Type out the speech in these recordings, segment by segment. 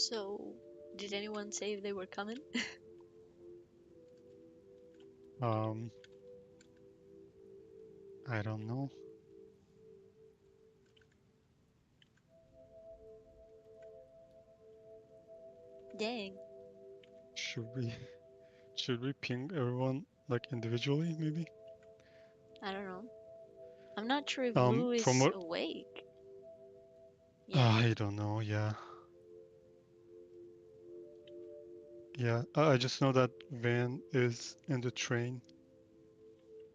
So, did anyone say if they were coming? Um, I don't know. Dang. Should we should we ping everyone like individually maybe? I don't know. I'm not sure if Lou From is what awake yet. I don't know. Yeah, yeah. I just know that Van is in the train.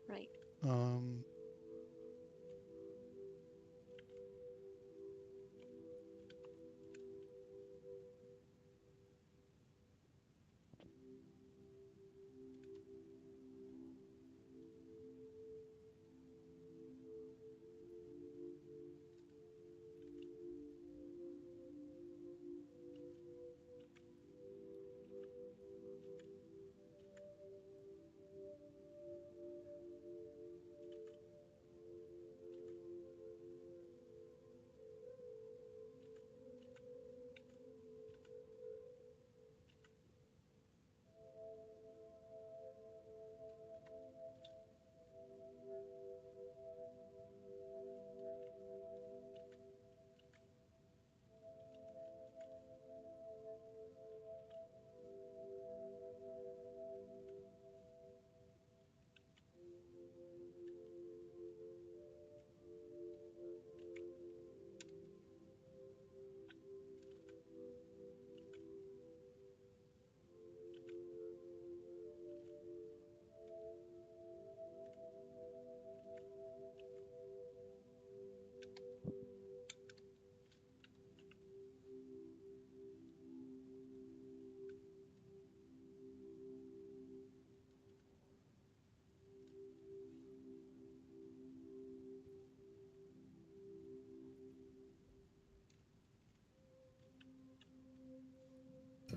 Right. Um,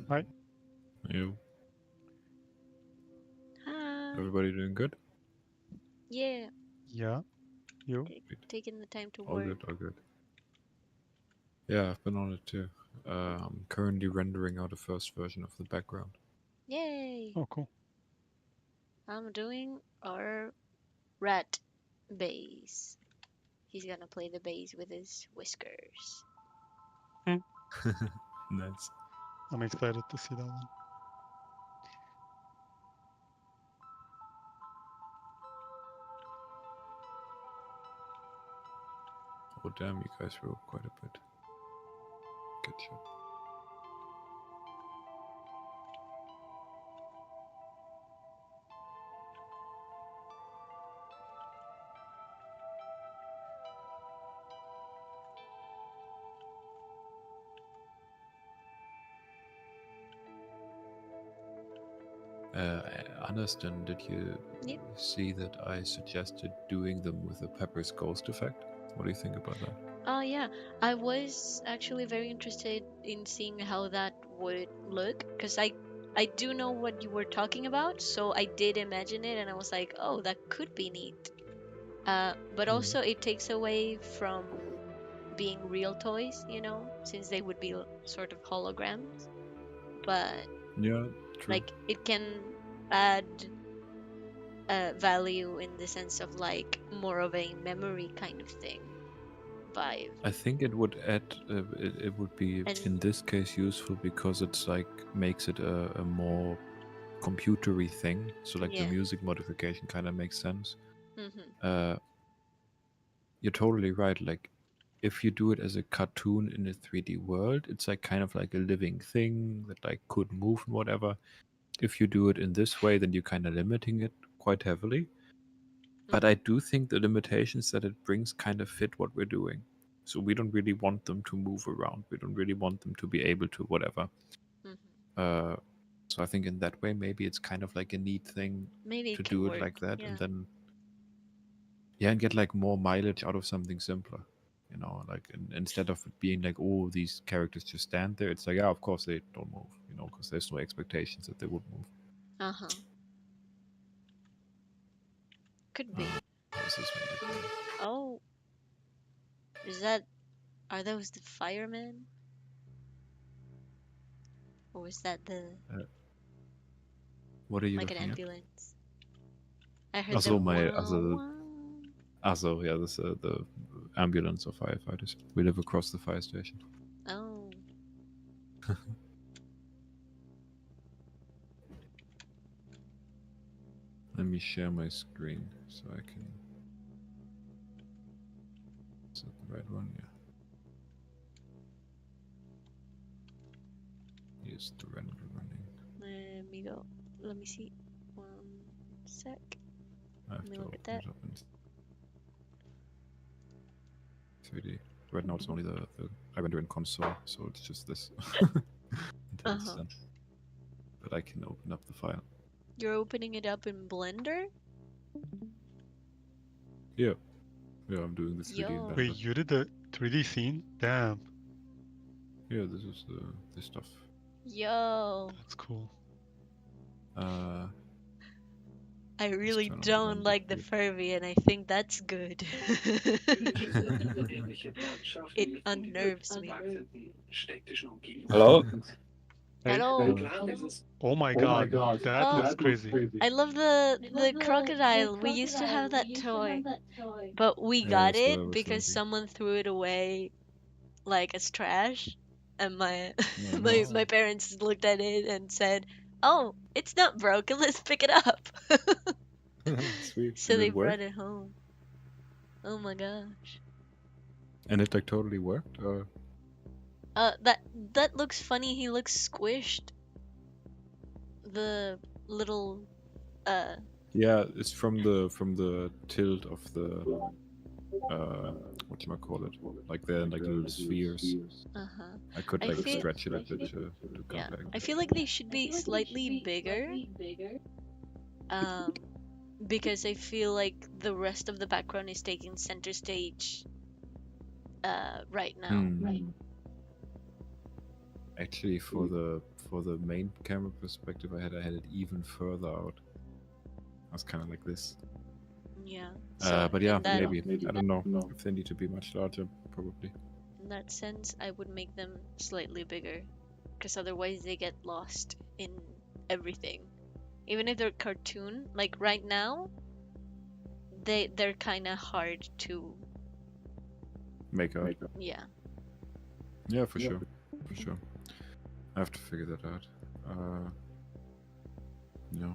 Hi. You, Hi. everybody doing good? Yeah. Yeah. You. Great. Taking the time to All work. good, all good. Yeah, I've been on it too. I'm currently rendering out the first version of the background. Yay. Oh, cool. I'm doing our rat bass. He's gonna play the bass with his whiskers. Nice. I'm excited to see that one. Oh damn, you guys wrote quite a bit. Good job. Understand, did you Yep. see that I suggested doing them with a Pepper's Ghost effect? What do you think about that? Oh yeah, I was actually very interested in seeing how that would look because I do know what you were talking about, so I did imagine it and I was like, oh, that could be neat. But Mm. also it takes away from being real toys, since they would be sort of holograms. But Yeah, true. like it can add value in the sense of like more of a memory kind of thing vibe. I think it would add, it would be And in this case useful because it's like makes it a more computery thing. So like the yeah. music modification kind of makes sense. Hmm. Uh, you're totally right. Like if you do it as a cartoon in a 3D world, it's like kind of like a living thing that like could move and whatever. If you do it in this way, then you're kind of limiting it quite heavily. But I do think the limitations that it brings kind of fit what we're doing. So we don't really want them to move around. We don't really want them to be able to whatever. Hmm. Uh, so I think in that way, maybe it's kind of like a neat thing Maybe to it can do it work. like that, and Yeah. then yeah, and get like more mileage out of something simpler. You know, like instead of it being like, oh, these characters just stand there, it's like, yeah, of course they don't move. You know, because there's no expectations that they would move. Uh-huh. Could Uh, be. this is maybe better. Oh, is that are those the firemen? Or was that the What are you like an looking at? ambulance? I heard the Also, wow wow. yeah, this the ambulance of firefighters. We live across the fire station. Oh, Let me share my screen so I can. Is that the right one? Yeah. Here's the render running. let me go. Let me see. 1 sec. I have Let me to look open at that. it up in 3D. Right now it's only the I render in console, so it's just this until it's done. But I can open up the file. You're opening it up in Blender? Yeah, I'm doing the 3D in Yo. Blender. Wait, you did the 3D scene? Damn, Yeah, this is this stuff. Yo. that's cool. I really turn on the don't render like the view. Furby, and I think that's good. It unnerves me. Hello? Hey, Hello. oh my god, that Oh, looks crazy. I love the crocodile. We used to have that toy, but we Yeah, got that's what I it was because thinking. someone threw it away like as trash, and my Oh, my nice. my parents looked at it and said, "Oh, it's not broken. Let's pick it up." Sweet. So And they it brought worked? it home. Oh my gosh. And it like totally worked? Or That looks funny. He looks squished. The little uh yeah, it's from the tilt of the whatchamacallit. Like they're like little spheres. uh-huh. I could I like feel stretch it a bit to yeah. compact I it. feel like they should be slightly bigger. Um because I feel like the rest of the background is taking center stage right now. Actually, for the main camera perspective I had it even further out. I was kind of like this. Yeah. So But yeah, in that maybe. I don't know if they need to be much larger. Probably. in that sense, I would make them slightly bigger, because otherwise they get lost in everything. Even if they're cartoon, like right now, they're kind of hard to Make out. yeah. Yeah, for sure. For sure. I have to figure that out. Yeah.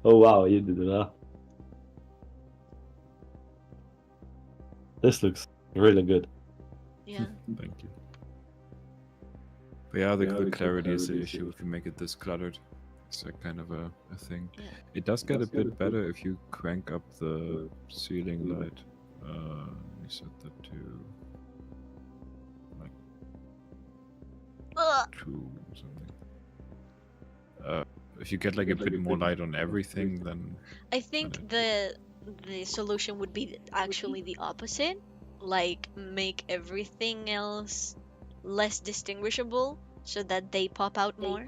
Oh wow, you did that. This looks really good. Yeah. Thank you. But yeah, the clarity is the issue if you make it this cluttered. It's a kind of a thing. Yeah. It does get a bit better if you crank up the ceiling light. Let me set that to like Ugh. 2 or something. If you get like a bit more light on everything, then I think the solution would be actually the opposite. Like make everything else less distinguishable so that they pop out more.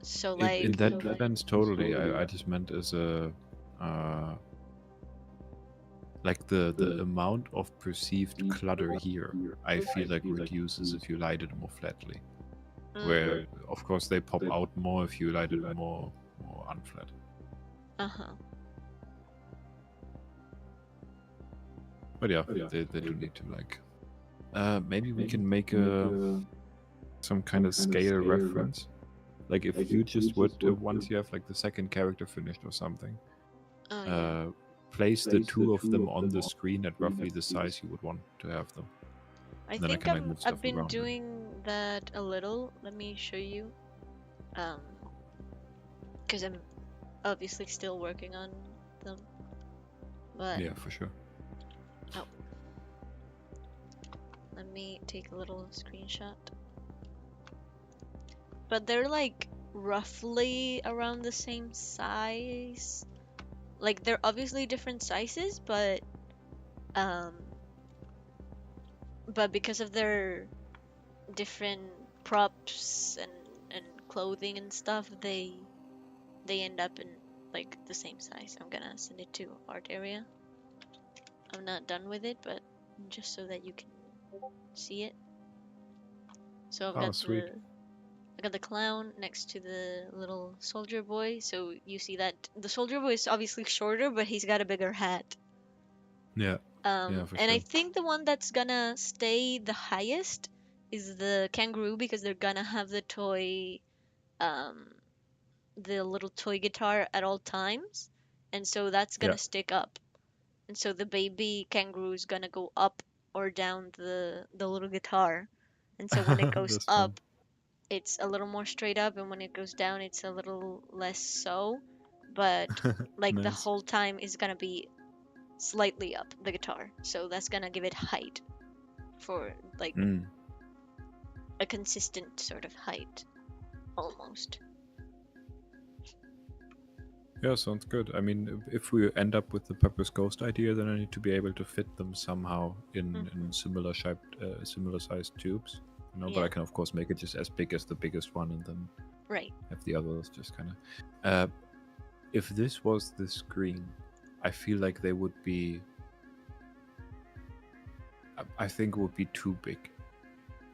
So like in that sense, totally. I just meant as a like the amount of perceived clutter here, I feel like reduces if you light it more flatly. Where of course they pop out more if you light it more unflat. uh-huh. But yeah, they do need to like. Maybe we can make a some kind of scale reference. Like if you just would once you have like the second character finished or something, Oh yeah. place the two of them on the screen at roughly the size you would want to have them. I Then I think can like move stuff I've been around. doing that a little. Let me show you. Because I'm obviously still working on them. But Yeah, for sure. let me take a little screenshot. But they're like roughly around the same size. Like they're obviously different sizes, um but because of their different props and clothing and stuff, they end up in like the same size. I'm gonna send it to art area. I'm not done with it, but just so that you can see it. So Oh, sweet. I got the clown next to the little soldier boy. So you see that the soldier boy is obviously shorter, but he's got a bigger hat. Yeah. Yeah, for And I sure. think the one that's gonna stay the highest is the kangaroo because they're gonna have um, the little toy guitar at all times, and so that's Yeah. gonna stick up. And so the baby kangaroo is gonna go up or down the little guitar. And so when it goes That's fun. up, it's a little more straight up, and when it goes down, it's a little less so. But like the Nice. whole time is gonna be slightly up the guitar. So that's gonna give it height for like Mm. a consistent sort of height almost. Yeah, sounds good. I mean, if we end up with the Purpose Ghost idea, then I need to be able to fit them somehow in similar shaped, similar sized tubes. You know, but Yeah. I can of course make it just as big as the biggest one, and then Right. have the others just kind of. If this was the screen, I feel like they would be. I think it would be too big.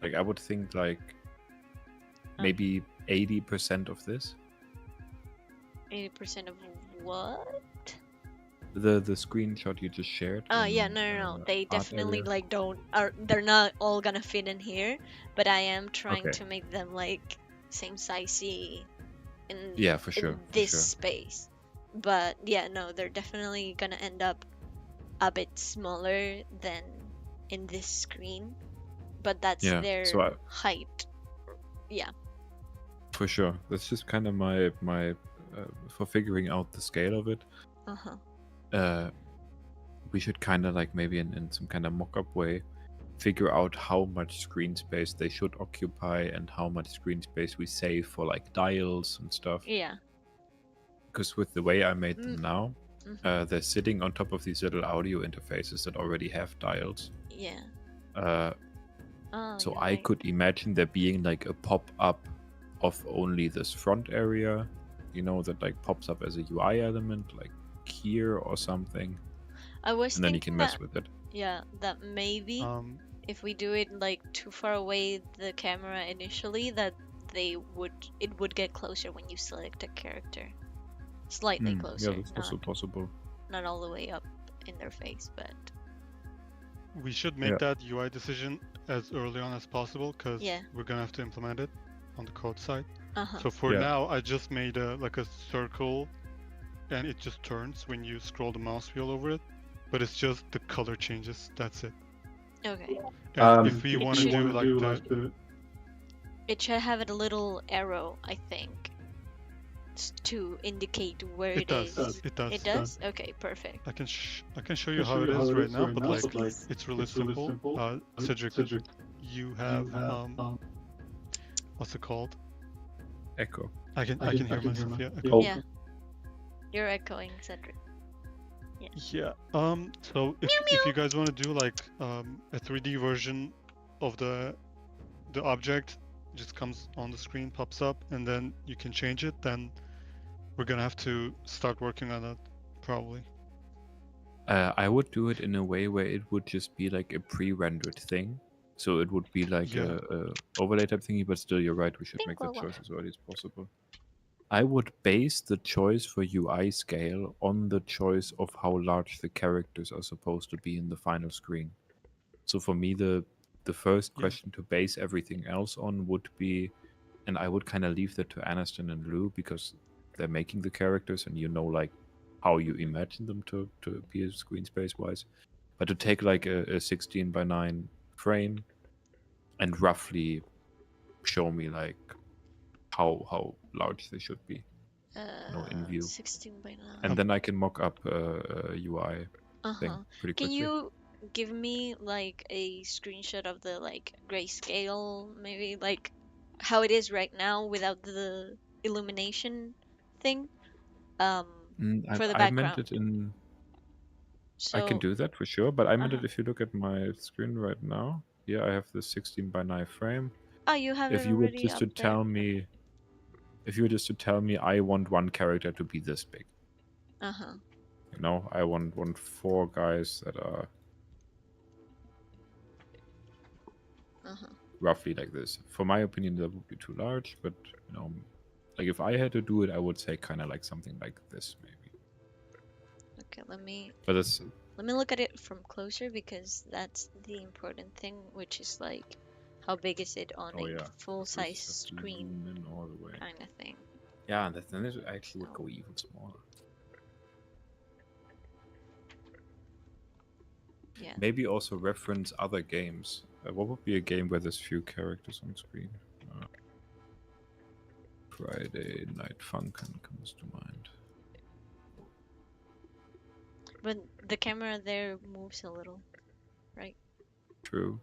Like I would think like maybe 80% of this. 80% of what? The screenshot you just shared. Oh in, yeah, no. They art definitely area. like don't are they're not all gonna fit in here, but I am trying Okay. to make them like same sizey in Yeah, for sure. in For this sure. space. But yeah, no, they're definitely gonna end up a bit smaller than in this screen. But that's Yeah. their So height. Yeah. for sure, that's just kind of my for figuring out the scale of it. Uh-huh. We should kind of like maybe in some kind of mock-up way figure out how much screen space they should occupy and how much screen space we save for like dials and stuff. Yeah. Because with the way I made them now, Mhm. they're sitting on top of these little audio interfaces that already have dials. Yeah. So You're I right. could imagine there being like a pop-up of only this front area, you know, that like pops up as a UI element, like here or something, I was and then you thinking can mess that with it. yeah, that maybe if we do it like too far away the camera initially, that it would get closer when you select a character. Slightly Yeah, closer, that's also possible. not all the way up in their face, but We should make that UI decision as early on as possible because yeah. we're gonna have to implement it on the code side. Uh-huh. So for now, I just made like a circle, and it just turns when you scroll the mouse wheel over it. But it's just the color changes. That's it. Okay. And if we want to do like the It should have a little arrow, I think, to indicate where it does. It does. It does? Okay, perfect. I can show you how it is right now, but like please. it's really simple. Cedric, you have what's it called? Echo. I can hear myself. Yeah. Oh. Yeah. You're echoing, Cedric. Yeah. So if you guys want to do like a 3D version of the object, just comes on the screen, pops up, and then you can change it, then we're gonna have to start working on that probably. I would do it in a way where it would just be like a pre-rendered thing. So it would be like Yeah. a overlay type thingy, but still, you're right. We should make that choice as early as possible. I would base the choice for UI scale on the choice of how large the characters are supposed to be in the final screen. So for me, the first question to base everything else on would be, and I would kind of leave that to Aniston and Lou because they're making the characters and you know like how you imagine them to appear screen space wise. But to take like a 16 by 9 frame and roughly show me like how large they should be, in view. 16 by 9. And then I can mock up a UI thing pretty quickly. Can you give me like a screenshot of the like grayscale, maybe like how it is right now without the illumination thing? For the I meant background. it in. So, I can do that for sure, but I meant it if you look at my screen right now. Yeah, I have the 16 by 9 frame. Oh, you have if it you were already just to up there? tell me, if you were just to tell me, I want one character to be this big. You know, I want 4 guys that are roughly like this. For my opinion, that would be too large, but like if I had to do it, I would say kind of like something like this maybe. Okay, let me But that's look at it from closer because that's the important thing, which is like how big is it on a full we size just have to screen zoom in all the way. kind of thing. Yeah, and then it actually would So- go even smaller. Yeah. Maybe also reference other games. What would be a game where there's few characters on screen? Friday Night Funkin' comes to mind. But the camera there moves a little, right? True.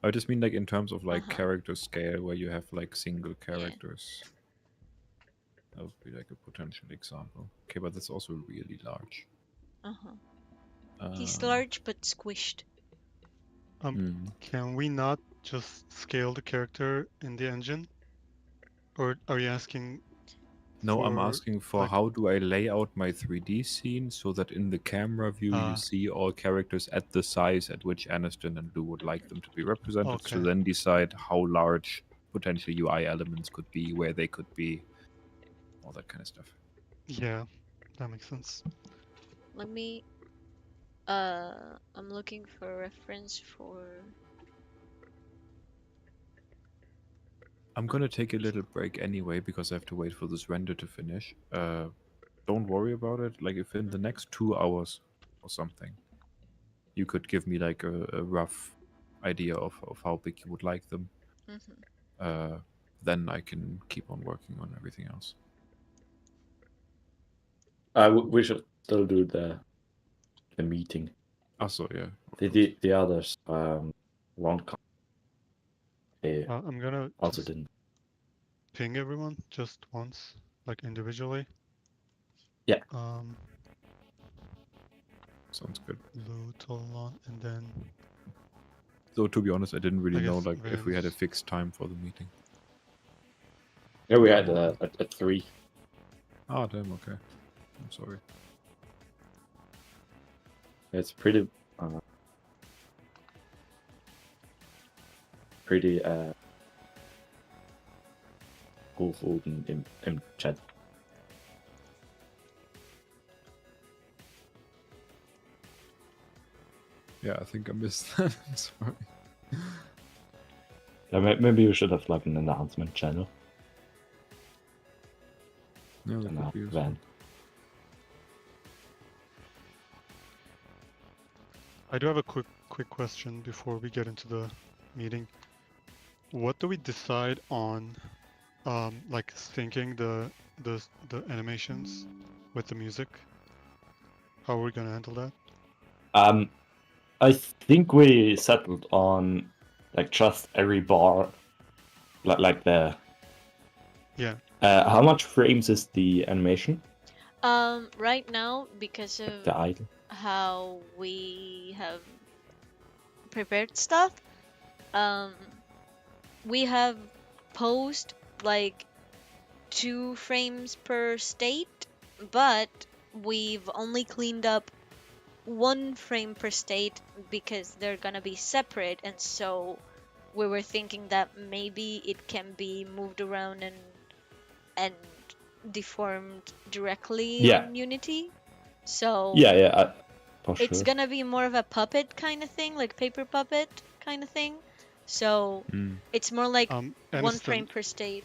I just mean like in terms of like Uh-huh. character scale, where you have like single Yeah. characters. That would be like a potential example. Okay, but that's also really large. Uh-huh. He's large but squished. Can we not just scale the character in the engine? Or are you asking No, I'm for, asking for like, how do I lay out my 3D scene so that in the camera view you see all characters at the size at which Aniston and Lou would like them to be represented, to Okay. then decide how large potential UI elements could be, where they could be, all that kind of stuff. Yeah, that makes sense. Let me I'm looking for a reference for I'm gonna take a little break anyway because I have to wait for this render to finish. Don't worry about it. Like if in the next 2 hours or something, you could give me like a rough idea of how big you would like them. Then I can keep on working on everything else. We should still do the meeting. Also, yeah. The others won't come. They I'm gonna also just didn't. ping everyone just once, like individually. Yeah. Sounds good. Lou, Tolan, and then So to be honest, I didn't really know guess like if we had a Vance. fixed time for the meeting. Yeah, we had a 3. Ah, damn. Okay. I'm sorry. It's pretty cool in chat. Yeah, I think I missed that. I'm sorry. Yeah, maybe you should have like an announcement channel. No, that could be useful. Then. I do have a quick question before we get into the meeting. What do we decide on, like syncing the animations with the music? How are we gonna handle that? I think we settled on like just every bar, like the. Yeah. How much frames is the animation? Right now, because of The idle. how we have prepared stuff, we have posed like 2 frames per state, but we've only cleaned up 1 frame per state because they're gonna be separate, and so we were thinking that maybe it can be moved around and deformed directly on Unity. So it's gonna be more of a puppet kind of thing, like paper puppet kind of thing. So it's more like 1 frame per state.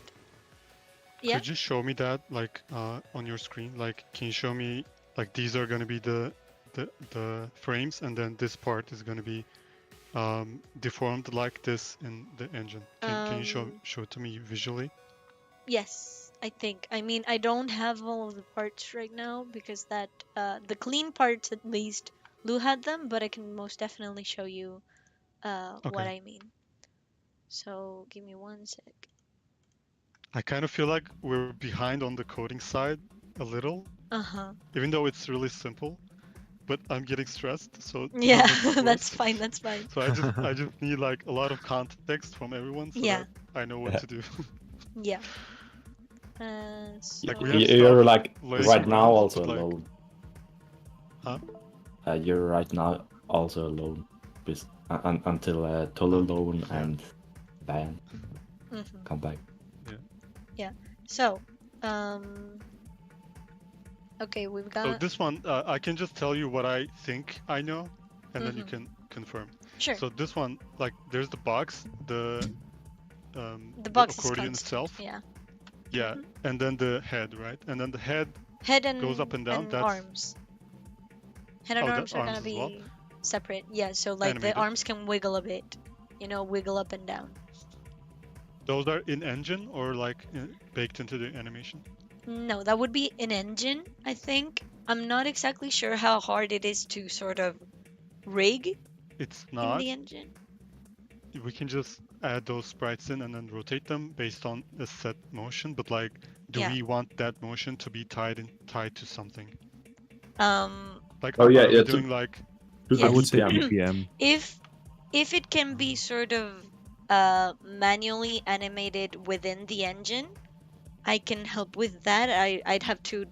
Yeah. Could you show me that like on your screen? Like, can you show me like these are gonna be the frames, and then this part is gonna be deformed like this in the engine? Can you show it to me visually? Yes, I think. I mean, I don't have all of the parts right now because that the clean parts at least Lou had them, but I can most definitely show you what I mean. So give me 1 sec. I kind of feel like we're behind on the coding side a little. Even though it's really simple, but I'm getting stressed. So yeah, that's fine. That's fine. So I just need like a lot of context from everyone so that I know what to do. Yeah. So like we have you're like laying right now around, also but, like, alone. Huh? You're right now also alone, until Tolo alone and bam, Mm-hmm. come back. So, okay, we've So got. this one, I can just tell you what I think I know, and then you Mhm. can confirm. Sure. So this one, like, there's the box, The the box is accordion constant. itself, Yeah. yeah, Mhm. and then the head, right? And then the head Head goes up and down. and That's arms. Head and the arms are gonna arms as well, be separate. Yeah. So like the animated. arms can wiggle a bit. Wiggle up and down. Those are in engine or like baked into the animation. No, that would be an engine, I think. I'm not exactly sure how hard it is to sort of rig It's in not. the engine. We can just add those sprites in and then rotate them based on a set motion. But like, do Yeah. we want that motion to be tied to something? Um. Like, Oh yeah, are we yeah. doing like? To I Yes. the would say BPM. BPM. If it can be sort of manually animated within the engine, I can help with that. I'd have to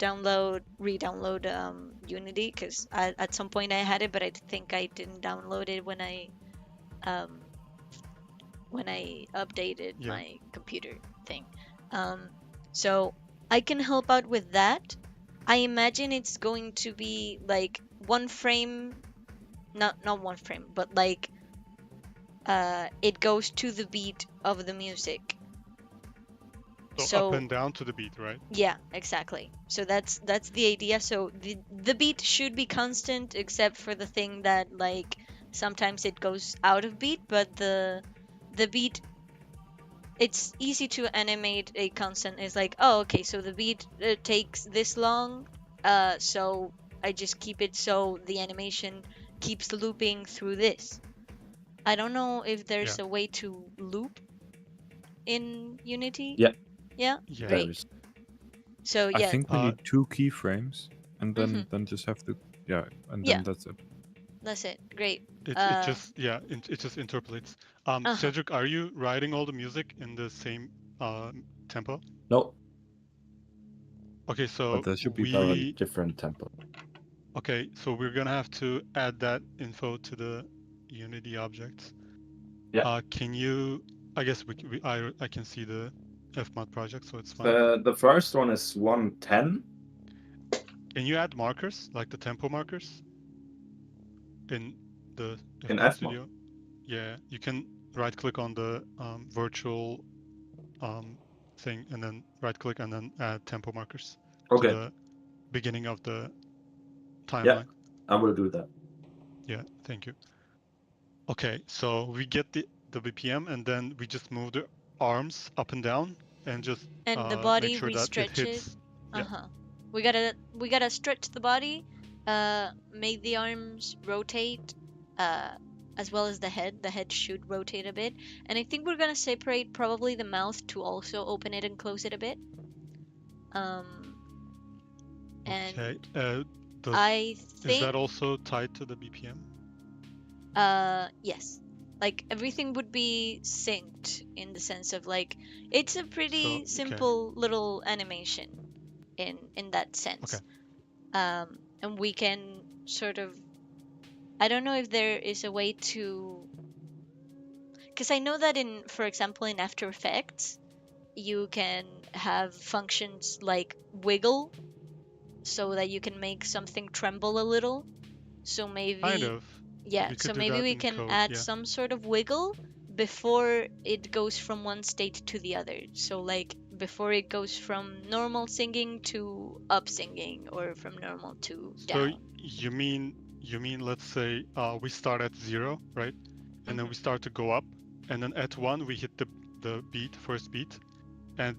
re-download Unity because at some point I had it, but I think I didn't download it um, when I updated Yeah. my computer thing. Um, so I can help out with that. I imagine it's going to be like one frame, not one frame, but like it goes to the beat of the music. So up So and down to the beat, right? yeah, exactly. So that's the idea. So the beat should be constant except for the thing that like sometimes it goes out of beat, but the beat, it's easy to animate a constant. It's like, oh, okay, so the beat takes this long, so I just keep it so the animation keeps looping through this. I don't know if there's Yeah. a way to loop in Unity. Yeah. Yeah, Yeah. There great. is. So I yeah, think we need 2 keyframes, and hmm then just have to and yeah, then that's it. that's it. Great. It just it just interpolates. Uh-huh. Cedric, are you writing all the music in the same tempo? No, Okay, But so there should be they're on we different tempo. okay, so we're gonna have to add that info to the Unity objects. Yeah. Can you? I guess I can see the fmod project, so it's fine. The first one is 110. Can you add markers like the tempo markers in the In fmod fmod. studio? Yeah, you can right click on the virtual thing and then right click and then add tempo markers to Okay. the beginning of the timeline. Yeah, I will do that. Yeah, thank you. Okay, so we get the BPM and then we just move the arms up and down and just And the make body, sure we that it stretch it. hits. Yeah. Uh-huh. We gotta stretch the body, make the arms rotate, as well as the head. The head should rotate a bit. And I think we're gonna separate probably the mouth to also open it and close it a bit. And Okay. I Is think that also tied to the BPM? yes. Like everything would be synced in the sense of like it's a pretty So simple little animation in that sense. Okay. And we can sort of, I don't know if there is a way to, because I know that for example, in After Effects, you can have functions like wiggle so that you can make something tremble a little. So maybe, Kind of. yeah, We so could do maybe that we in can code. add Yeah. some sort of wiggle before it goes from one state to the other. So like before it goes from normal singing to up singing, or from normal to So down. you mean let's say we start at 0, right? And then Mhm. we start to go up, and then at 1 we hit the first beat, and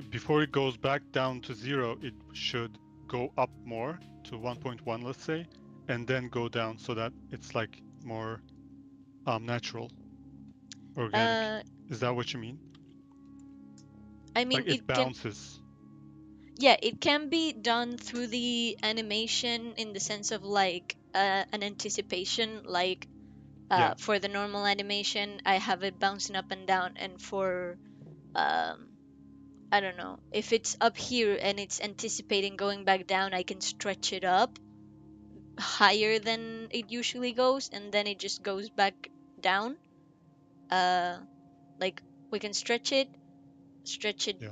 before it goes back down to 0, it should go up more to 1.1, let's say, and then go down so that it's like more natural, organic. Is that what you mean? I mean, Like it it can, bounces. yeah, it can be done through the animation in the sense of like an anticipation, like Yeah. for the normal animation, I have it bouncing up and down, and for I don't know, if it's up here and it's anticipating going back down, I can stretch it up higher than it usually goes, and then it just goes back down. Uh, like We can stretch it, Yeah.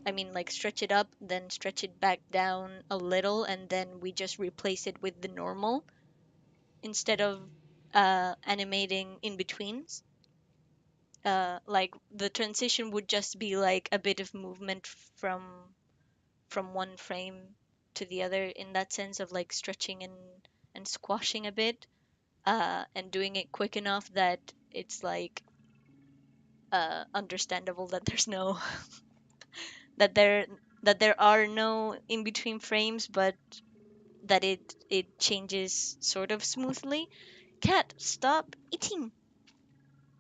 I mean, like stretch it up, then stretch it back down a little, and then we just replace it with the normal instead of animating in betweens. Like the transition would just be like a bit of movement from one frame to the other in that sense of like stretching and squashing a bit, and doing it quick enough that it's like understandable that there's no that there that there are no in between frames, but that it changes sort of smoothly. Cat, stop eating.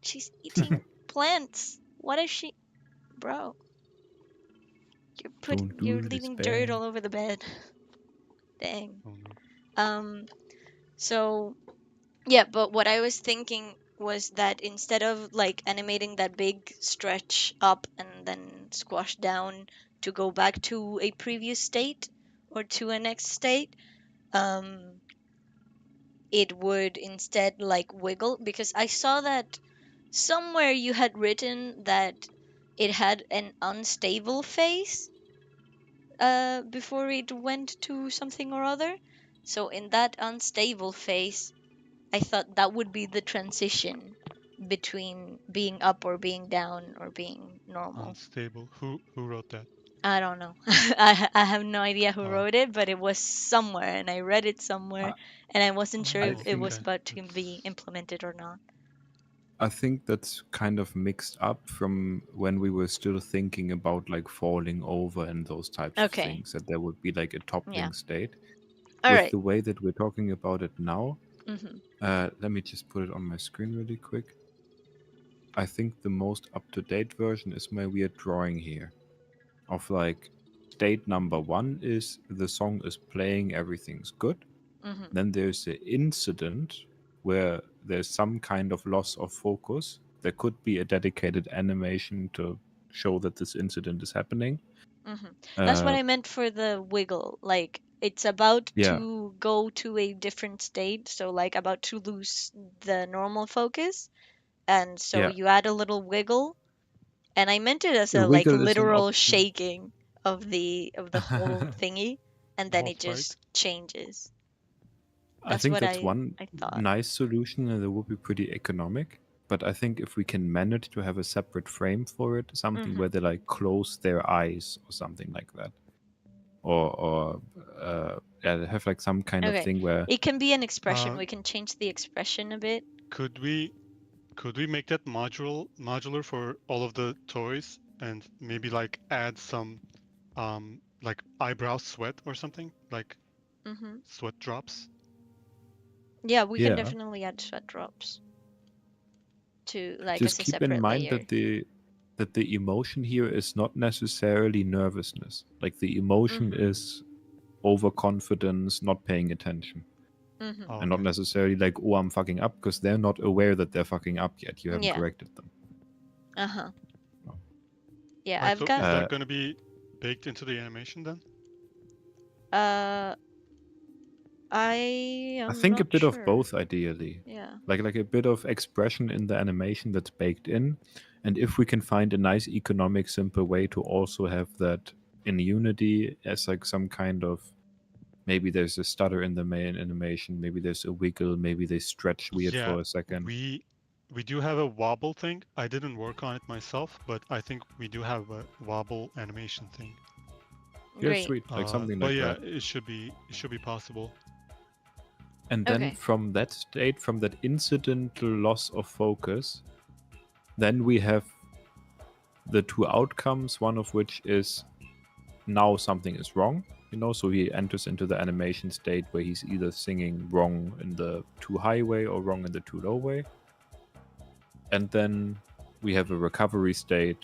She's eating plants. What is she, bro? Don't You're do this, leaving dirt bear. all over the bed. Dang. Oh no. Um. So yeah, but what I was thinking was that instead of like animating that big stretch up and then squash down to go back to a previous state or to a next state, um, it would instead like wiggle, because I saw that somewhere you had written that it had an unstable phase before it went to something or other. So in that unstable phase, I thought that would be the transition between being up or being down or being normal. Unstable. Who wrote that? I don't know. I have no idea who Oh. wrote it, but it was somewhere and I read it somewhere, I, and I wasn't sure I if Oh, it was think okay. about to be That's implemented or not. I think that's kind of mixed up from when we were still thinking about like falling over and those types of Okay. things, that there would be like a Yeah. toppling state. All With right. the way that we're talking about it now, Mm-hmm. let me just put it on my screen really quick. I think the most up-to-date version is my weird drawing here of like state number 1 is the song is playing, everything's good. Mm-hmm. Then there's an incident where there's some kind of loss of focus. There could be a dedicated animation to show that this incident is happening. Mm-hmm. That's what Uh, I meant for the wiggle. Like it's about yeah, to go to a different state, so like about to lose the normal focus, and so yeah. you add a little wiggle, and I meant it as The a like wiggle is an literal option. shaking of the whole thingy, and the then whole it sprite. just changes. I That's think what that's one I thought. nice solution, and it would be pretty economic. But I think if we can manage to have a separate frame for it, something Mm-hmm. where they like close their eyes or something like that, or yeah, they have like some kind of Okay. thing where It can be an expression. Uh, We can change the expression a bit. could we make that modular for all of the toys and maybe like add some like eyebrow sweat or something like Mm-hmm. sweat drops? Yeah, we can yeah, definitely add sweat drops to like just as a keep in separate mind layer. that the emotion here is not necessarily nervousness. Like the emotion Mm-hmm. is overconfidence, not paying attention, Mm-hmm. Oh, and not okay. necessarily like, oh, I'm fucking up, because they're not aware that they're fucking up yet. You haven't Yeah. corrected them. Uh-huh. No. Yeah, Right, I've so got is Uh, that going to be baked into the animation then? uh I I am think a not bit of sure. both, ideally. Yeah. Like a bit of expression in the animation that's baked in, and if we can find a nice economic simple way to also have that in Unity as like some kind of, maybe there's a stutter in the main animation, maybe there's a wiggle, maybe they stretch weird Yeah, for a second. we do have a wobble thing. I didn't work on it myself, but I think we do have a wobble animation thing. Yeah, Great. sweet, like something But like yeah, that. it should be possible. And then Okay. from that state, from that incidental loss of focus, then we have the two outcomes, one of which is now something is wrong, so he enters into the animation state where he's either singing wrong in the too high way or wrong in the too low way. And then we have a recovery state.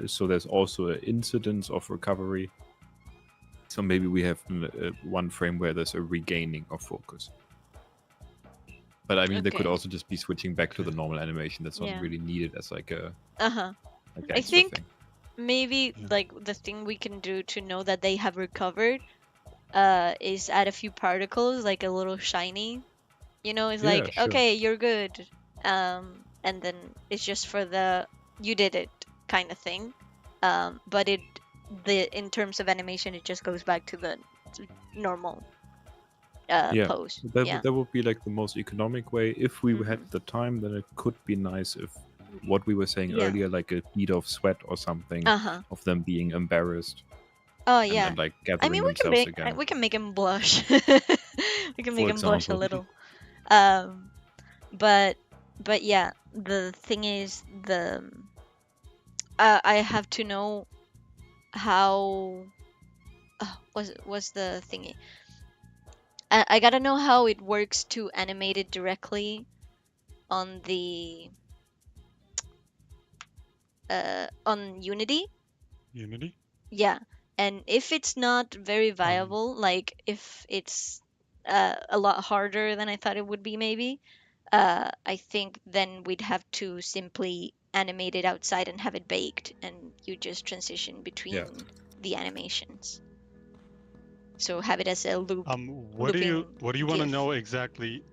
So there's also an incidence of recovery. So maybe we have one frame where there's a regaining of focus. But I mean, they could Okay. also just be switching back to the normal animation. That's not Yeah. really needed as like a Uh-huh. I extra think thing. maybe Yeah. like the thing we can do to know that they have recovered is add a few particles, like a little shiny. It's Yeah, like, sure. okay, you're good. Um and then it's just for the you did it kind of thing. But in terms of animation, it just goes back to the normal Yeah, pose. that Yeah. that would be like the most economic way. If we had Mhm. the time, then it could be nice if what we were saying Yeah. earlier, like a bead of sweat or something, Uh-huh. of them being embarrassed Oh and yeah. then like I gathering mean, themselves again, we can make him blush. We can make for him blush a example. little. Um, but yeah, the thing is I have to know how was the thingy. I gotta know how it works to animate it directly on the on Unity. Unity. Yeah, and if it's not very Um, viable, like if it's a lot harder than I thought it would be, maybe, I think then we'd have to simply animate it outside and have it baked, and you just transition Yeah. between the animations. So have it as a what looping do you want to GIF. know exactly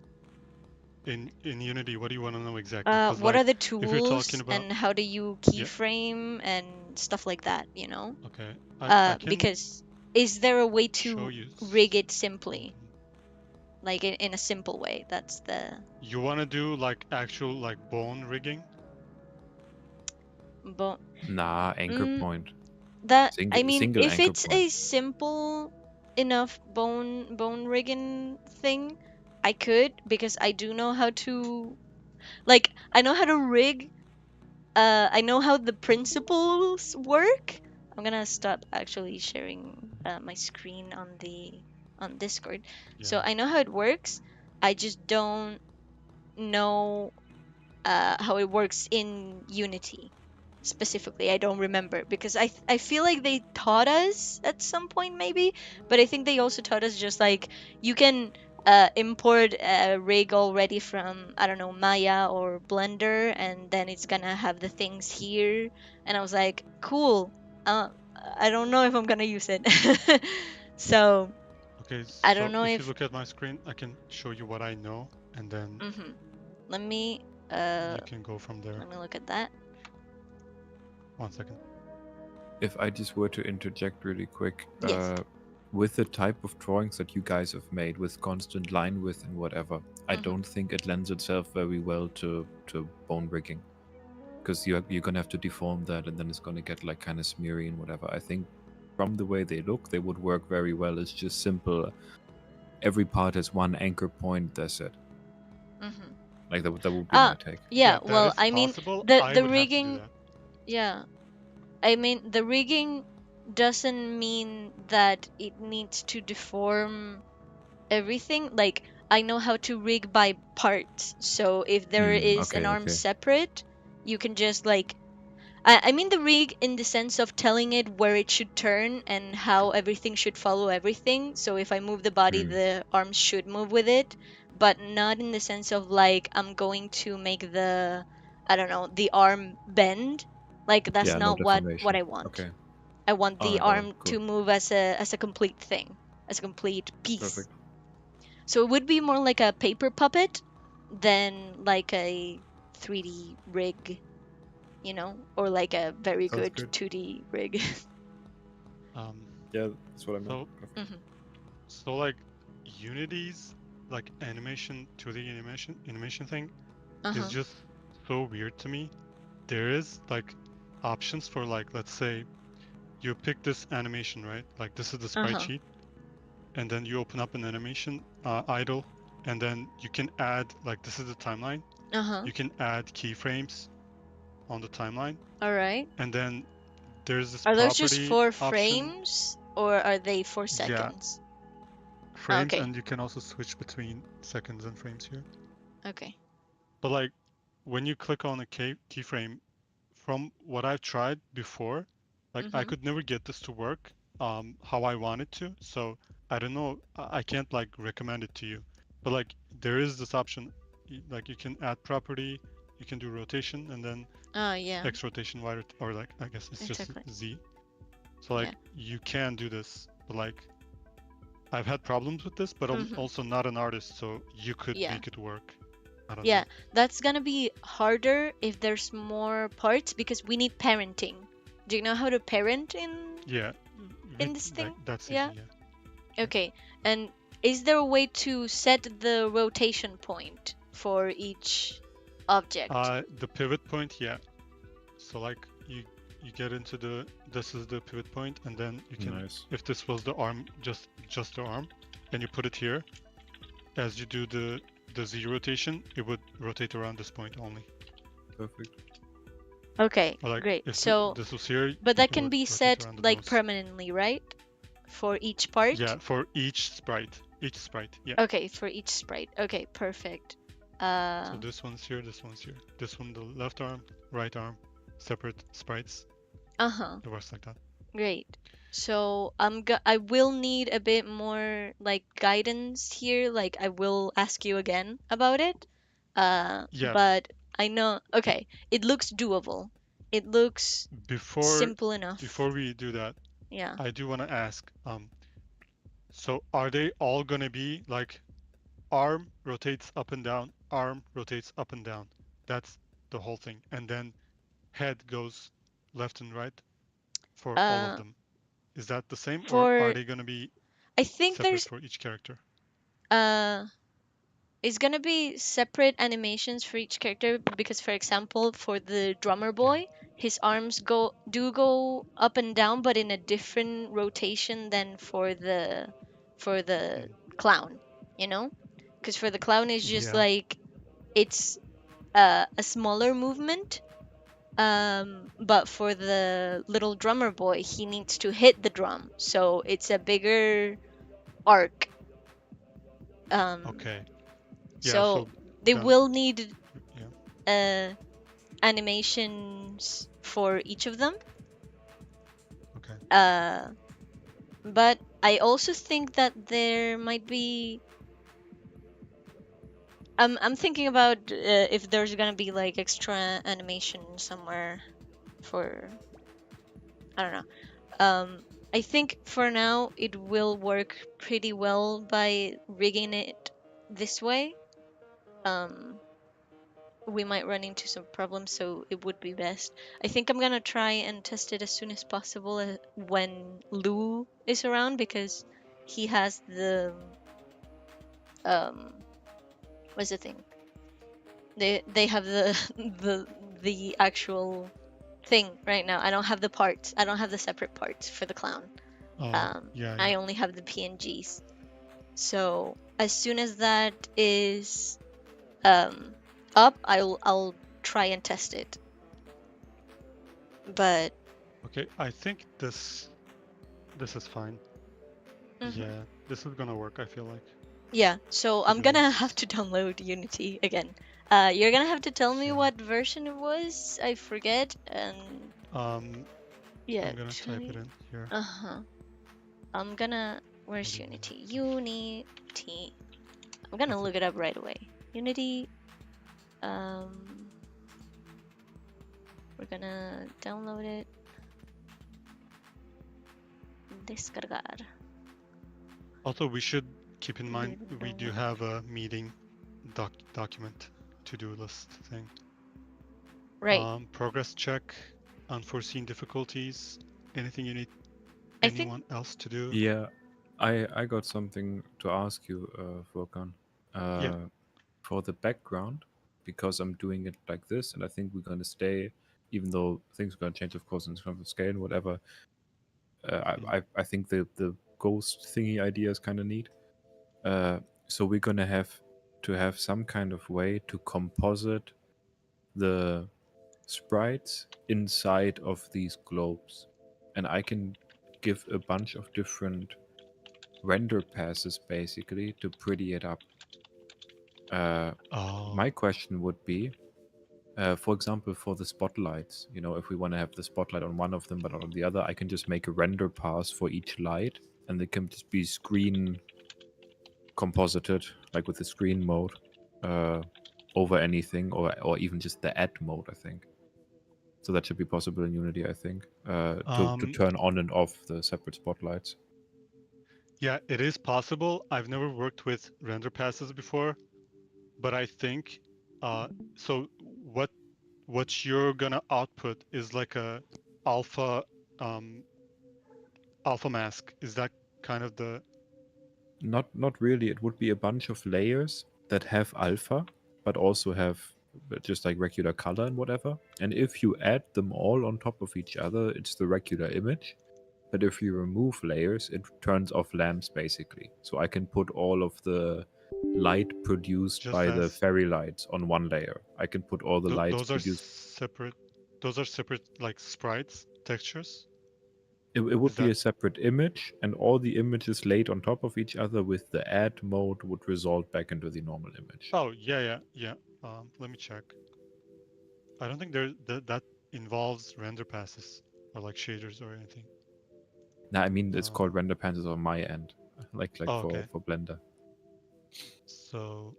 in Unity? What do you want to know exactly? Because What are like, the if you're talking tools about, and how do you yeah, keyframe and stuff like that, you know? okay, I can Because is there a way show to you rig it something. simply, like in a simple way? That's the You want to do like actual like bone rigging? but Nah, anchor point. that I Single mean, single if anchor it's point. a simple enough bone rigging thing, I could because I do know how to like I know how to rig. I know how the principles work. I'm gonna stop actually sharing my screen on Discord. So Yeah. I know how it works. I just don't know how it works in Unity specifically. I don't remember because I feel like they taught us at some point maybe, but I think they also taught us just like you can import a rig already from I don't know Maya or Blender, and then it's gonna have the things here. And I was like, cool. Uh, I don't know if I'm gonna use it. So Okay, I don't so know if you if. look at my screen, I can show you what I know, and then hmm Let me you can go from there. look at that. 1 second. If I just were to interject really quick, Yes. with the type of drawings that you guys have made with constant line width and whatever, I Mhm. don't think it lends itself very well to bone rigging, because you're gonna have to deform that, and then it's gonna get like kind of smeary and whatever. I think from the way they look, they would work very well. It's just simple. Every part has one anchor point. That's it. Mhm. Like that would be my Ah, take. yeah. Yeah, that Well, is I mean, possible. the I the would have to do rigging, that. yeah. I mean, the rigging doesn't mean that it needs to deform everything. Like, I know how to rig by parts. So if there is an Okay, arm okay. separate, you can just like I mean the rig in the sense of telling it where it should turn and how everything should follow everything. So if I move the body, Hmm. the arms should move with it, but not in the sense of like I'm going to make the I don't know, the arm bend. Like that's Yeah, no not what deformation. I want. Okay. I want All the right, all right, arm cool. to move as a complete thing, as a complete piece. Perfect. So it would be more like a paper puppet than like a 3D rig, you know, or like a very Sounds good good. 2D rig. Um, Yeah, that's what I meant. so Perfect. hmm so like Unity's like animation 2D animation thing is Uh-huh. just so weird to me. There is like options for like, let's say you pick this animation, right? Like this is the sprite Uh-huh. sheet, and then you open up an animation idle, and then you can add like this is the timeline. Uh-huh. You can add keyframes on the timeline, All right. and then there's this Are those just property 4 option. frames or are they four Yeah, seconds? frames, Okay. and you can also switch between seconds and frames here. Okay. But like when you click on a keyframe, from what I've tried before, like I Mm-hmm. could never get this to work how I want it to. So I don't know. I can't like recommend it to you. But like there is this option, like you can add property, you can do rotation, and then Oh, yeah. X rotation, Y or like I guess it's just Exactly. Z. So Yeah. like you can do this, but like I've had problems with this, but I'm Mm-hmm. also not an artist, so you could Yeah. make it work. I don't Yeah, know. that's gonna be harder if there's more parts because we need parenting. Do you know how to parent Yeah, in this thing? that's Yeah. easy. Yeah. Okay. And is there a way to set the rotation point for each object? The pivot point, yeah. So like you get into this is the pivot point, and then you can, Nice. if this was the arm, just the arm, and you put it here. As you do the Z rotation, it would rotate around this point only. Perfect. Okay, Or like great. if So, this was here, but that it can would be rotate set around the like nose. permanently, right? For each part? Yeah, for each sprite. Each sprite. Yeah. Okay, for each sprite. Okay, perfect. So this one's here, this one's here. This one, the left arm, right arm, separate sprites. Uh-huh. It works like that. Great. So I will need a bit more like guidance here. Like I will ask you again about it. Yeah. But I know. Okay, it looks doable. It looks Before simple enough. we do that, Yeah. I do want to ask. So are they all gonna be like arm rotates up and down, arm rotates up and down? That's the whole thing, and then head goes left and right for all of Uh, them. Is that the same, or are for they gonna be I think separate there's for each character? uh it's gonna be separate animations for each character because, for example, for the drummer Yeah. boy, his arms go up and down, but in a different rotation than for the Mm. clown. You know, because for the clown it's just Yeah. like it's a smaller movement. But for the little drummer boy, he needs to hit the drum, so it's a bigger arc. Um, Okay. Yeah. so So they then, will need yeah. animations for each of them. Okay. But I also think that there might be. I'm thinking about if there's gonna be like extra animation somewhere for. I don't know. I think for now it will work pretty well by rigging it this way. Um, we might run into some problems, so it would be best. I think I'm gonna try and test it as soon as possible when Lou is around because he has the um what's the thing? They have the the actual thing right now. I don't have the parts. I don't have the separate parts for the clown. Oh, yeah, yeah. I only have the PNGs. So as soon as that is um up, I'll try and test it. But Okay, I think this is fine. mhm. Yeah, this is gonna work, I feel like. Yeah, so To I'm do gonna this. have to download Unity again. You're gonna have to tell me Yeah. what version it was. I forget. And yeah, I'm gonna type it in here. uh-huh. I'm gonna. What Where's do you Unity? want? Unity. I'm I gonna think look it up right away. Unity. Um, we're gonna download it. Descargar. also we should keep in mind we do have a meeting document to-do list thing. Right. Progress check, unforeseen difficulties, anything you need I think. anyone else to do? Yeah, I got something to ask you, Volkan. Yeah. For the background, because I'm doing it like this, and I think we're gonna stay, even though things are gonna change, of course, in terms of scale and whatever. I think the ghost thingy idea is kind of neat. So we're gonna have to have some kind of way to composite the sprites inside of these globes, and I can give a bunch of different render passes basically to pretty it up. Oh. My question would be, for example, for the spotlights, if we want to have the spotlight on one of them but not on the other, I can just make a render pass for each light, and they can just be screen composited, like with the screen mode, over anything, or even just the add mode, I think. So that should be possible in Unity, I think, to turn on and off the separate spotlights. Yeah, it is possible. I've never worked with render passes before, but I think So what you're gonna output is like a alpha alpha mask. Is that kind of the Not really. It would be a bunch of layers that have alpha, but also have just like regular color and whatever. And if you add them all on top of each other, it's the regular image. But if you remove layers, it turns off lamps basically. So I can put all of the light produced just by the as fairy lights on one layer. I can put all the lights those are produced. separate? Those are separate like sprites, textures. It would Is be that a separate image, and all the images laid on top of each other with the add mode would result back into the normal image. Oh, yeah. Let me check. I don't think that involves render passes or like shaders or anything. Now, I mean, it's called Uh, render panels on my end, like oh, for okay. Blender. So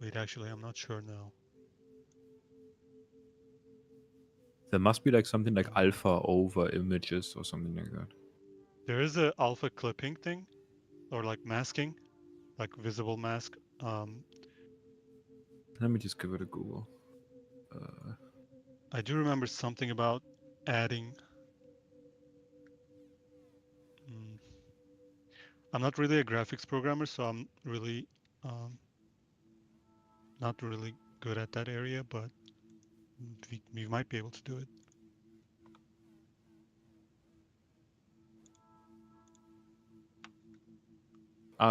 wait, actually, I'm not sure now. There must be like something like alpha over images or something like that. There is a alpha clipping thing, or like masking, like visible mask. Let me just give it a Google. I do remember something about adding. I'm not really a graphics programmer, so I'm really not really good at that area, but we might be able to do it.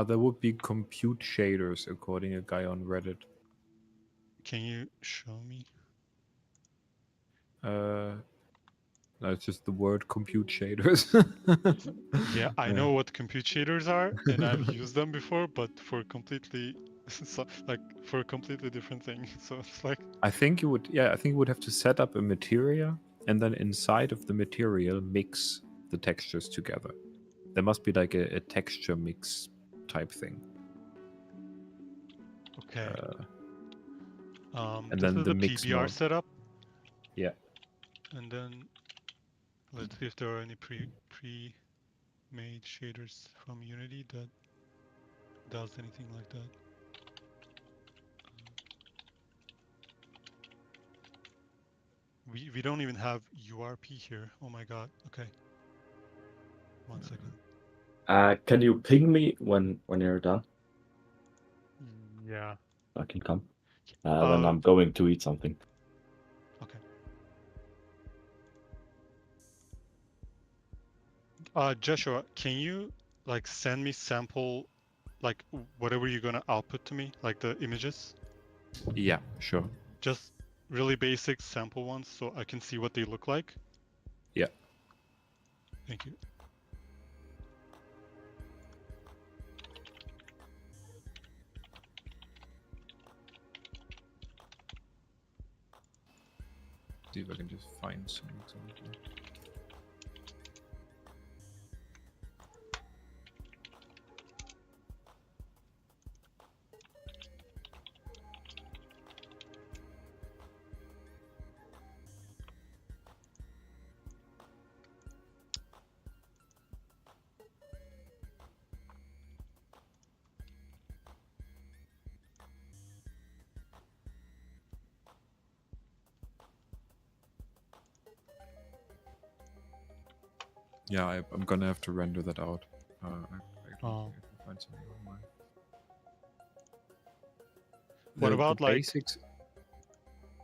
There would be compute shaders, according to a guy on Reddit. Can you show me? No, it's just the word compute shaders. Yeah, I know what compute shaders are, and I've used them before, but for completely, like for a completely different thing. So it's like I think you would have to set up a material, and then inside of the material mix the textures together. There must be like a texture mix type thing. okay. And This then is the the mix PBR mode. setup, Yeah. and then let's see if there are any pre-made shaders from Unity that does anything like that. We don't even have URP here. Oh my god. Okay. 1 second. Can you ping me when you're done? Yeah. I can come. Then I'm going to eat something. Okay. Joshua, can you like send me sample, like whatever you're gonna output to me, like the images? Yeah, sure. Just really basic sample ones so I can see what they look like. Yeah. Thank you. See if I can just find some example. Yeah, I'm gonna have to render that out. I don't think I can find something online. What about the like basics?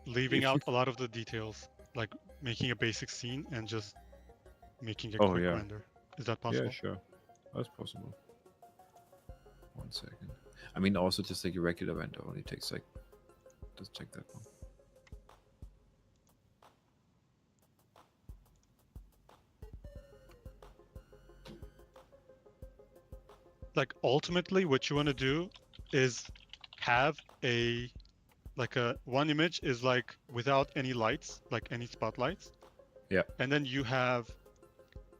leaving If you out a lot of the details, like making a basic scene and just making a Oh, quick yeah. render? Is that Yeah, possible? sure. That's possible. 1 second. I mean, also just like a regular render only takes like, doesn't take that long. Like ultimately what you want to do is have a like a one image is like without any lights, like any spotlights. Yeah. And then you have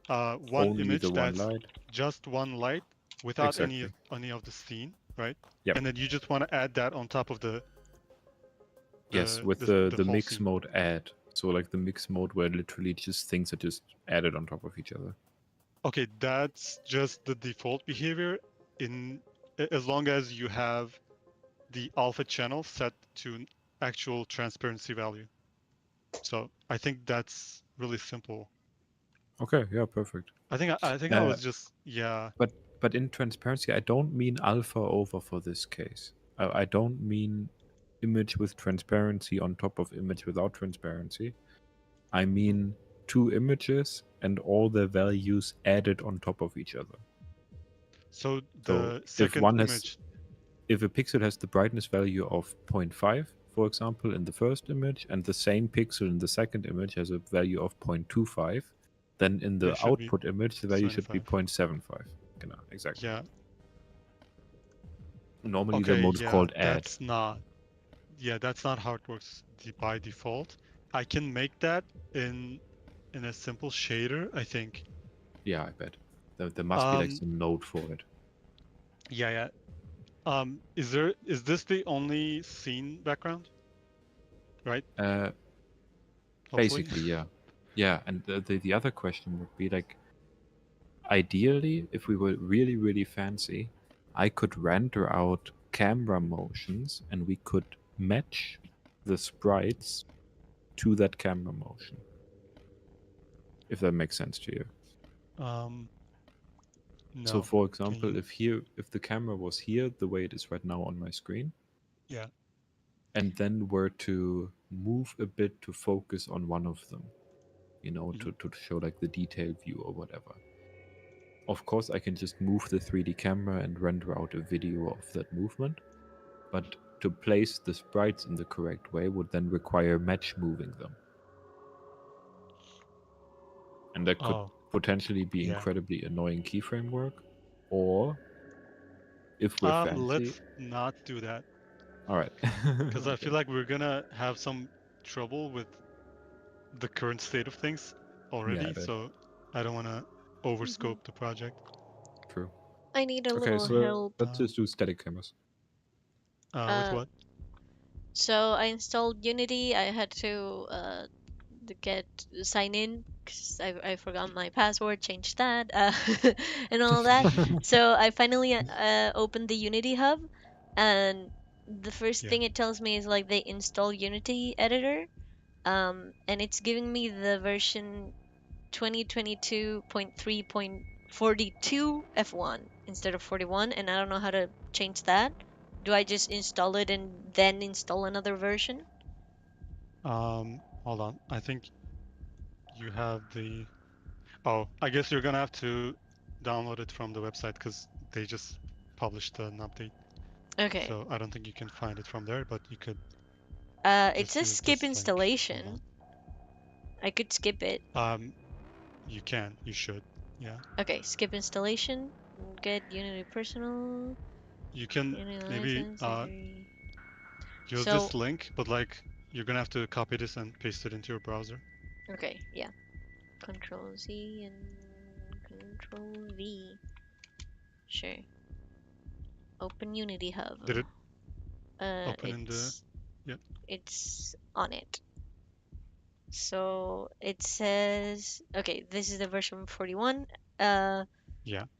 one Only image the one that's light. just one light without Exactly. any of the scene, right? Yep. And then you just want to add that on top of Yes, with the the whole mix scene. mode add. So like the mix mode where literally just things are just added on top of each other. Okay, that's just the default behavior in as long as you have the alpha channel set to an actual transparency value. So I think that's really simple. Okay, yeah, perfect. I think I was just But in transparency, I don't mean alpha over for this case. I don't mean image with transparency on top of image without transparency. I mean two images and all their values added on top of each other. So So the if second one has, image, if a pixel has the brightness value of 0.5, for example, in the first image, and the same pixel in the second image has a value of 0.25, then in the it should be output image, the value should be 75. 0.75. Genau, exactly. Yeah. Normally the Okay. mode is Yeah. called add. That's not. Yeah, that's not how it works by default. I can make that in a simple shader, I think. Yeah, I bet. There must be like Um. some node for it. Yeah. Yeah. Is this the only scene background? Right. Hopefully. Basically, yeah. Yeah, and the other question would be like, ideally, if we were really, really fancy, I could render out camera motions and we could match the sprites to that camera motion. If that makes sense to you. No. So for Can example, you? if the camera was here the way it is right now on my screen, Yeah. and then were to move a bit to focus on one of them, you know, Mhm. to show like the detailed view or whatever. Of course, I can just move the 3D camera and render out a video of that movement, but to place the sprites in the correct way would then require match moving them. And that could Oh. potentially be Yeah. incredibly annoying keyframe work, or if we're fancy. Let's not do that All right. because I Okay. feel like we're gonna have some trouble with the current state of things Yeah, I already. bet. So I don't want to overscope the project. True. I need a Okay, little so help. let's just do static cameras. With Uh, what? so I installed Unity. I had to get sign in because I forgot my password, changed that, and all that. So I finally opened the Unity hub, and the first Yeah. thing it tells me is like they install Unity editor, and it's giving me the version 2022.3.42 F1 instead of 41, and I don't know how to change that. Do I just install it and then install another version? Hold on. I think you have the. Oh, I guess you're gonna have to download it from the website because they just published an update. Okay. So I don't think you can find it from there, but you could It just says use skip this link. Hold installation. I could skip it. on. You can. You should. Yeah. Okay, skip installation. Get Unity personal. You can Unity maybe license. use So, this link, but like you're gonna have to copy this and paste it into your browser. okay, yeah. Control Z and Control V. Sure. Open Unity Hub. Did it open in the? It's Yeah. it's on it. So it says, okay, this is the version 41. Yeah.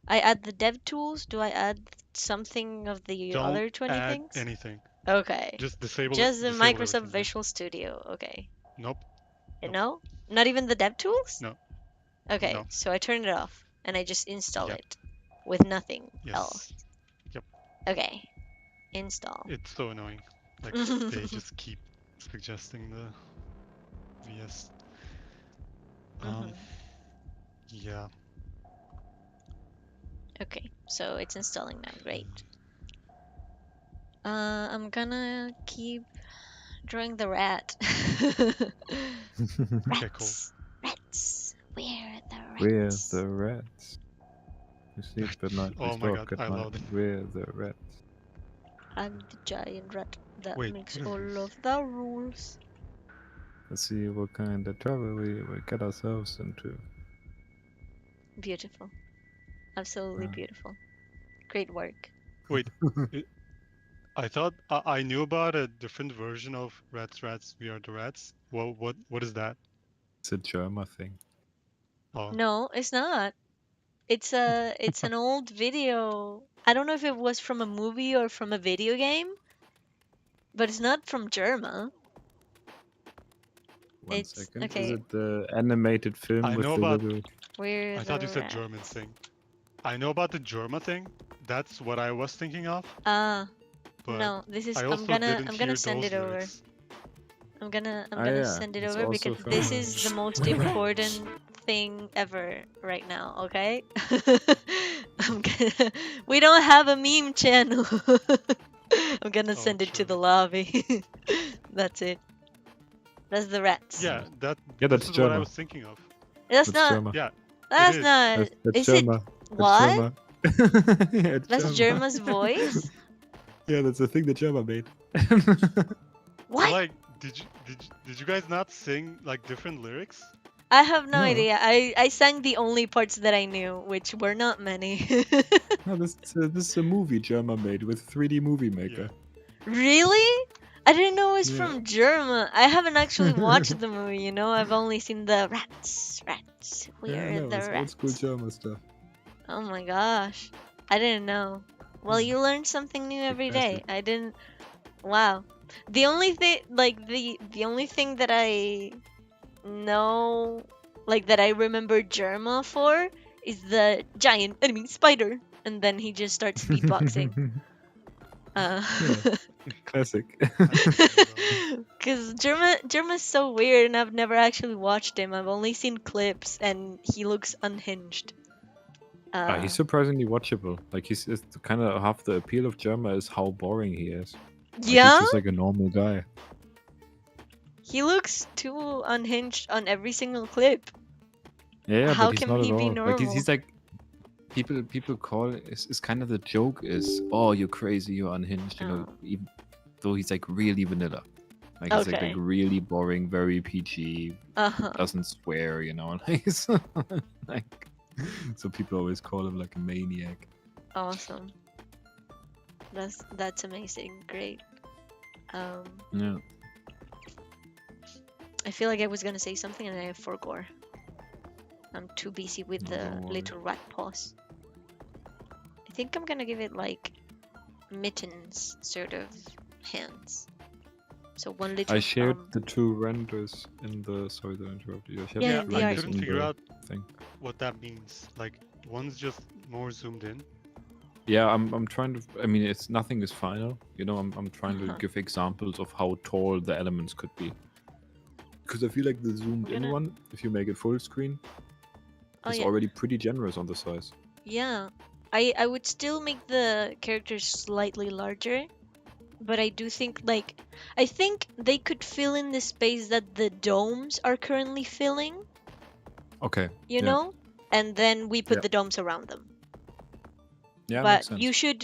I add the dev tools. Do I add something of the Don't other 20 add things? anything. Okay. Just disable it. Just the Disable Microsoft everything. Yeah. Visual Studio. Okay. Nope. Nope. No? Not even the dev tools? No. Okay, No. so I turn it off and I just install Yep. it with nothing else. Yes. Yep. Okay. Install. It's so annoying. Like they just keep suggesting the VS. Yeah. Okay, so it's installing now. Great. I'm gonna keep drawing the rat. Okay. Cool. Rats. Rats. Where are the We're rats? the rats. We sleep at night, we Oh my stalk god, at I night. love it. We're the rats. I'm the giant rat that Wait, makes what is all this? of the rules. Let's see what kind of trouble we get ourselves into. Beautiful. Absolutely beautiful. Great work. Wait, I thought I knew about a different version of Rats, We Are the Rats. What is that? It's a German thing. Oh, No, it's not. It's an old video. I don't know if it was from a movie or from a video game, but it's not from Germa. One It's second. Is okay. it the animated film I with know the about. little? We're I the thought you said German rats. thing. I know about the Germa thing. That's what I was thinking of. Ah, But no. This is. I also didn't I'm gonna hear send those it over. lyrics. I'm gonna Ah, gonna yeah, send it it's over because also from. this is the most important thing ever right now, okay? We don't have a meme channel. I'm gonna Oh, send it to the true. lobby. That's it. That's the rats. Yeah, that. Yeah, This that's is what I Germa. was thinking of. That's That's not. Germa. Yeah, it That's is. not. That's Is it Germa. That's what? Germa. Yeah, it's That's Germa. Germa's voice? Yeah, that's the thing that Germa made. But What? like, did you guys not sing like different lyrics? I have no No. idea. I sang the only parts that I knew, which were not many. No, this is a movie Germa made with 3D Movie Maker. Really? I didn't know it was Yeah. from German. I haven't actually watched the movie, you know? I've only seen the rats. Rats. We Yeah, are no, the it's old school rats. Germa stuff. Oh my gosh. I didn't know. Well, you learn something new every day. Classic. I didn't. Wow. The only thing, like, the only thing that I know, like, that I remember Germa for is the giant enemy spider. And then he just starts beatboxing. Yeah, classic. Because Germa's so weird, and I've never actually watched him. I've only seen clips, and he looks unhinged. He's surprisingly watchable. Like he's kind of half the appeal of Germa is how boring he is. Like, Yeah, he's just like a normal guy. he looks too unhinged on every single clip. Yeah, How but he's can not he at be all. Like he's normal? like people call is kind of the joke is, oh, you're crazy, you're unhinged, you know, Oh. even though he's like really vanilla. Like he's like Okay. really boring, very PG, Uh-huh. doesn't swear, you know, like, so, like so people always call him like a maniac. Awesome. That's amazing. Great. Yeah. I feel like I was gonna say something and I forgot. I'm too busy with No, the don't worry. little rat paws. I think I'm gonna give it like mittens sort of hands. So one little I shared thumb. the two renders in the. Sorry to interrupt you. I shared Yeah, the in two the I renders art. couldn't in figure the out thing. what that means. Like, one's just more zoomed in. Yeah, I'm trying to. I mean, it's nothing is final. You know, I'm trying to Uh-huh. give examples of how tall the elements could be. Because I feel like the zoomed in gonna- one, if you make it full screen, Oh is yeah, already pretty generous on the size. yeah. I would still make the characters slightly larger, but I do think like I think they could fill in the space that the domes are currently filling. Okay. You yeah. know, and then we put Yeah. the domes around them. Yeah, makes But sense. you should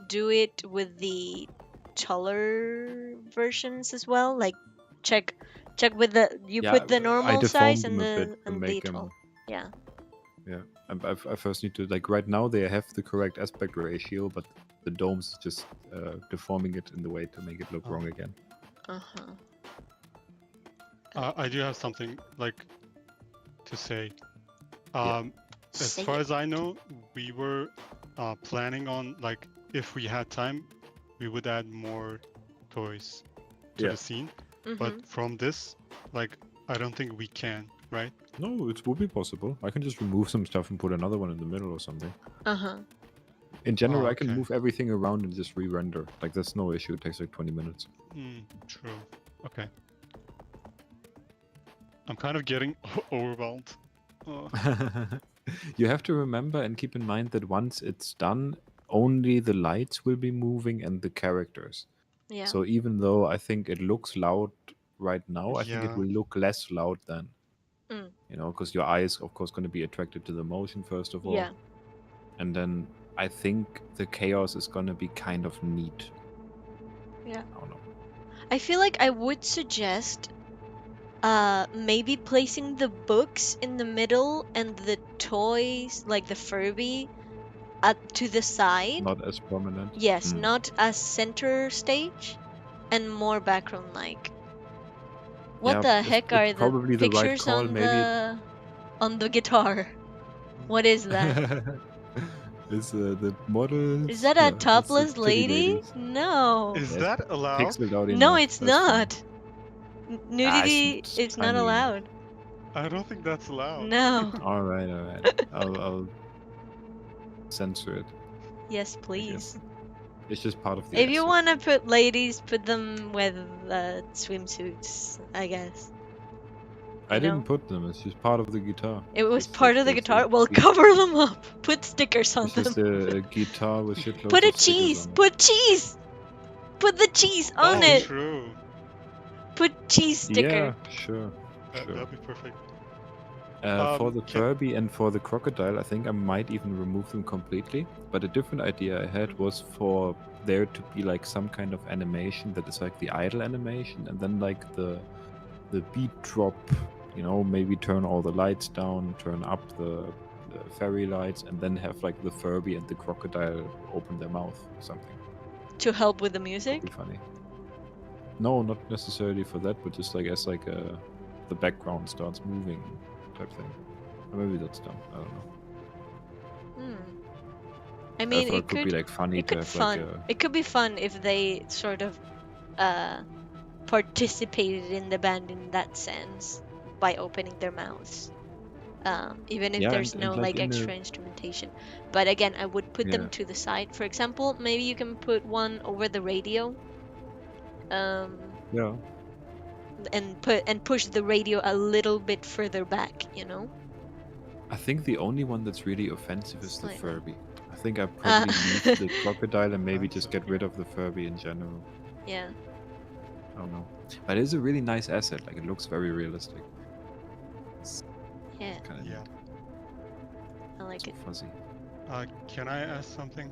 do it with the taller versions as well. Like check with the you Yeah, put the I normal size deformed and them a bit the to and the make tall. them. Yeah. Yeah, I first need to like right now they have the correct aspect ratio, but the dome's just deforming it in the way to make it look Oh. wrong again. Uh-huh. I do have something like to say. Yeah. As Say far it. as I know, we were planning on like if we had time, we would add more toys to Yeah. the scene. Mhm. But from this, like, I don't think we can, right? No, it would be possible. I can just remove some stuff and put another one in the middle or something. Uh-huh. In general, Oh, I can okay. move everything around and just re-render. Like that's no issue. It takes like 20 minutes. True. Okay. I'm kind of getting overwhelmed. Oh. You have to remember and keep in mind that once it's done, only the lights will be moving and the characters. Yeah. So even though I think it looks loud right now, I think it Yeah. will look less loud then. Mm. You know, because your eye is of course going to be attracted to the motion first of all. Yeah. And then I think the chaos is going to be kind of neat. Yeah. I don't know. I feel like I would suggest maybe placing the books in the middle and the toys like the Furby to the side. Not as prominent. Yes, Mm. not as center stage and more background like. What Yeah, the it's heck are the probably the right pictures call, on maybe. the guitar? What is that? Is the models? Is that a No, that's the topless titty lady? ladies. No. Is Yes, that allowed? pixeled out No, enough. it's That's fine. not. It's Nudity is not tiny enough. allowed. I don't think that's allowed. No. All right, all right. I'll censor it. Yes, I please. guess it's just part of the If you asset. want to put ladies, put them with swimsuits, I guess. I You know? didn't put them. It's just part of the guitar. It was Just part like of the there's a guitar. Well, gui- cover them up. Put stickers on it's them. just a guitar with Put shitloads a of stickers cheese. on it. Put cheese. Put the cheese on Oh, it. true. Put cheese sticker. Yeah, sure, sure. That'd be perfect. For the Can Furby and for the crocodile, I think I might even remove them completely. But a different idea I had was for there to be like some kind of animation that is like the idle animation, and then like the beat drop. You know, maybe turn all the lights down, turn up the fairy lights, and then have like the Furby and the crocodile open their mouth or something. To help with the Could music. be funny. No, not necessarily for that, but just like as like the background starts moving type thing. Or maybe that's dumb. I don't know. I I mean, thought it could be like funny it to could have fun. like a It could be fun if they sort of participated in the band in that sense by opening their mouths. Even if yeah, there's and no like like in extra a instrumentation. But again, I would put them yeah to the side. For example, maybe you can put one over the radio, yeah. and push the radio a little bit further back. You know, I think the only one that's really offensive is the slightly. Furby. I think I'd Uh, probably leave the crocodile and maybe just offensive. get rid of the Furby in general. yeah, I don't know. But it is a really nice asset. Like it looks very realistic. yeah, Kind of Yeah. I like so it. fuzzy. Can I ask something?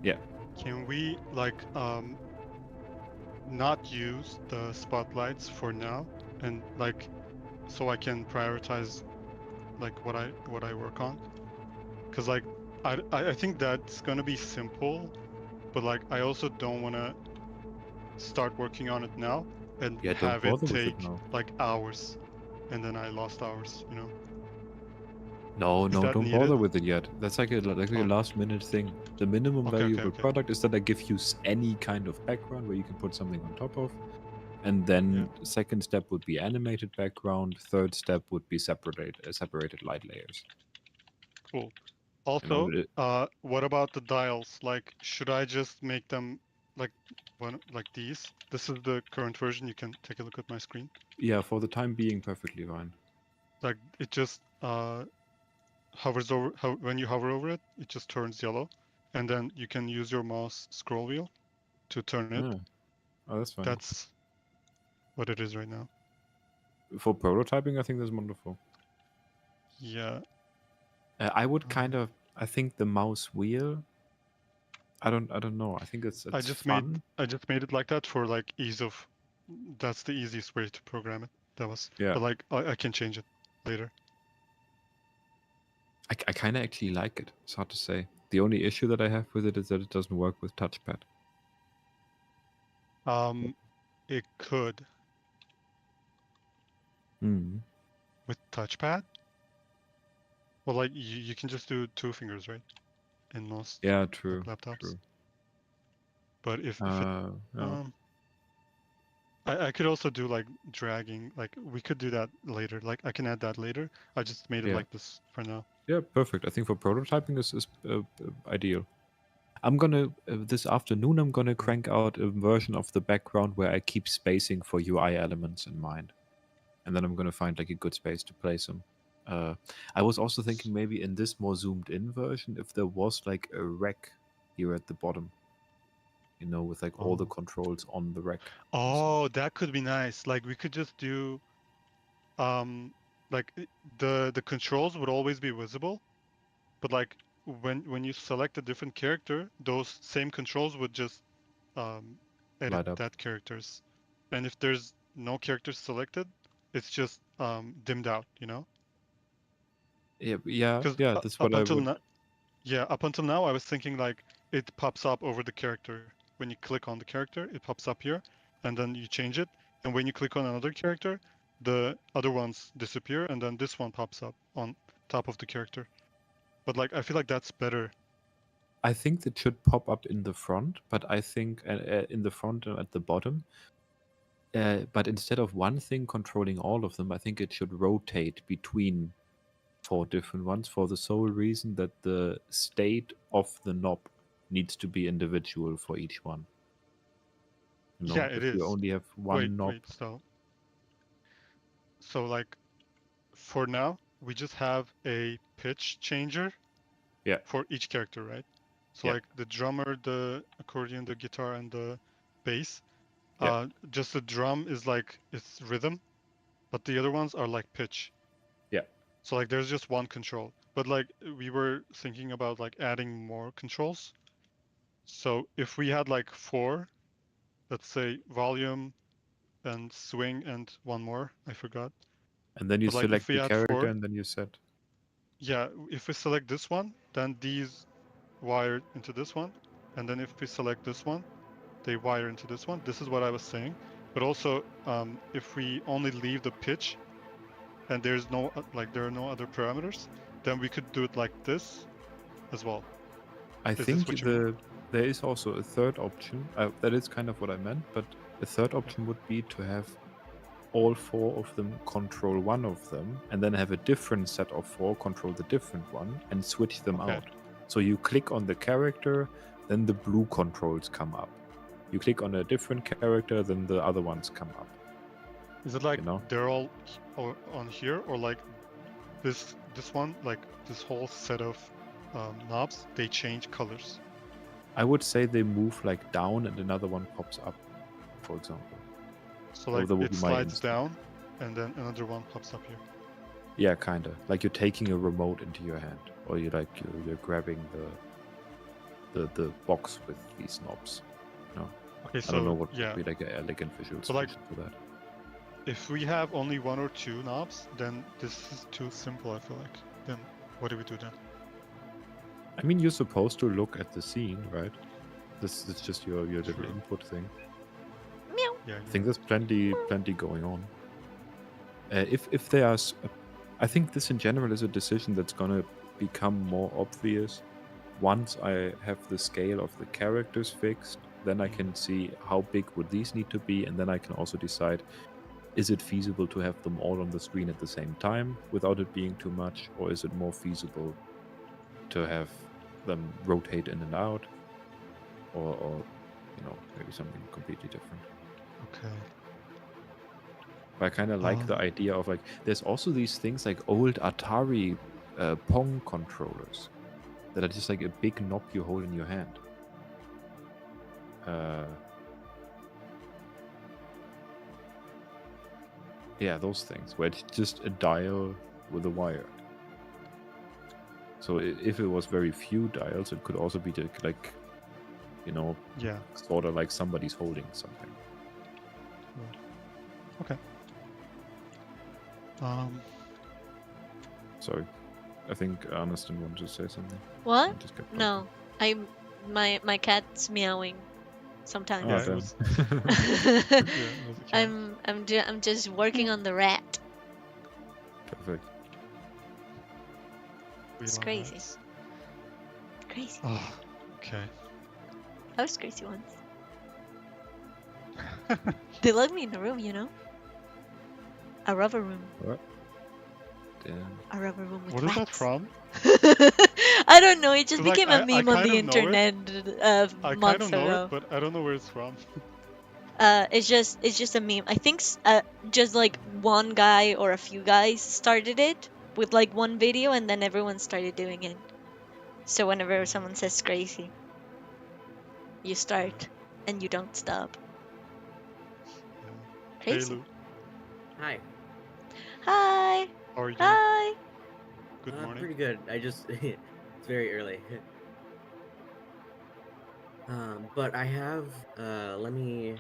Yeah. Can we like not use the spotlights for now, and like so I can prioritize like what I work on? Cause like I think that's gonna be simple, but like I also don't wanna start working on it now and Yeah, don't have it bother with it take now. like hours, and then I lost hours. No, Is no, that don't bother needed? with it yet. That's like a Oh, last minute thing. The minimum okay, okay, valuable okay. product is that I give you any kind of background where you can put something on top of. And Yeah. then second step would be animated background. Third step would be separated light layers. Cool. You know, Also, what about the dials? Like, should I just make them like like these? This is the current version. You can take a look at my screen. yeah, for the time being, perfectly fine. Like, it just hovers over. When you hover over it, it just turns yellow, and then you can use your mouse scroll wheel to turn it. Yeah. Oh, that's fine. That's what it is right now. For prototyping, I think that's wonderful. Yeah. I would kind of. I think the mouse wheel. I don't know. I think it's I just fun. made it like that for like ease of. That's the easiest way to program it. That was. Yeah. But like, I can change it later. I kind of actually like it. It's hard to say. The only issue that I have with it is that it doesn't work with touchpad. It could Hmm. with touchpad. Well, like you can just do 2 fingers, right? In most Yeah, like true. laptops. True. But if it Yeah. I could also do like dragging. Like we could do that later. Like I can add that later. I just made it Yeah. like this for now. Yeah, perfect. I think for prototyping is ideal. I'm gonna this afternoon. I'm gonna crank out a version of the background where I keep spacing for UI elements in mind, and then I'm gonna find like a good space to place them. I was also thinking maybe in this more zoomed in version, if there was like a rack here at the bottom, you know, with like all the controls on the rack. Oh, that could be nice. Like we could just do like the controls would always be visible, but like when you select a different character, those same controls would just edit Light up. that character's. And if there's no characters selected, it's just dimmed out, Yeah, yeah, Because yeah. That's up what I until would. now, yeah, up until now, I was thinking like it pops up over the character. When you click on the character, it pops up here, and then you change it. And when you click on another character, the other ones disappear, and then this one pops up on top of the character. But like, I feel like that's better I think it should pop up in the front, but I think in the front and at the bottom. But instead of one thing controlling all of them, I think it should rotate between 4 different ones for the sole reason that the state of the knob needs to be individual for each one. You know, Yeah, it if you is. only have one knob, Wait. So like, for now, we just have a pitch changer yeah, for each character, right? So yeah, like the drummer, the accordion, the guitar, and the bass. yeah. Just the drum is like it's rhythm, but the other ones are like pitch. Yeah. So like there's just one control. But like we were thinking about like adding more controls. So if we had like 4, let's say volume and swing and one more, I forgot. And then you But like if select we the had character 4, and then you set. yeah, if we select this one, then these wire into this one. And then if we select this one, they wire into this one. This is what I was saying. But also, if we only leave the pitch and there's no, like there are no other parameters, then we could do it like this as well. I Is this think what you mean? there is also a third option. That is kind of what I meant, but a third option would be to have all 4 of them control one of them, and then have a different set of 4 control the different one, and switch them Okay. out. So you click on the character, then the blue controls come up. You click on a different character, then the other ones come up. Is it like You know? they're all on here, or like this one, like this whole set of knobs, they change colors? I would say they move like down and another one pops up, for example. So like that would it be my slides instinct. down, and then another one pops up here. Yeah, kinda. Like you're taking a remote into your hand, or you're grabbing the box with these knobs. No, Okay, I don't know so what yeah, would be like an elegant visual so like solution for that. if we have only 1 or 2 knobs, then this is too simple, I feel like. Then what do we do then? I mean, you're supposed to look at the scene, right? This is just your little True. input thing. Meow. Yeah, I think there's plenty going on. If there's, I think this in general is a decision that's gonna become more obvious once I have the scale of the characters fixed. Then I can see how big would these need to be, and then I can also decide, is it feasible to have them all on the screen at the same time without it being too much, or is it more feasible to have them rotate in and out, or maybe something completely different. Okay. But I kind of like the idea of like, there's also these things like old Atari Pong controllers that are just like a big knob you hold in your hand. Yeah, those things where it's just a dial with a wire. So if it was very few dials, it could also be like, Yeah. sort of like somebody's holding something. Okay. Sorry, I think Ernestin wanted to say something. What? I just kept No, my cat's meowing sometimes. Yeah, talking. it was. Yeah, it was a cat. I'm just working on the rat. Perfect. We It's love crazy. rats. Crazy. Oh, okay. I was crazy once. They let me in the room, you know? A rubber room. What? Damn. A rubber room with What is that rats. from? I don't know. It just 'Cause, like, became a I meme on kind the of know it. internet I kind months of know ago. it, but I don't know where it's from. It's just a meme. I think just like one guy or a few guys started it with like one video, and then everyone started doing it. So whenever someone says crazy, you start and you don't stop. Hey, Crazy. Lou. Hi. Hi. How are you? Hi. Good morning. Pretty good. I just it's very early. But I have let me.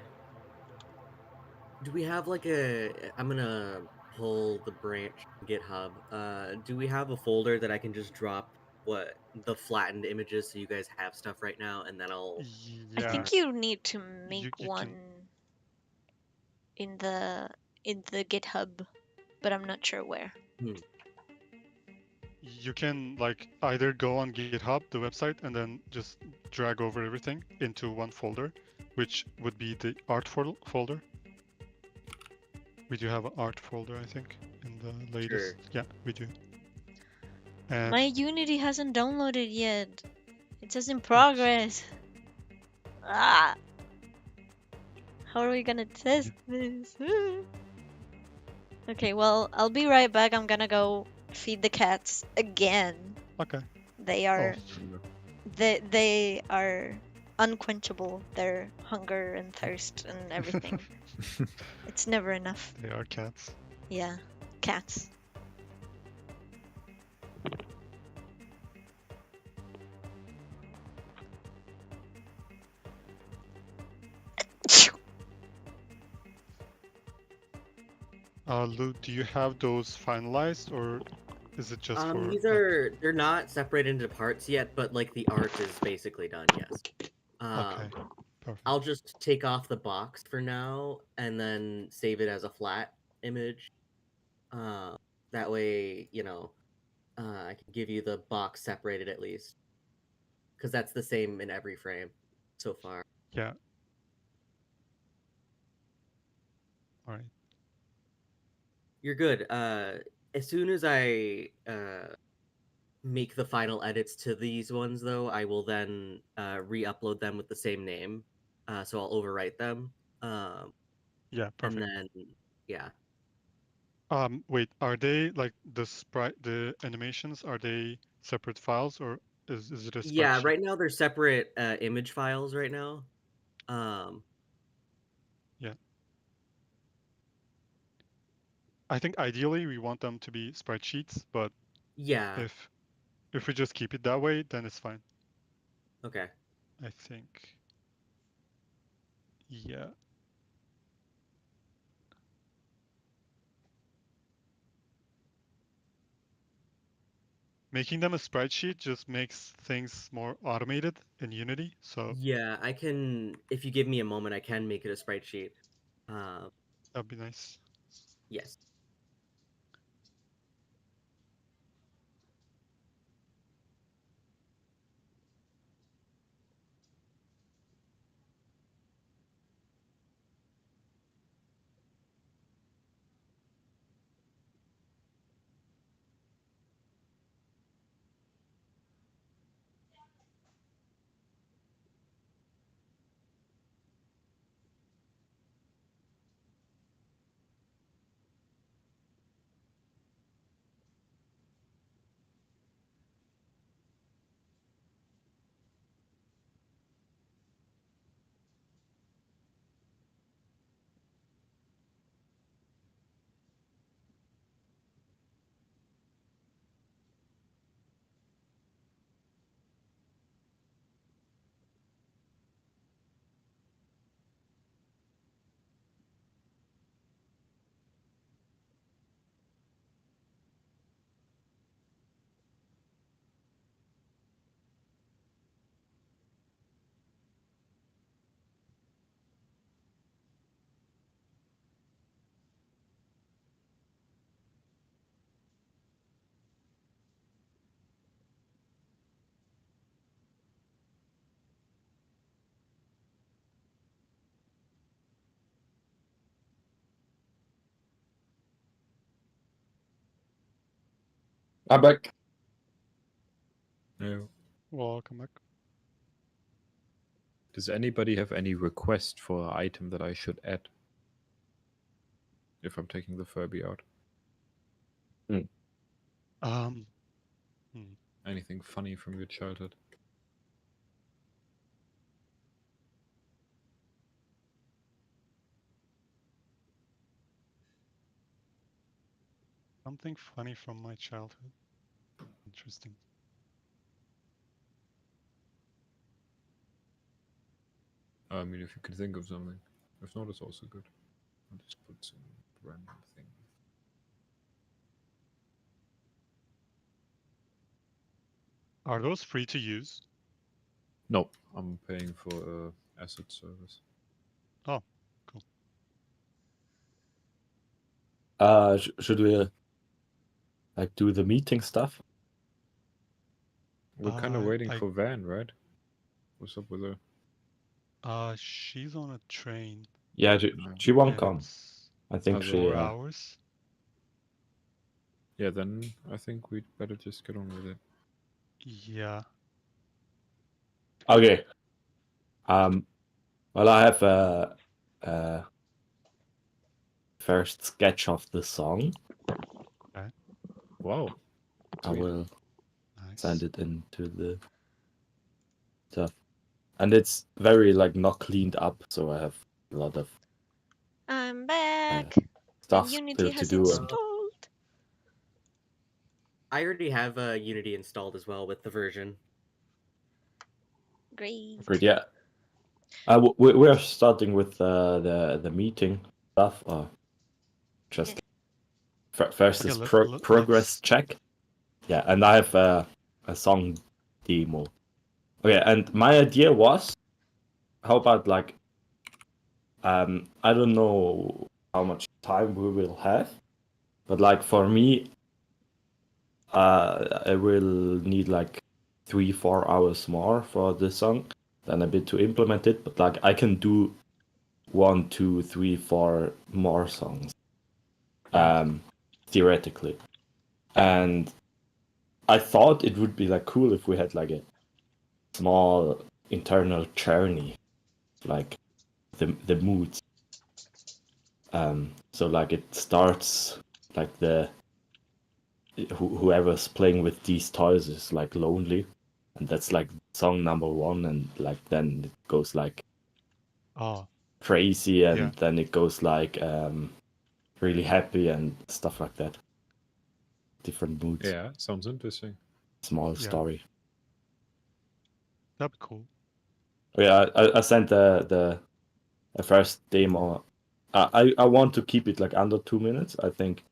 Do we have like a? I'm gonna pull the branch from GitHub. Do we have a folder that I can just drop what the flattened images so you guys have stuff right now, and then I'll. I Yeah. think you need to You make can. one in the GitHub, but I'm not sure where. you can like either go on GitHub, the website, and then just drag over everything into one folder, which would be the art folder. We do have an art folder, I think, in the latest. Sure. Yeah, we do. And My Unity hasn't downloaded yet. It says in progress. Ah, how are we gonna test this? Okay, well, I'll be right back. I'm gonna go feed the cats again. okay. They Oh, are they are unquenchable. Their hunger and thirst and everything. It's never enough. they are cats. Yeah, cats. Lou, do you have those finalized, or is it just for? These they're not separated into parts yet, but like the art is basically done. Yes. Okay, perfect. I'll just take off the box for now and then save it as a flat image. That way, I can give you the box separated at least, because that's the same in every frame so far. Yeah. All right. You're good. As soon as I make the final edits to these ones, though, I will then re-upload them with the same name. So I'll overwrite them. Yeah, And perfect. then, yeah. Wait, are they like the animations? Are they separate files, or is it a Yeah, spreadsheet? right now they're separate image files right now. Yeah. I think ideally we want them to be spreadsheets, but Yeah. if we just keep it that way, then it's fine. Okay. I think. Yeah. Making them a spreadsheet just makes things more automated in Unity. So Yeah, I can. If you give me a moment, I can make it a spreadsheet. that'd be nice. Yes. I'm back. Yeah. Welcome back. Does anybody have any request for an item that I should add if I'm taking the Furby out? Hmm. Anything funny from your childhood? Something funny from my childhood. Interesting. I mean, if you can think of something. If not, it's also good. I'll just put some random thing. Are those free to use? No, I'm paying for a asset service. Oh, cool. Should we like do the meeting stuff? We're kind of waiting I- for Van, right? What's up with her? She's on a train. Yeah, she won't and come. it's I think As she. 4 hours. Yeah, then I think we'd better just get on with it. Yeah. Okay. Well, I have a first sketch of the song. Wow. I Sweet. will Nice. send it into the stuff, and it's very like not cleaned up, so I have a lot of I'm back. stuff And Unity still to has do. installed. I already have Unity installed as well with the version. Great. Great, yeah. We're starting with the meeting stuff. Just first Okay, is let's- progress check. Yeah, and I have a song demo. Okay, and my idea was, how about like, I don't know how much time we will have, but like for me, I will need like 3-4 hours more for the song than a bit to implement it. But like I can do 1, 2, 3, 4 more songs, theoretically. And I thought it would be like cool if we had like a small internal journey, like the moods. So like it starts like whoever's playing with these toys is like lonely, and that's like song number 1, and like then it goes like Oh, crazy, and Yeah. then it goes like really happy and stuff like that. Different moods. Yeah, sounds interesting. Small Yeah. story. that'd be cool. Yeah, I sent the first demo. I want to keep it like under 2 minutes, I think.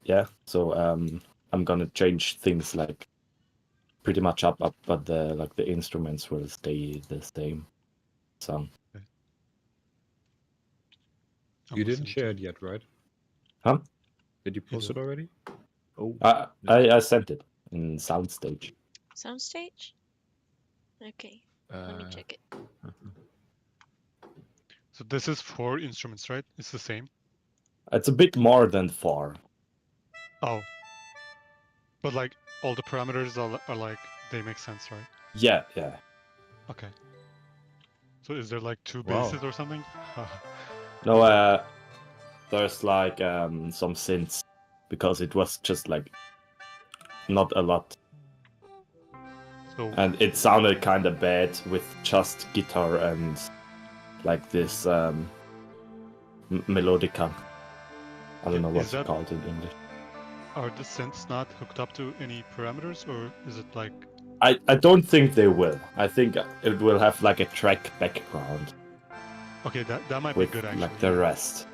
Yeah, so I'm gonna change things like pretty much up, but the instruments will stay the same. So You didn't listening to share it yet, right? Huh? Did you post it did. already? Oh, I sent it in Soundstage. Soundstage? Okay, let me check it. So this is 4 instruments, right? It's the same. It's a bit more than 4. Oh. But like all the parameters are like they make sense, right? Yeah. Okay. So is there like 2 Wow. basses or something? No, there's like some synths, because it was just like not a lot. So And it sounded kind of bad with just guitar and like this melodica. I don't know Is what's that- called in English. are the synths not hooked up to any parameters, or is it like I don't think they will. I think it will have like a track background okay? That might with be good actually. like the rest,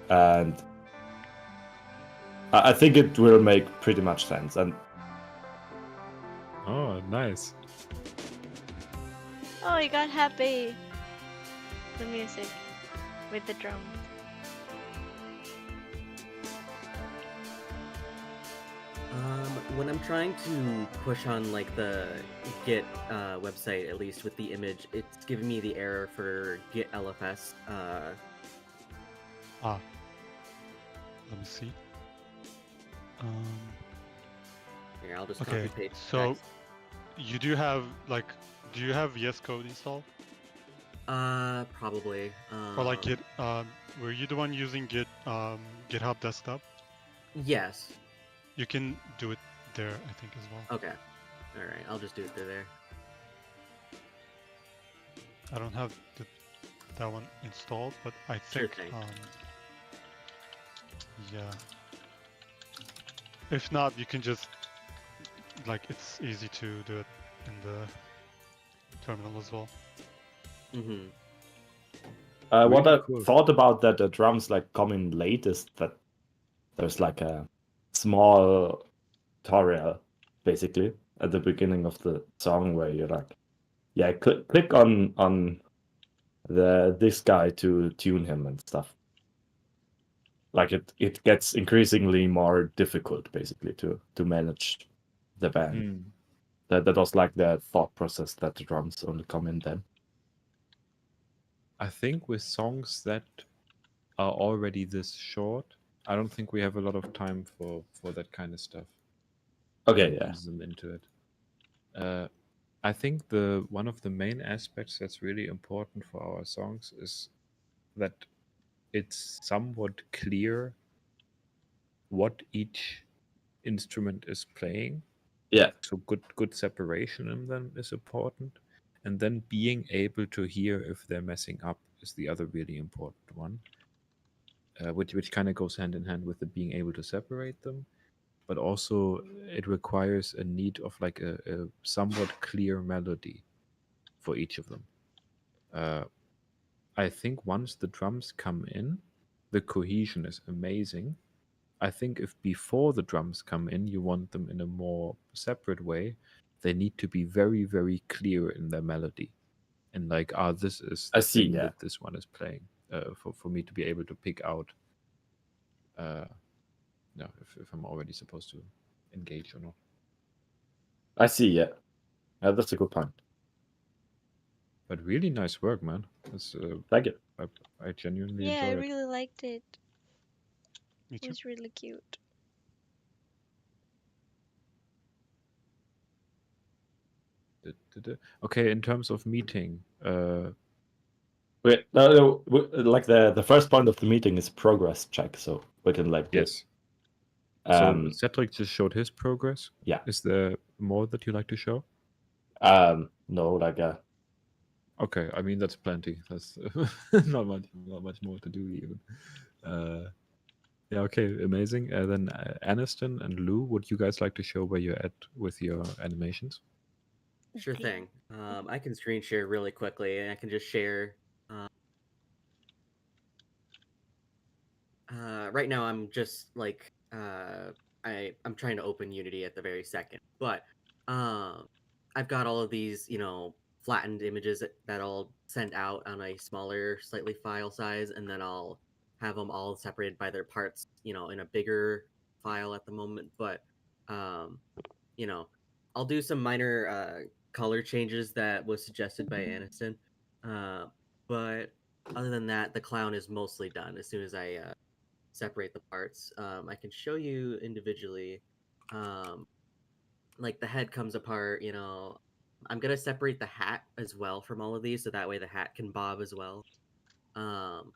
and I think it will make pretty much sense. And Oh, nice. Oh, he got happy. The music with the drum. When I'm trying to push on like the Git website, at least with the image, it's giving me the error for Git LFS. Let me see. Here, I'll just Okay, copy paste. so text. you do have VS Code installed, Probably. or like Git? Were you the one using GitHub Desktop? Yes. You can do it there, I think, as well. Okay. All right. I'll just do it through there. I don't have that one installed, but I Sure think thing. yeah. If not, you can just like it's easy to do it in the terminal as well. Mm-hmm. what Really I cool. thought about that the drums like come in late is that there's like a small tutorial basically at the beginning of the song where you're like, yeah, click on this guy to tune him and stuff. Like it gets increasingly more difficult basically to manage the band. Hmm. That was like the thought process that the drums only come in then. I think with songs that are already this short, I don't think we have a lot of time for that kind of stuff. Okay, And yeah. ease them into it. I think the one of the main aspects that's really important for our songs is that it's somewhat clear what each instrument is playing. Yeah. So good separation in them is important. And then being able to hear if they're messing up is the other really important one. Which kind of goes hand in hand with the being able to separate them, but also it requires a need of like a somewhat clear melody for each of them. I think once the drums come in, the cohesion is amazing. I think if before the drums come in, you want them in a more separate way, they need to be very, very clear in their melody. And like, this is I the see, thing yeah. that this one is playing, for me to be able to pick out, if I'm already supposed to engage or not. I see, yeah. That's a good point. But really nice work, man. It's, Thank you. I genuinely Yeah, I enjoy it. really liked it. Me It too. was really cute. Okay, in terms of meeting, Wait, no, like the first point of the meeting is progress check, so we can like do it. yes. So Um, Cedric just showed his progress. yeah. Is there more that you like to show? No, like Okay, I mean that's plenty. That's not much more to do even. Yeah, okay, amazing. Then Aniston and Lou, would you guys like to show where you're at with your animations? Sure Damn. thing. I can screen share really quickly, and I can just share. Right now, I'm just like I'm trying to open Unity at the very second, but um, I've got all of these, flattened images that I'll send out on a smaller, slightly file size, and then I'll have them all separated by their parts, in a bigger file at the moment. But um, you know, I'll do some minor color changes that was suggested by Aniston. Uh, but other than that, the clown is mostly done. As soon as I separate the parts, I can show you individually. Um, like the head comes apart. I'm gonna separate the hat as well from all of these, so that way the hat can bob as well. Um,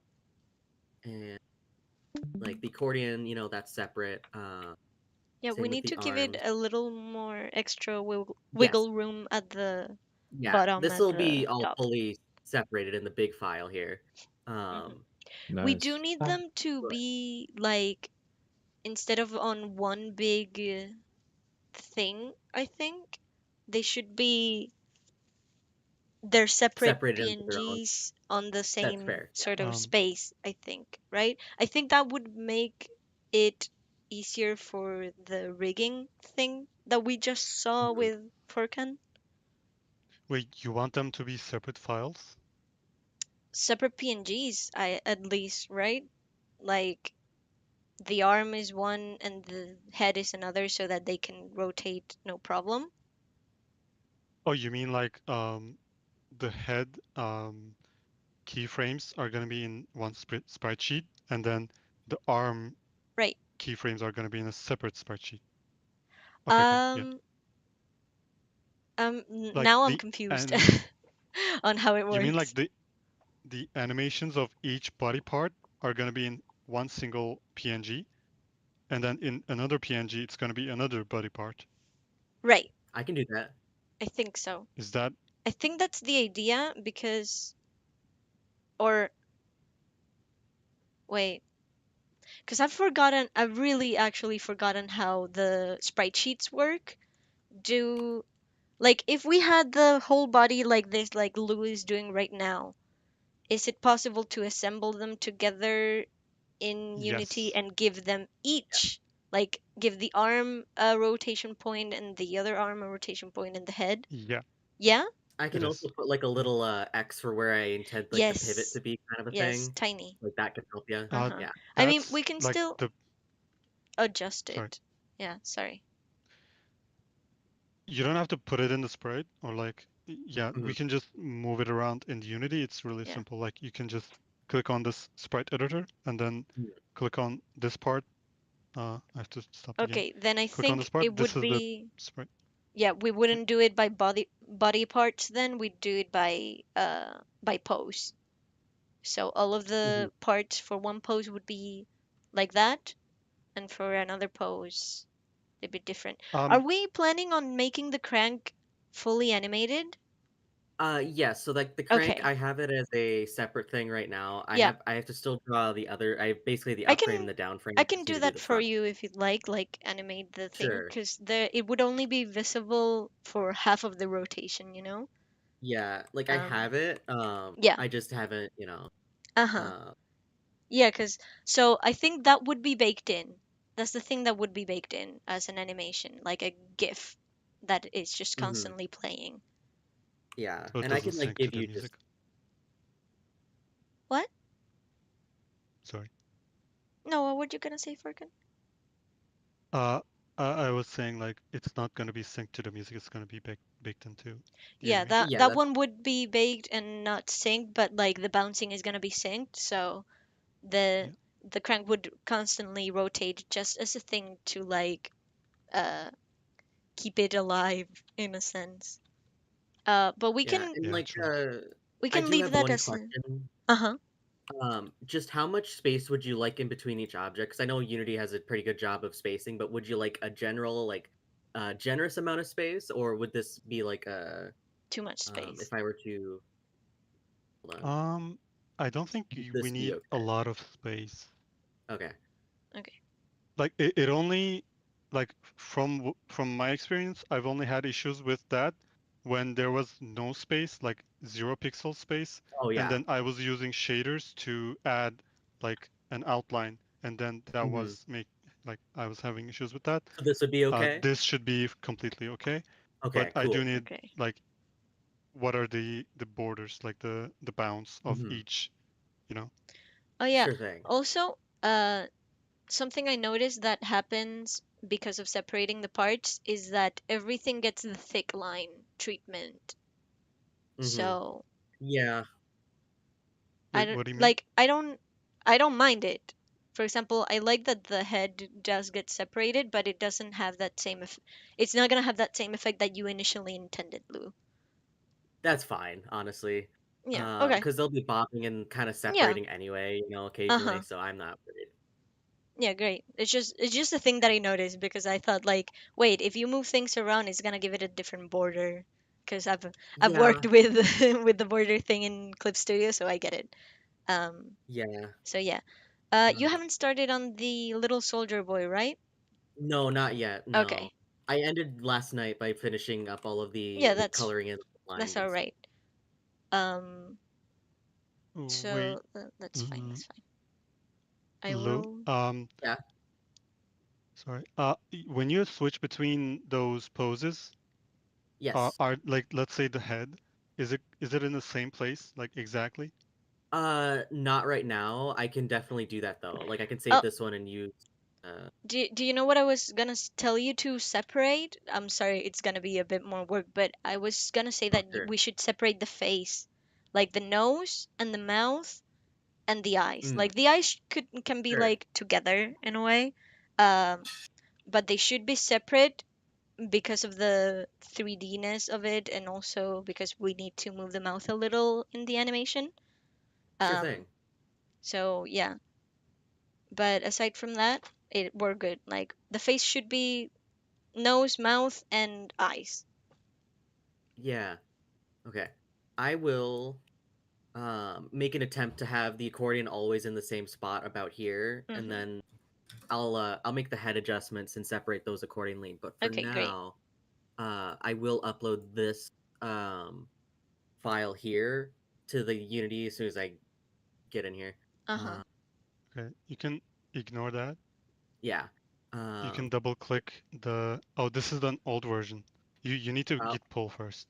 and like the accordion, that's separate. Yeah, we Same with need the to give it arms. a little more extra Yes, wiggle room at the yeah, bottom, this at will the be all top. fully separated in the big file here. Hmm. Um, We do Nice. need them to but be like, instead of on one big thing, I think they should be, they're separate separated into their own. PNGs on the That's same fair. Yeah. sort of Um, space, I think, right? I think that would make it easier for the rigging thing that we just saw Mhm. with Furkan. wait, you want them to be separate files? Separate PNGs, I at least, right? Like the arm is one and the head is another, so that they can rotate no problem. Oh, you mean like the head keyframes are going to be in one sprite sheet, and then the arm Right. keyframes are going to be in a separate sprite sheet. Okay, okay, yeah. Um, Like now I'm the confused and on how it you mean like works. the animations of each body part are going to be in one single PNG, and then in another PNG it's going to be another body part. Right. I can do that. I think so. Is that I think that's the idea because, or wait, because I've really actually forgotten how the sprite sheets work. Do, like, if we had the whole body like this, like Lou is doing right now, is it possible to assemble them together in Unity yes? and give them each, like, give the arm a rotation point and the other arm a rotation point and the head? Yeah, Yeah? I it can is. also put like a little X for where I intend like the pivot Yes. to be, kind of a Yes, thing. tiny. Like that can help you. Uh-huh. Yeah. I mean, That's we can like still the adjust sorry. it. Yeah, sorry. you don't have to put it in the sprite or like yeah, we Mhm. can just move it around in Unity. It's really Yeah. simple. Like you can just click on this sprite editor and then Mhm. click on this part. I have to stop the game. Okay, then I Click on this think part. it This would is the be, sprite. yeah, we Yeah. wouldn't do it by body parts then, we'd do it by pose. So all of Mhm. the parts for one pose would be like that, and for another pose they'd be different. Are Um. we planning on making the crank fully animated? Yeah, so like the crank, Okay. I have it as a separate thing right now. Yeah, I have to still draw the other, I basically the I upframe can and the downframe. I I can just need do to do that the for front. you if you'd like animate the thing, Sure. because it would only be visible for half of the rotation, you know? Yeah, like I Um, have it. yeah. I just haven't, Uh-huh. uh Yeah, because so I think that would be baked in. That's the thing that would be baked in as an animation, like a GIF that is just mhm. constantly playing. Yeah, So it and I doesn't can like sync to give the you just music. What? Sorry. No, what were you gonna say, Furkan? Uh. I was saying like it's not gonna be synced to the music. It's gonna be baked into the Yeah, animation. that yeah, that that's one would be baked and not synced, but like the bouncing is gonna be synced, so the Yeah. the crank would constantly rotate just as a thing to like uh keep it alive in a sense. But we yeah, can and Yeah. like True. we I can do leave have that one as question. uh-huh. Just how much space would you like in between each object? Because I know Unity has a pretty good job of spacing, but would you like a general, like, generous amount of space, or would this be like a, Too much space. if I were to, hold on, Um. I don't think would we this be need a okay? lot of space. Okay. Okay. Like it only like from my experience, I've only had issues with that when there was no space, like 0 pixel space, Oh and yeah. then I was using shaders to add like an outline, and then that Hmm. was make like I was having issues with that. So this would be okay. This should be completely okay, but Okay. I do Cool. need Okay. like what are the borders, like the bounds of Hmm. each, you know? Oh yeah. Sure thing. Also, something I noticed that happens because of separating the parts is that everything gets the thick line treatment. Hmm. So Yeah. I Wait, don't what do you mean? like I don't mind it. For example, I like that the head does get separated, but it doesn't have that same it's not gonna have that same effect that you initially intended, Lou. That's fine, honestly. Yeah. Okay. Because they'll be bopping and kind of Yeah. separating anyway, occasionally, Uh-huh. so I'm not worried. Yeah, great. It's just a thing that I noticed because I thought like, wait, if you move things around, it's gonna give it a different border. Because I've Yeah. worked with with the border thing in Clip Studio, so I get it. Um, Yeah. so yeah. You Uh, haven't started on the little soldier boy, right? no, not yet. No. Okay. I ended last night by finishing up all of Yeah, the coloring in that's lines all and stuff. right. Um, Wait, so that's fine. l- That's fine. I Lou. will. Yeah. Sorry. When you switch between those poses, Yes. are like let's say the head, is it in the same place, like exactly? Not right now. I can definitely do that though. Like I can save Oh, this one and use. Uh, do you know what I was gonna tell you to separate? I'm sorry, it's gonna be a bit more work, but I was gonna say oh that sure. we should separate the face, like the nose and the mouth and the eyes. Mm, Like the eyes can be sure. like together in a way, um, but they should be separate because of the 3D-ness of it, and also because we need to move the mouth a little in the animation. Sure Um, thing. so yeah, but aside from that, we're good. Like the face should be nose, mouth, and eyes. Yeah. Okay. I will make an attempt to have the accordion always in the same spot about here, and Hmm. then I'll make the head adjustments and separate those accordingly. But for Okay, great. now, I will upload this um file here to the Unity as soon as I get in here. Uh huh. Uh, Okay, you can ignore that. yeah. You can Um. double click the. Oh, this is the old version. You need to Oh, git pull first.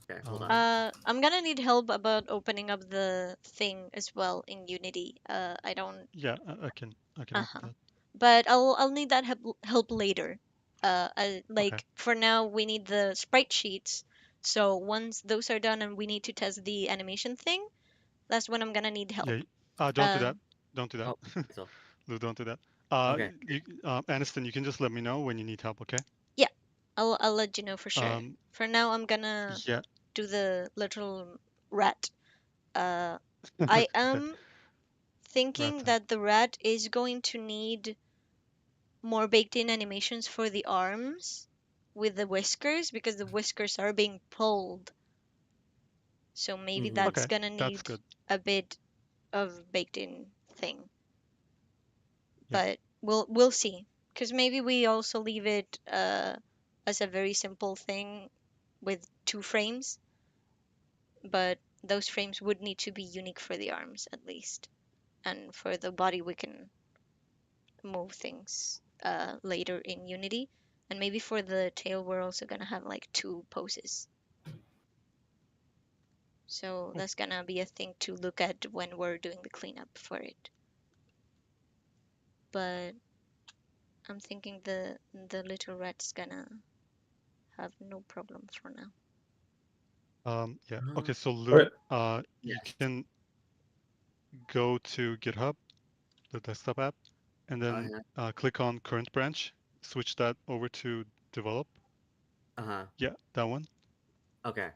okay. Hold on. Um, I'm gonna need help about opening up the thing as well in Unity. I don't. yeah, I can Uh help with huh. that. But I'll need that help later. Like for now, we need the sprite sheets. So once those are done and we need to test the animation thing, that's when I'm gonna need help. Yeah. Don't do Uh, that. Don't do that. Oh, so Lou, don't do that. okay. Aniston, you can just let me know when you need help, okay? yeah, I'll let you know for sure. Um, For now, I'm gonna yeah. do the literal rat. Uh, I Okay. am thinking Rata. that the rat is going to need more baked in animations for the arms with the whiskers because the whiskers are being pulled. So maybe Mm-hmm. that's Okay, gonna that's need good. a bit of baked in thing. Yeah. But we'll see. Because maybe we also leave it as a very simple thing with 2 frames, but those frames would need to be unique for the arms at least. And for the body we can move things later in Unity. And maybe for the tail, we're also gonna have like 2 poses. So Cool. that's gonna be a thing to look at when we're doing the cleanup for it. But I'm thinking the little rat's gonna have no problem for now. Yeah. Okay, so Okay. Lou, you Yes. can go to GitHub, the desktop app, and then Yeah. click on current branch, switch that over to develop. Uh-huh. Yeah, that one. Okay.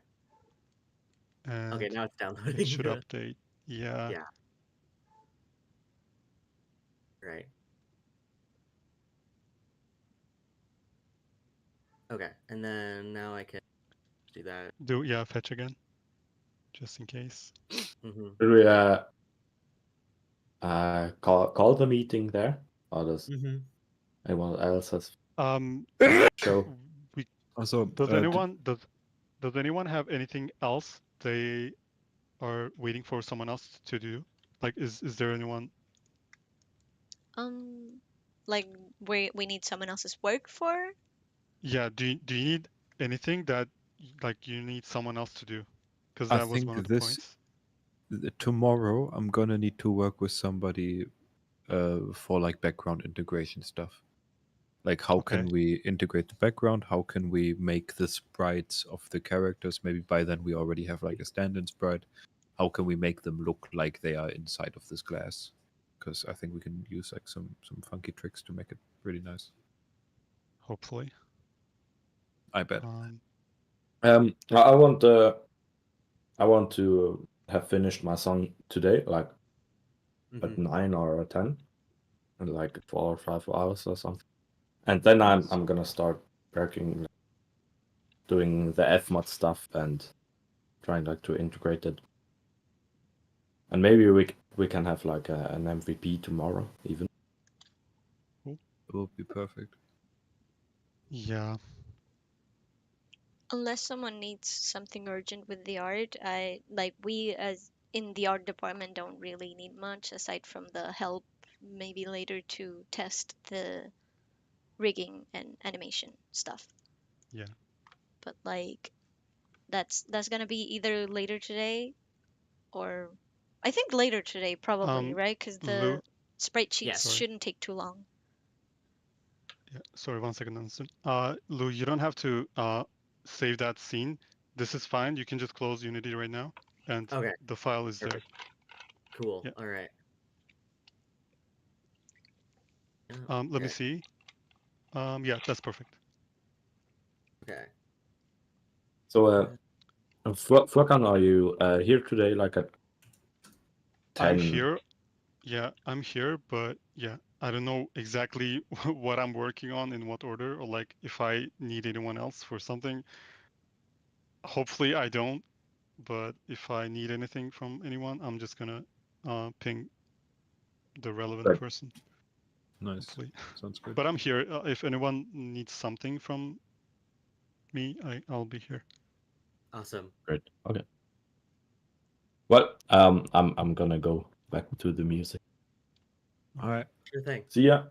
Okay, And now it's it downloading. should update. Yeah. Yeah, right. Okay, and then now I can do that. Yeah, fetch again, just in case. Mm-hmm. Should we call the meeting there? Or does Mm-hmm. anyone else has Um, show? we Also, does anyone have anything else they are waiting for someone else to do? Like, is there anyone? Um, like we need someone else's work for. Yeah, do you need anything that like you need someone else to do? Because I that was think one of the this points. tomorrow I'm gonna need to work with somebody for like background integration stuff. Like how Okay. can we integrate the background? How can we make the sprites of the characters? Maybe by then we already have like a stand-in sprite. How can we make them look like they are inside of this glass? Because I think we can use like some funky tricks to make it pretty nice. Hopefully. I bet. I want to have finished my song today, like Mm-hmm. at 9 or 10, in like 4 or 5 hours or something. And then I'm gonna start working, doing the Fmod stuff and trying like to integrate it. And maybe we can have like an MVP tomorrow even. It will be perfect. Yeah. Unless someone needs something urgent with the art, I like we as in the art department don't really need much aside from the help maybe later to test the rigging and animation stuff. Yeah. But like that's gonna be either later today or I think later today probably, right? Because Lou. the sprite sheets Yes. Sorry. shouldn't take too long. Yeah. Sorry. 1 second, Anderson. Lou, you don't have to save that scene. This is fine. You can just close Unity right now, and Okay, the file is there. perfect. Cool. Yeah. All right. Yeah, Let me okay. see. Yeah, that's perfect. Okay. So Furkan, are you here today like at I'm 10? here. Yeah, I'm here, but yeah, I don't know exactly what I'm working on in what order, or like if I need anyone else for something. Hopefully I don't, but if I need anything from anyone, I'm just gonna ping the relevant Right. person, Nice. hopefully. Sounds good. But I'm here. If anyone needs something from me, I'll be here. Awesome. Great. Okay. Well, I'm gonna go back to the music. All right. Sure thing. See ya.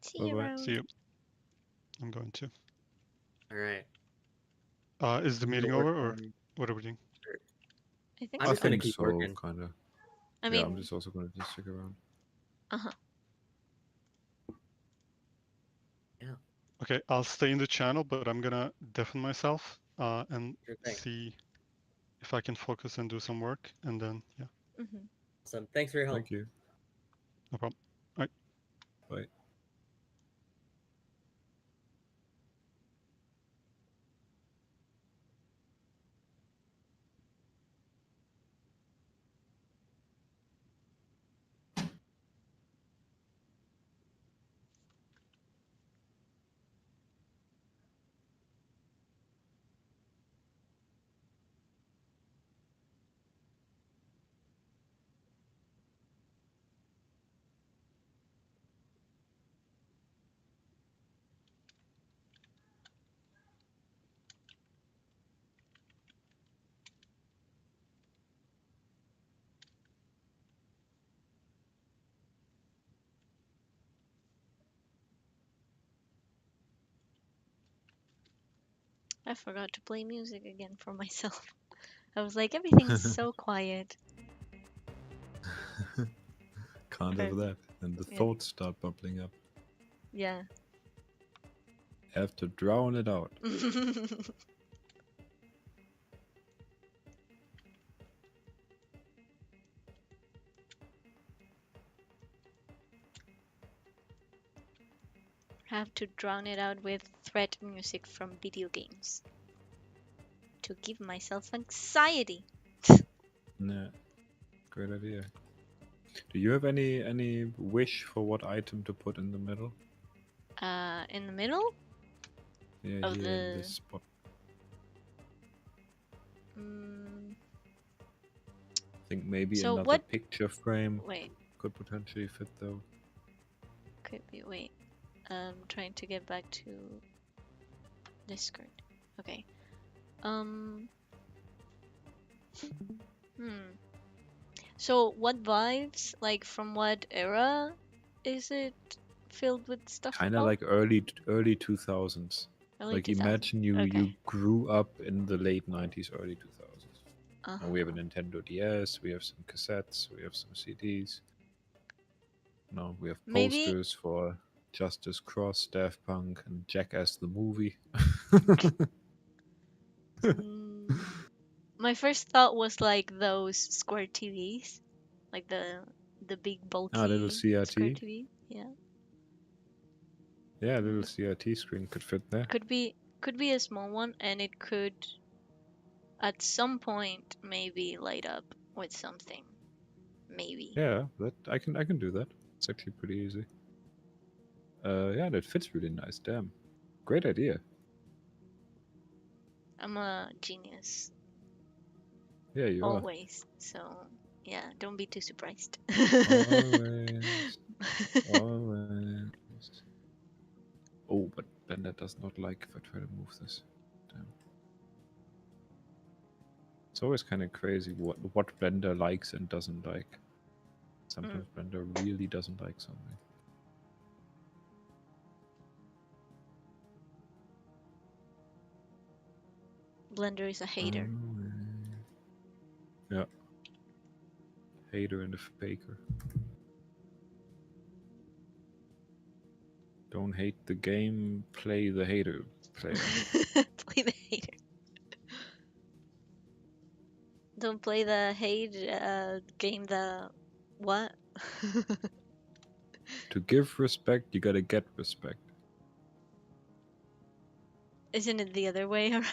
See Bye you bye. around. See you. I'm going to. All right. Is the I'm gonna meeting work over, or on. what are we doing? I think I'm I just gonna think so. keep so, working. kind of. I Yeah, I'm mean, just also gonna just stick around. uh-huh. Yeah. Okay, I'll stay in the channel, but I'm gonna deafen myself and Sure thing. see if I can focus and do some work, and then yeah, Hmm. Awesome. Thanks for your help. Thank you. no problem. All right. Bye. I forgot to play music again for myself. I was like, everything's so quiet. Can't have Perfect. that. And the Yeah. thoughts start bubbling up. Yeah. Have to drown it out. Have to drown it out with threat music from video games to give myself anxiety. Yeah, great idea. Do you have any wish for what item to put in the middle? In the middle Yeah, of here in the. this spot. Mm, I think maybe so another what? picture frame Wait, could potentially fit though. could be. Wait. Trying to get back to Discord. Okay. Um. Hmm. So what vibes? Like from what era is it filled with stuff Kind of about? like early 2000s. Early Like 2000s. imagine you Okay. grew up in the late 90s, early 2000s. Uh-huh. And we have a Nintendo DS, we have some cassettes, we have some CDs. No, we have Maybe. posters for Justice Cross, Daft Punk, and Jackass the movie. Mm, my first thought was like those square TVs, like the big Ah, little bulky square CRT. TV. Yeah. Yeah, a little Mm, CRT screen could fit there. could be a small one, and it could at some point maybe light up with something. Maybe. Yeah, that I can do that. It's actually pretty easy. Yeah, that fits really nice. Damn, great idea. I'm a genius Yeah, you are. always. So yeah, don't be too surprised. Always, always. Oh, but Blender does not like if I try to move this. Damn. It's always kind of crazy what Blender likes and doesn't like. Mm, Sometimes Blender really doesn't like something. Blender is a hater. Yeah, hater and a faker. Don't hate the game, play the hater player. Play the hater. Don't play the hate game. The what? To give respect, you gotta get respect. Isn't it the other way around?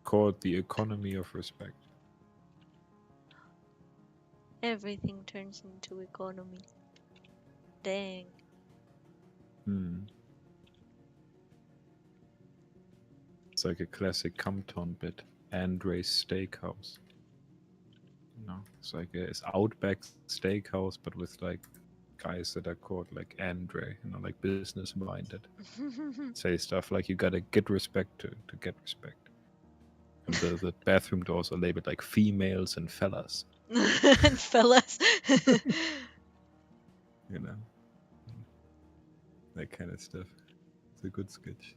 Called the economy of respect. Everything turns into economy. Dang. Hmm. It's like a classic Compton bit. Andre's Steakhouse. You know, it's Outback Steakhouse, but with like guys that are called like Andre, you know, like business minded. Say stuff like you gotta get respect to get respect. And the bathroom doors are labeled like females and fellas, And fellas. you know. That kind of stuff. It's a good sketch.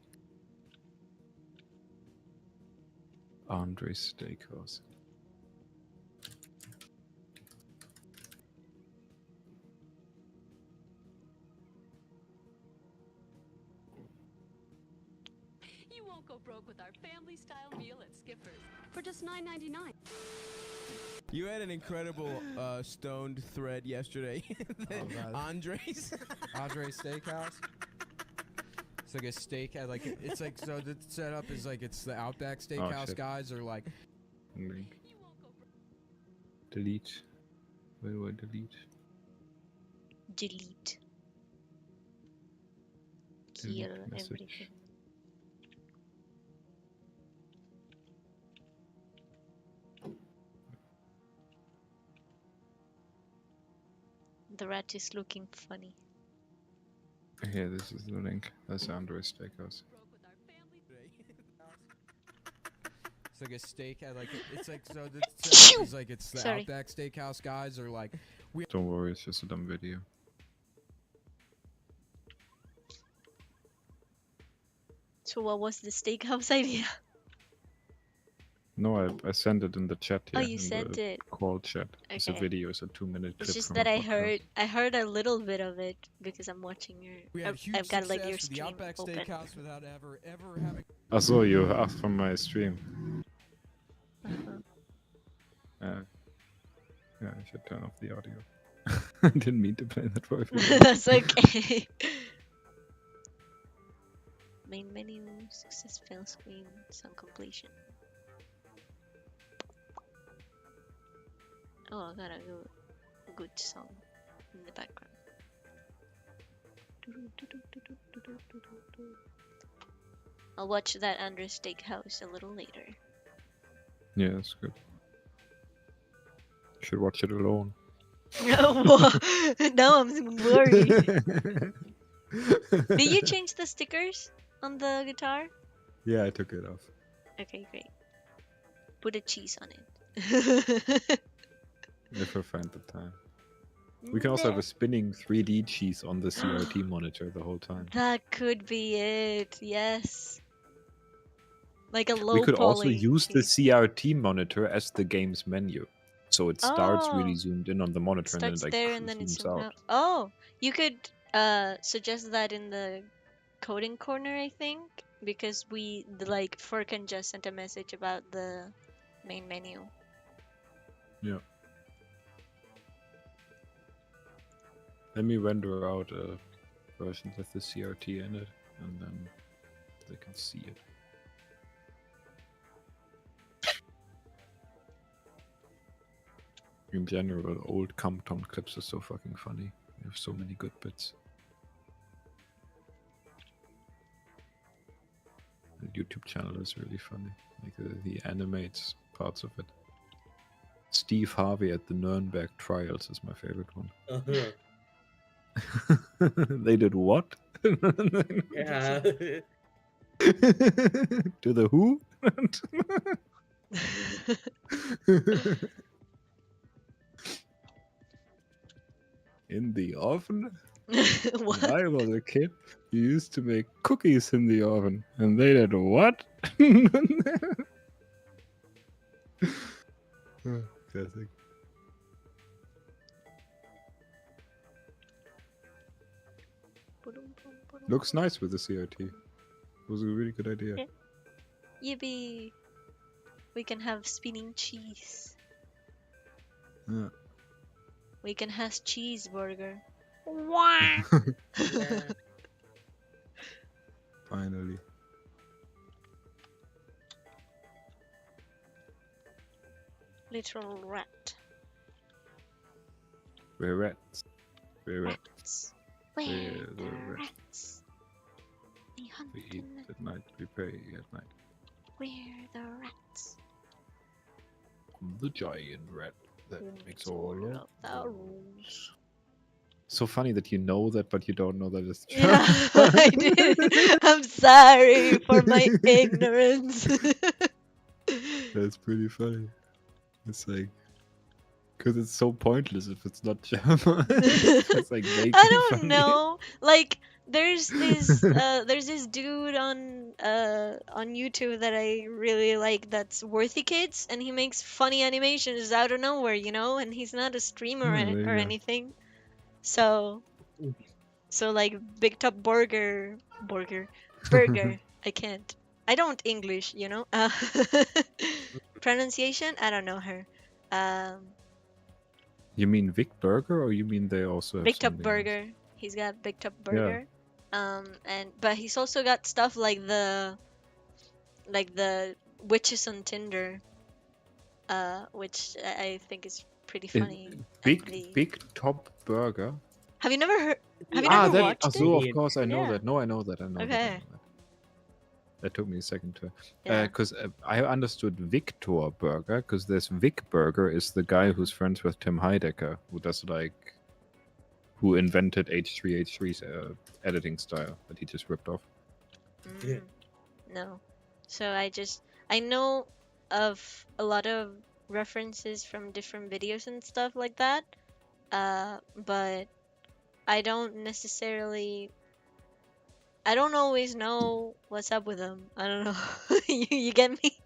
Andre's Steakhouse. with our family-style meal at Skipper's for just $9.99. You had an incredible stoned thread yesterday. Andre's. Andre's Steakhouse. It's like a steak, like it's like so the setup is like it's the Outback Steakhouse shit. guys are like. Link. Delete. Where do I delete? Delete. Delete Kill message. everything. The rat is looking funny. Here, this is the link. That's Andre's Steakhouse. It's like a steak, like it's like so the setup is like it's the Sorry. Outback Steakhouse guys are like. Don't worry, it's just a dumb video. So what was the steakhouse idea? No, I sent it in the chat Oh, here. you in sent the it. call chat. It's a Okay. video, it's a 2-minute clip It's just from that a I podcast. heard a little bit of it because I'm watching your. We had huge I've got like your success with the stream Outback open. Steakhouse without ever having. I saw you asked from my stream. Uh-huh. Yeah, I should turn off the audio. I didn't mean to play that for you. That's okay. Main menu, success fail screen, song completion. Oh, I got a good song in the background. I'll watch that Andre's Steakhouse a little later. Yeah, that's good. Should watch it alone. Now I'm worried. Did you change the stickers on the guitar? Yeah, I took it off. Okay, great. Put a cheese on it. If I find the time. We can also have a spinning 3D cheese on the CRT monitor the whole time. That could be it. Yes. Like a low We could also poly use the cheese. CRT monitor as the game's menu. So it starts really Oh. zoomed in on the monitor and then Starts it like there and then it zooms zooms out. out. Oh, you could suggest that in the coding corner, I think, because like Furkan just sent a message about the main menu. Yeah. Let me render out a version with the CRT in it, and then they can see it. In general, old Compton clips are so fucking funny. They have so many good bits. The YouTube channel is really funny. Like the animates parts of it. Steve Harvey at the Nuremberg trials is my favorite one. They did what? Yeah. To the who? In the oven? What? When I was a kid, you used to make cookies in the oven. And they did what? Classic. Looks nice with the CRT. It was a really good idea. Yeah. Yippee! We can have spinning cheese. Yeah. We can have cheeseburger. Yeah. Finally. Literal rat. We're rats. We're rats. Rats. We're Where the the rats. rats? We hunt We eat in the... at night, we pray at night. Where the rats? I'm the giant rat that makes all Order of of the rules. So funny that you know that, but you don't know that it's true. Yeah, I did. I'm sorry for my ignorance. That's pretty funny. It's like, because it's so pointless if it's not German. It's like making I don't funny. know. Like there's this dude on YouTube that I really like that's Worthy Kids, and he makes funny animations out of nowhere, you know, and he's not a streamer Oh, there you or go. anything. So like Big Top Burger. I can't. I don't English, you know. Pronunciation, I don't know her. Um, You mean Vic Burger, or you mean they also have Big Top something else? Burger. He's got Big Top Yeah. Burger. And but he's also got stuff like the witches on Tinder, which I think is pretty It, funny. And the Big Top Burger. have you never heard? Have you Ah, never that. watched it? So of course I know Yeah. that. No, I know that. I know that. I Okay. know that. That took me a second to, Yeah. because I understood Victor Burger, because there's Vic Burger is the guy who's friends with Tim Heidecker, who does like, who invented H3H3's editing style that he just ripped off. Yeah. No. So I know of a lot of references from different videos and stuff like that. But I don't always know what's up with them. I don't know. You get me?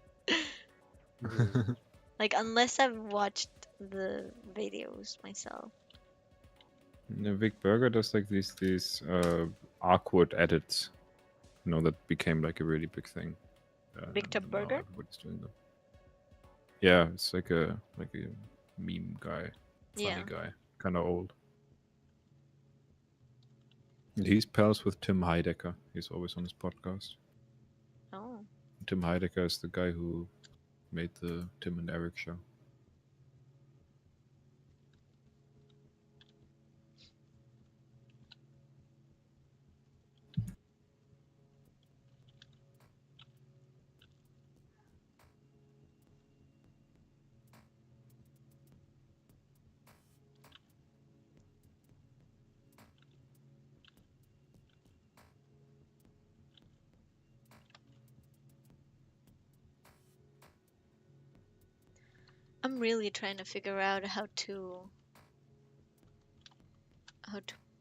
Mhm. Like unless I've watched the videos myself. Vic Burger does like these awkward edits, that became like a really big thing. Victor Now Burger? everybody's doing them. Yeah, it's like a meme guy, funny Yeah. guy, kind of old. And he's pals with Tim Heidecker. He's always on his podcast. Oh. Tim Heidecker is the guy who made the Tim and Eric show. I'm really trying to figure out how to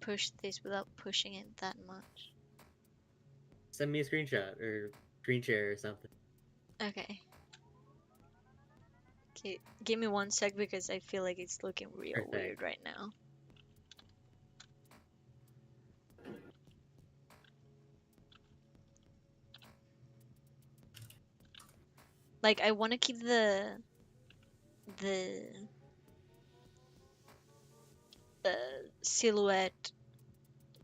push this without pushing it that much. Send me a screenshot or screen share or something. Okay. Give me 1 sec because I feel like it's looking real Perfect. weird right now. Like I want to keep the silhouette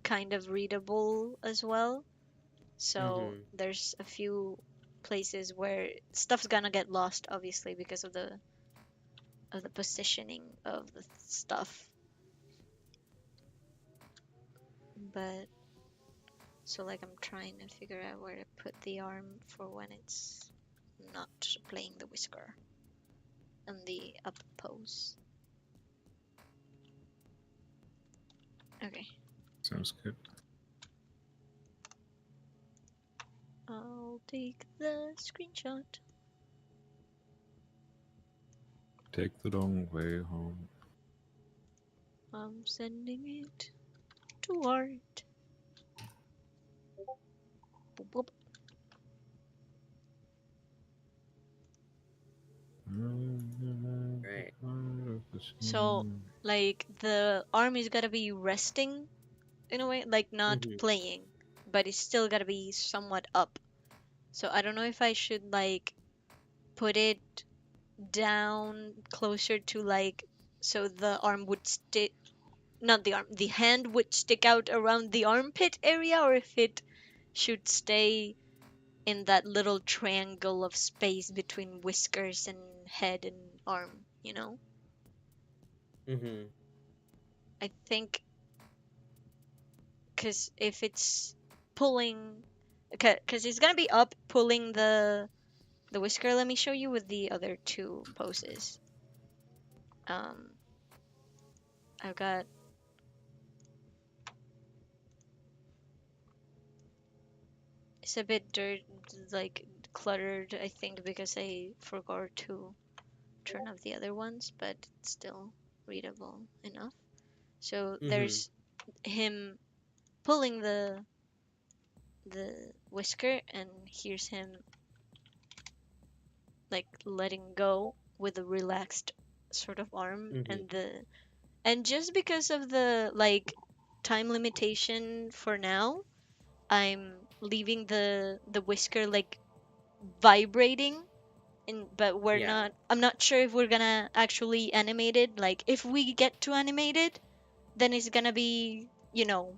kind of readable as well. So there's a few places where stuff's gonna get lost, obviously, because of the positioning of the stuff. But so like I'm trying to figure out where to put the arm for when it's not playing the whisker and the up pose. Okay. Sounds good. I'll take the screenshot. Take the long way home. I'm sending it to Art. Boop, boop. Right. So, like, the arm is gotta be resting in a way, like not playing, but it's still gotta be somewhat up. So I don't know if I should like put it down closer to like so the arm would stick, not the arm, the hand would stick out around the armpit area, or if it should stay in that little triangle of space between whiskers and head and arm, you know? I think because if it's pulling, because it's gonna be up pulling the whisker. Let me show you with the other two poses. I've got it's a bit like cluttered, I think, because I forgot to turn off the other ones, but it's still readable enough. So there's him pulling the whisker, and here's him like letting go with a relaxed sort of arm, and just because of the like time limitation for now, I'm leaving the whisker like vibrating, but we're Yeah. not. I'm not sure if we're gonna actually animate it. Like if we get to animate it, then it's gonna be,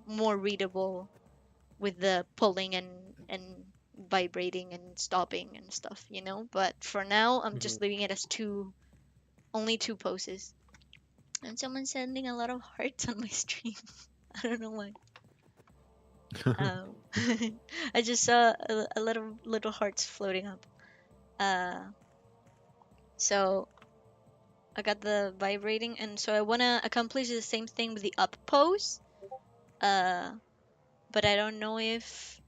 more readable with the pulling and vibrating and stopping and stuff. But for now, I'm Mhm. just leaving it as only two poses. And someone's sending a lot of hearts on my stream. I don't know why. Um, I just saw a lot of little hearts floating up. Uh, so I got the vibrating, and so I wanna accomplish the same thing with the up pose. Uh, but I don't know if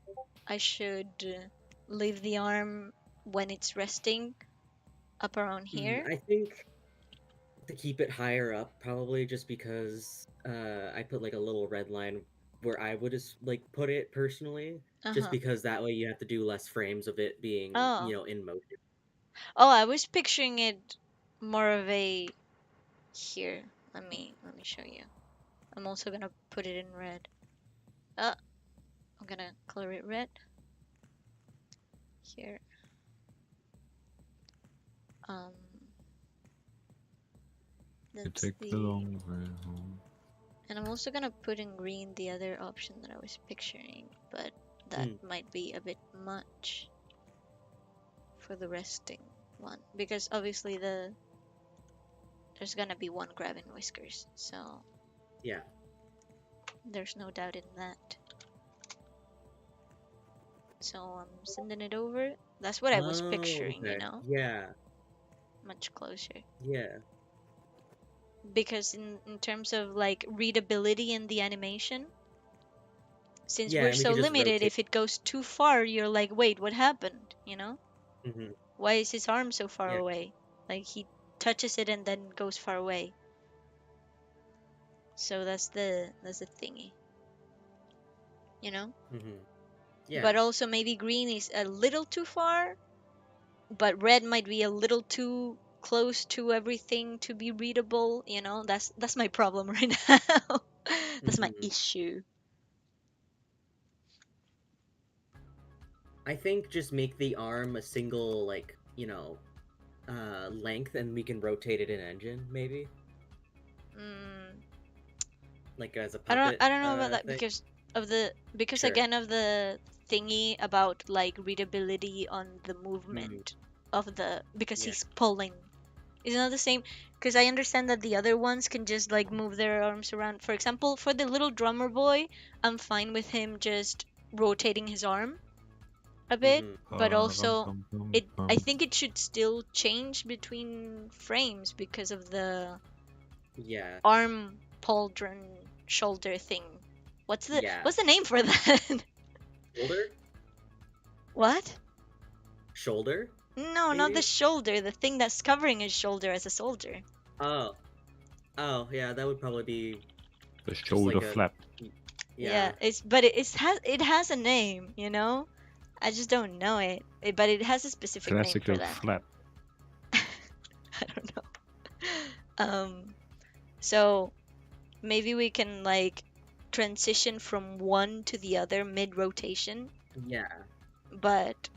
I should leave the arm when it's resting up around here. I think to keep it higher up, probably just because I put like a little red line where I would just like put it personally, just Uh-huh. because that way you have to do less frames of it being, Oh. in motion. Oh, I was picturing it more of a here. Let me show you. I'm also gonna put it in red. I'm gonna color it red here. Um, You that's take the the. long way home. And I'm also gonna put in green the other option that I was picturing, but that might be a bit much for the resting one because obviously there's gonna be one grabbing whiskers, so Yeah. there's no doubt in that. So I'm sending it over. That's what I was Oh, picturing, okay. Yeah. much closer. Yeah. Because in terms of like readability in the animation, since Yeah, we're and we so could just limited, rotate. if it goes too far, you're like, wait, what happened? Hmm. Why is his arm so far Yeah. away? Like he touches it and then goes far away. So that's the thingy, you know? Hmm. But Yeah. also maybe green is a little too far, but red might be a little too close to everything to be readable. That's my problem right now. That's my Hmm. issue. I think just make the arm a single, like, length, and we can rotate it in engine, maybe, Mm, like as a I don't puppet I don't know about that thing. because Sure. again of the thingy about like readability on the Mm, movement of the because yeah. he's pulling. It's not the same because I understand that the other ones can just like move their arms around. For example, for the little drummer boy, I'm fine with him just rotating his arm a bit, Hmm. but also I Pum. think it should still change between frames because of the Yeah. arm pauldron shoulder thing. What's the Yeah. what's the name for that? Shoulder. What? Shoulder. No, not the Maybe. shoulder, the thing that's covering his shoulder as a soldier. Oh. Oh, yeah. That would probably be The just like shoulder a. flap. Yeah, Yeah. it has a name. I just don't know it. But it has a specific name for Classical that. flap. I don't know. So maybe we can like transition from one to the other mid rotation, Yeah. but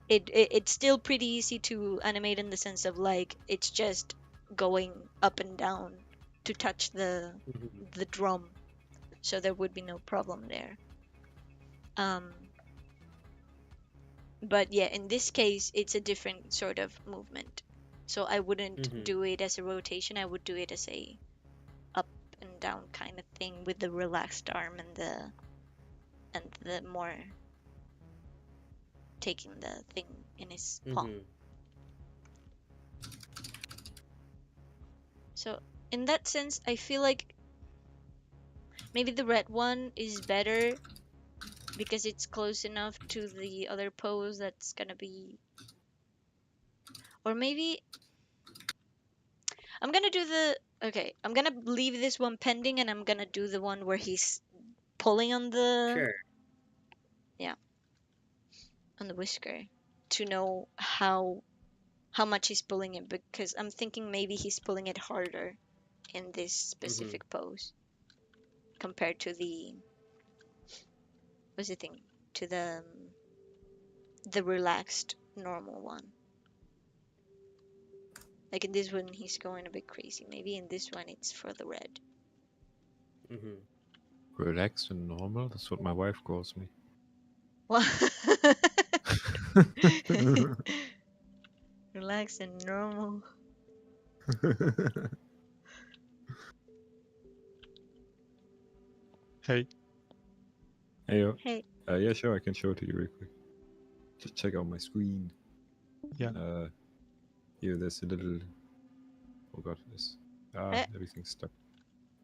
it's still pretty easy to animate in the sense of like it's just going up and down to touch the Mhm. the drum, so there would be no problem there. Um, but yeah, in this case, it's a different sort of movement. So I wouldn't Mhm. do it as a rotation. I would do it as a up and down kind of thing with the relaxed arm and the more taking the thing in his palm. Mhm. So in that sense, I feel like maybe the red one is better because it's close enough to the other pose that's gonna be, or maybe I'm gonna do the okay. I'm gonna leave this one pending, and I'm gonna do the one where he's pulling on the Sure. yeah on the whisker to know how much he's pulling it because I'm thinking maybe he's pulling it harder in this Mhm. specific pose compared to the what's the thing to the relaxed normal one. Like in this one, he's going a bit crazy. Maybe in this one, it's for the red. Mm-hmm. Relaxed and normal. That's what my wife calls me. What? Relaxed and normal. Hey, Hey, yo. Hey. Yeah, sure. I can show it to you real quick. Just check out my screen. Yeah. Here, there's a little. Oh god, this. Eh. Everything's stuck.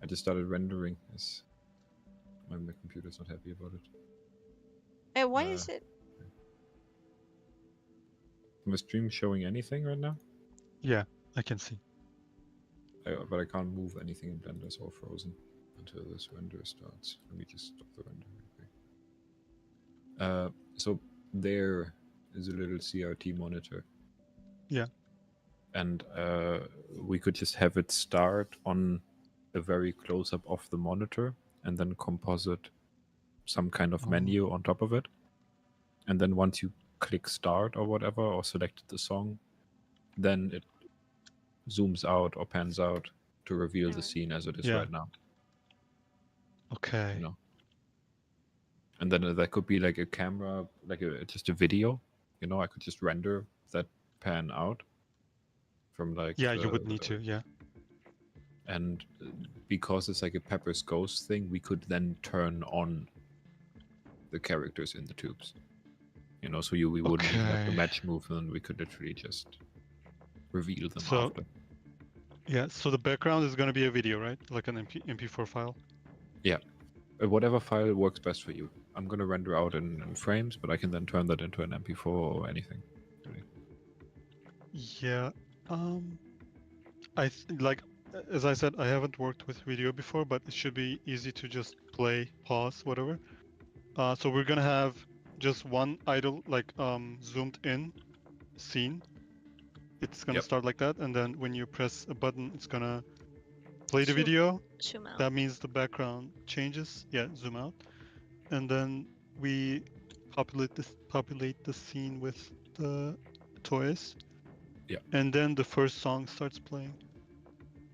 I just started rendering. As my computer's not happy about it. Hey, why is it? My stream showing anything right now? Yeah, I can see. But I can't move anything in Blender. It's all frozen until this render starts. Let me just stop the render real quick. So there is a little CRT monitor. Yeah. And we could just have it start on a very close up of the monitor and then composite some kind of menu on top of it. And then once you click start or whatever, or selected the song, then it zooms out or pans out to reveal the scene as it is right now. Okay. You know? And then that could be like a camera, like just a video. You know, I could just render that pan out from like. Yeah, you would need to. Yeah. And because it's like a Pepper's Ghost thing, we could then turn on the characters in the tubes. You know, so we wouldn't even have the match movement. We could literally just reveal them after. Yeah, so the background is going to be a video, right? Like an MP4 file? Yeah. Whatever file works best for you. I'm going to render out in frames, but I can then turn that into an MP4 or anything. Really. Yeah. As I said, I haven't worked with video before, but it should be easy to just play, pause, whatever. So we're gonna have just one idle, like zoomed in scene. It's gonna start like that, and then when you press a button, it's gonna play the video. Zoom out. That means the background changes. Yeah, zoom out, and then we populate the scene with the toys. Yeah. And then the first song starts playing.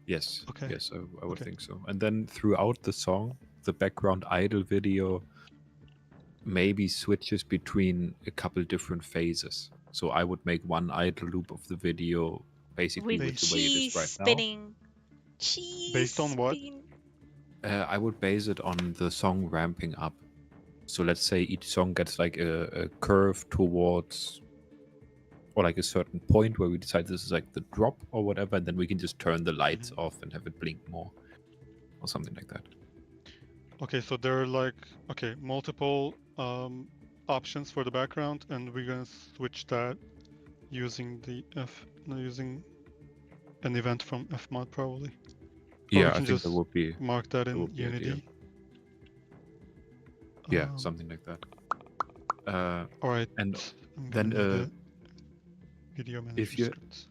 Yes. Okay. Yes, I would think so. And then throughout the song, the background idle video maybe switches between a couple different phases. So I would make one idle loop of the video basically with the way it is right spinning. Cheese Based on what? I would base it on the song ramping up. So let's say each song gets like a curve towards, or like a certain point where we decide this is like the drop or whatever, and then we can just turn the lights off and have it blink more or something like that. Okay, so there are like multiple options for the background, and we're gonna switch that using using an event from Fmod probably. Yeah, we I can think just that would be mark that in Unity. Yeah, something like that. All right, and then then video manager scripts.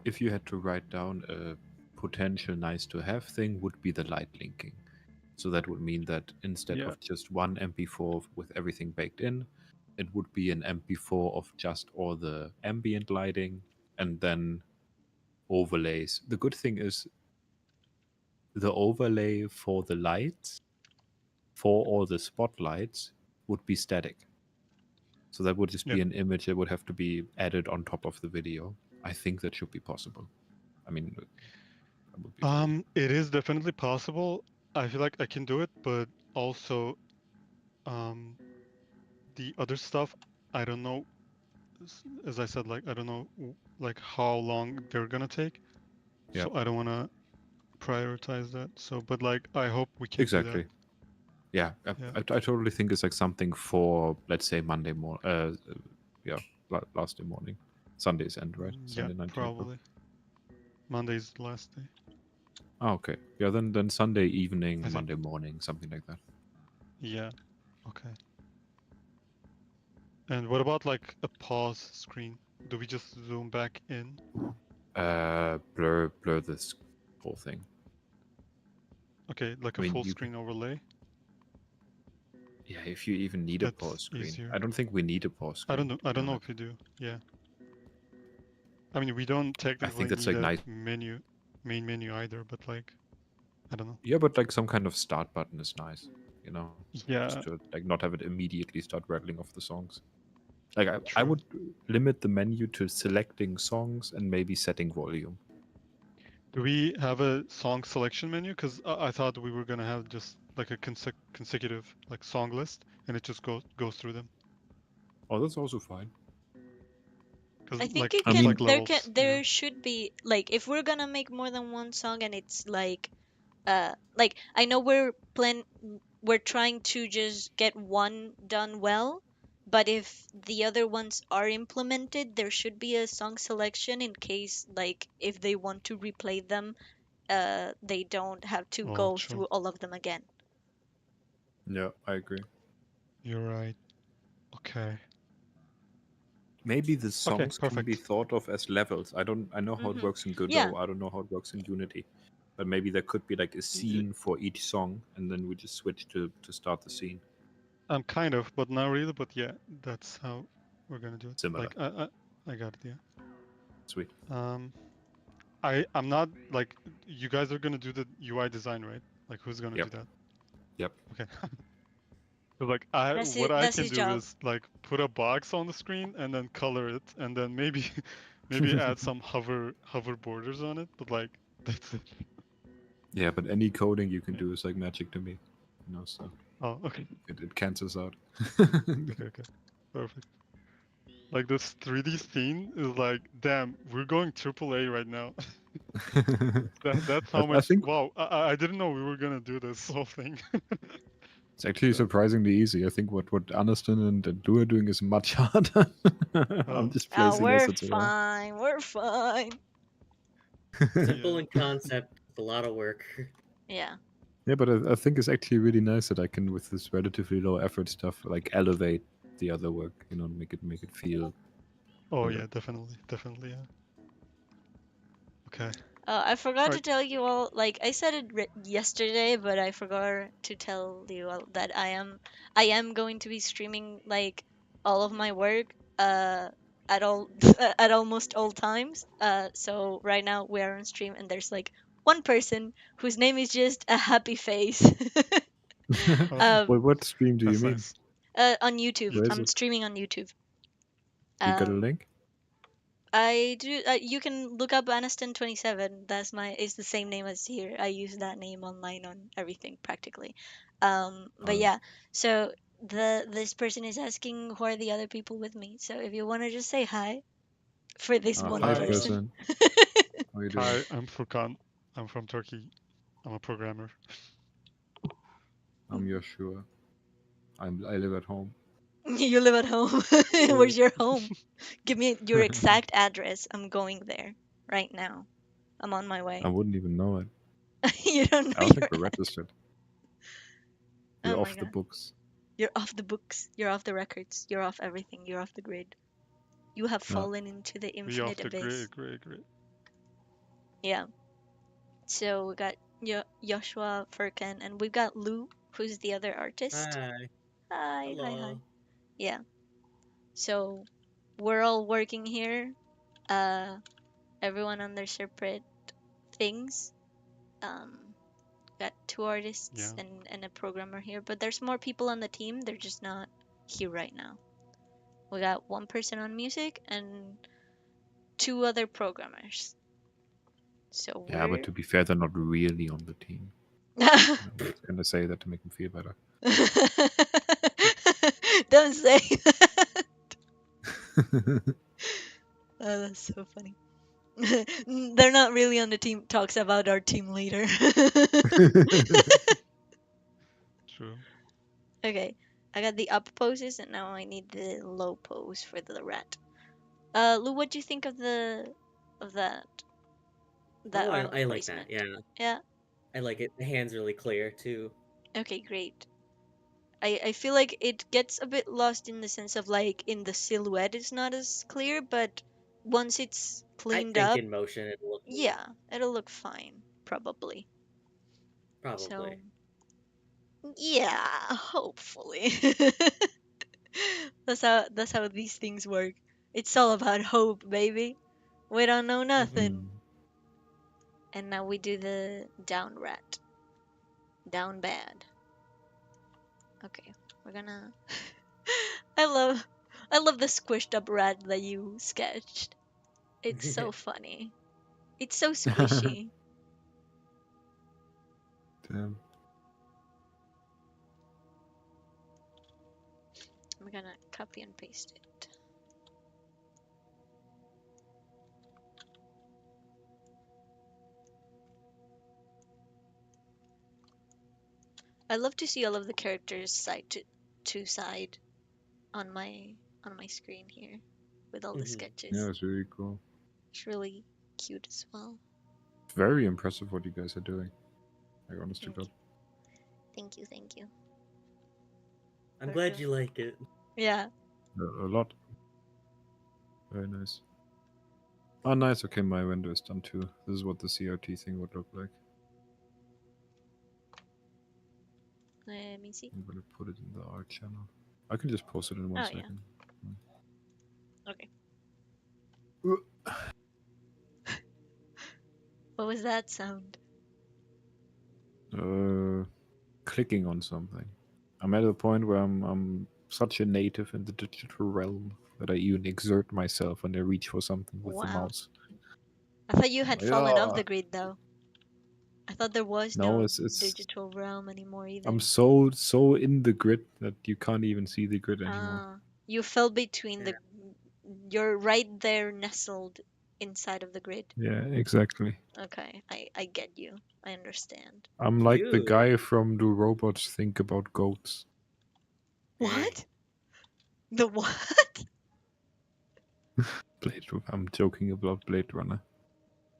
If you had to write down a potential nice to have thing, would be the light linking. So that would mean that instead of just one MP4 with everything baked in, it would be an MP4 of just all the ambient lighting and then overlays. The good thing is the overlay for the lights, for all the spotlights, would be static. So that would just be an image that would have to be added on top of the video. I think that should be possible. I mean, that would be it is definitely possible. I feel like I can do it, but also the other stuff, I don't know. As I said, like I don't know like how long they're gonna take. So I don't want to prioritize that. So, but like I hope we can do that. Yeah, I totally think it's like something for, let's say, Monday morning. Last day morning. Sunday's end, right? Sunday 19th. Probably. Monday's the last day. Oh, okay. Yeah, then Sunday evening, Monday morning, something like that. Yeah. Okay. And what about like a pause screen? Do we just zoom back in? Blur this whole thing. Okay, like a full screen overlay. Yeah, if you even need a pause screen. Easier. I don't think we need a pause screen. I don't know if you do. Yeah. I mean, we don't I think technically that's need like a nice. main menu either, but like, I don't know. Yeah, but like some kind of start button is nice, you know, Yeah, just to like not have it immediately start rattling off the songs. Like I true. would limit the menu to selecting songs and maybe setting volume. Do we have a song selection menu? Because I thought we were gonna have just like a consecutive like song list, and it just goes through them. Oh, that's also fine. Because I think like it I there's can like mean, levels, you know. there should be like if we're gonna make more than one song and it's like I know we're trying to just get one done well, but if the other ones are implemented, there should be a song selection in case like if they want to replay them, they don't have to Oh, go true. through all of them again. yeah, I agree. You're right. Okay. Maybe the Okay. songs can be Perfect. thought of as levels. I know how it Mm-hmm. works in Yeah. Godot. I don't know how it works in Unity. But maybe there could be like a scene for each song, and then we just switch to start the scene. Kind of, but not really. But yeah, that's how we're gonna do it. Similar. Like I got it. Yeah. Sweet. I'm not like you guys are gonna do the UI design, right? Like who's gonna do Yep. that? Yep. Okay. So like I That's what it. I That's can his do job. is like put a box on the screen and then color it and then maybe maybe add some hover borders on it, but like that's it. Yeah, but any coding you can do is like magic to me. You know, so Oh, okay. it cancels out. Okay. Perfect. Like this 3D scene is like, damn, we're going AAA right now. That's how I much. think Wow, I didn't know we were gonna do this whole thing. it's actually So, surprisingly easy. I think what Aniston and Lou are doing is much harder. I'm oh, just Oh, placing we're assets around. fine. We're fine. Simple yeah. in concept, with a lot of work. Yeah. Yeah, but I think it's actually really nice that I can, with this relatively low effort stuff, like elevate the other work. You know, make it feel Oh better. yeah, definitely, yeah. Okay. I forgot All to right. tell you all, like I said it yesterday, but I forgot to tell you all that I am going to be streaming like all of my work at all at almost all times. So right now we are on stream and there's like one person whose name is just a happy face. Oh, um What stream do you that's mean? nice. on YouTube. Where is I'm it? streaming on YouTube. You got a Um link? I do. You can look up Aniston27. That's my. It's the same name as here. I use that name online on everything practically. But Alright. yeah. So this person is asking who are the other people with me. So if you want to just say hi for this one Hi, Hi, person. person. How you doing? hi. I'm Furkan. I'm from Turkey. I'm a programmer. I'm Yoshua. I live at home. You live at home. Yeah. Where's your home? Give me your exact address. I'm going there right now. I'm on my I way. wouldn't even know it. You don't I know don't your. think we're registered. Oh We're my off the god. books. You're off the books. You're off the records. You're off everything. You're off the grid. You have No. fallen into the We off infinite the abyss. grid. Yeah. So we got Joshua, Furkan, and we've got Lou, who's the other artist. Hi. Hi. Hello. Yeah. So we're all working here. Uh, everyone on their separate things. Um, got two artists Yeah. and a programmer here, but there's more people on the team. They're just not here right now. We got one person on music and two other programmers. So Yeah, but we're to be fair, they're not really on the team. You know, just gonna say that to make them feel better. Don't say that. Oh, that's so funny. They're not really on the team. Talks about our team leader. True. Okay, I got the up poses and now I need the low pose for the rat. Lou, what do you think of of that Oh, arm I like that. placement? Yeah. Yeah. I like it. The hand's really clear too. Okay, great. I feel like it gets a bit lost in the sense of like in the silhouette it's not as clear, but once it's I cleaned think up, in motion it'll look neat. yeah, it'll look fine, probably. So, Probably. yeah, hopefully. That's how these things work. It's all about hope, baby. We don't know nothing. Mm. And now we do the down rat. Down bad. Okay, we're gonna. I love the squished up rat that you sketched. It's so funny. It's so squishy. Damn. I'm gonna copy and paste it. I love to see all of the characters side to side on my screen here with all the Yeah, sketches. it's really cool. It's really cute as well. It's very impressive what you guys are doing. Like, honest to Thank God. you. Thank you, thank you. I'm glad you like it. Yeah. A lot. Very nice. Oh, nice. Okay, my window is done too. This is what the CRT thing would look like. Let me see. I'm gonna put it in the art channel. I can just post it in one Oh, second. yeah. Okay. What was that sound? Clicking on something. I'm at a point where I'm such a native in the digital realm that I even exert myself when I reach for something with the Wow. mouse. I thought you had fallen off Yeah. the grid though. I thought there was No, no it's digital realm anymore even. I'm so in the grid that you can't even see the grid anymore. You fell between the. You're right there nestled inside of the grid. Yeah, exactly. Okay, I get you. I understand. I'm like the guy from Do Robots Think About Goats? What? The what? I'm joking about Blade Runner.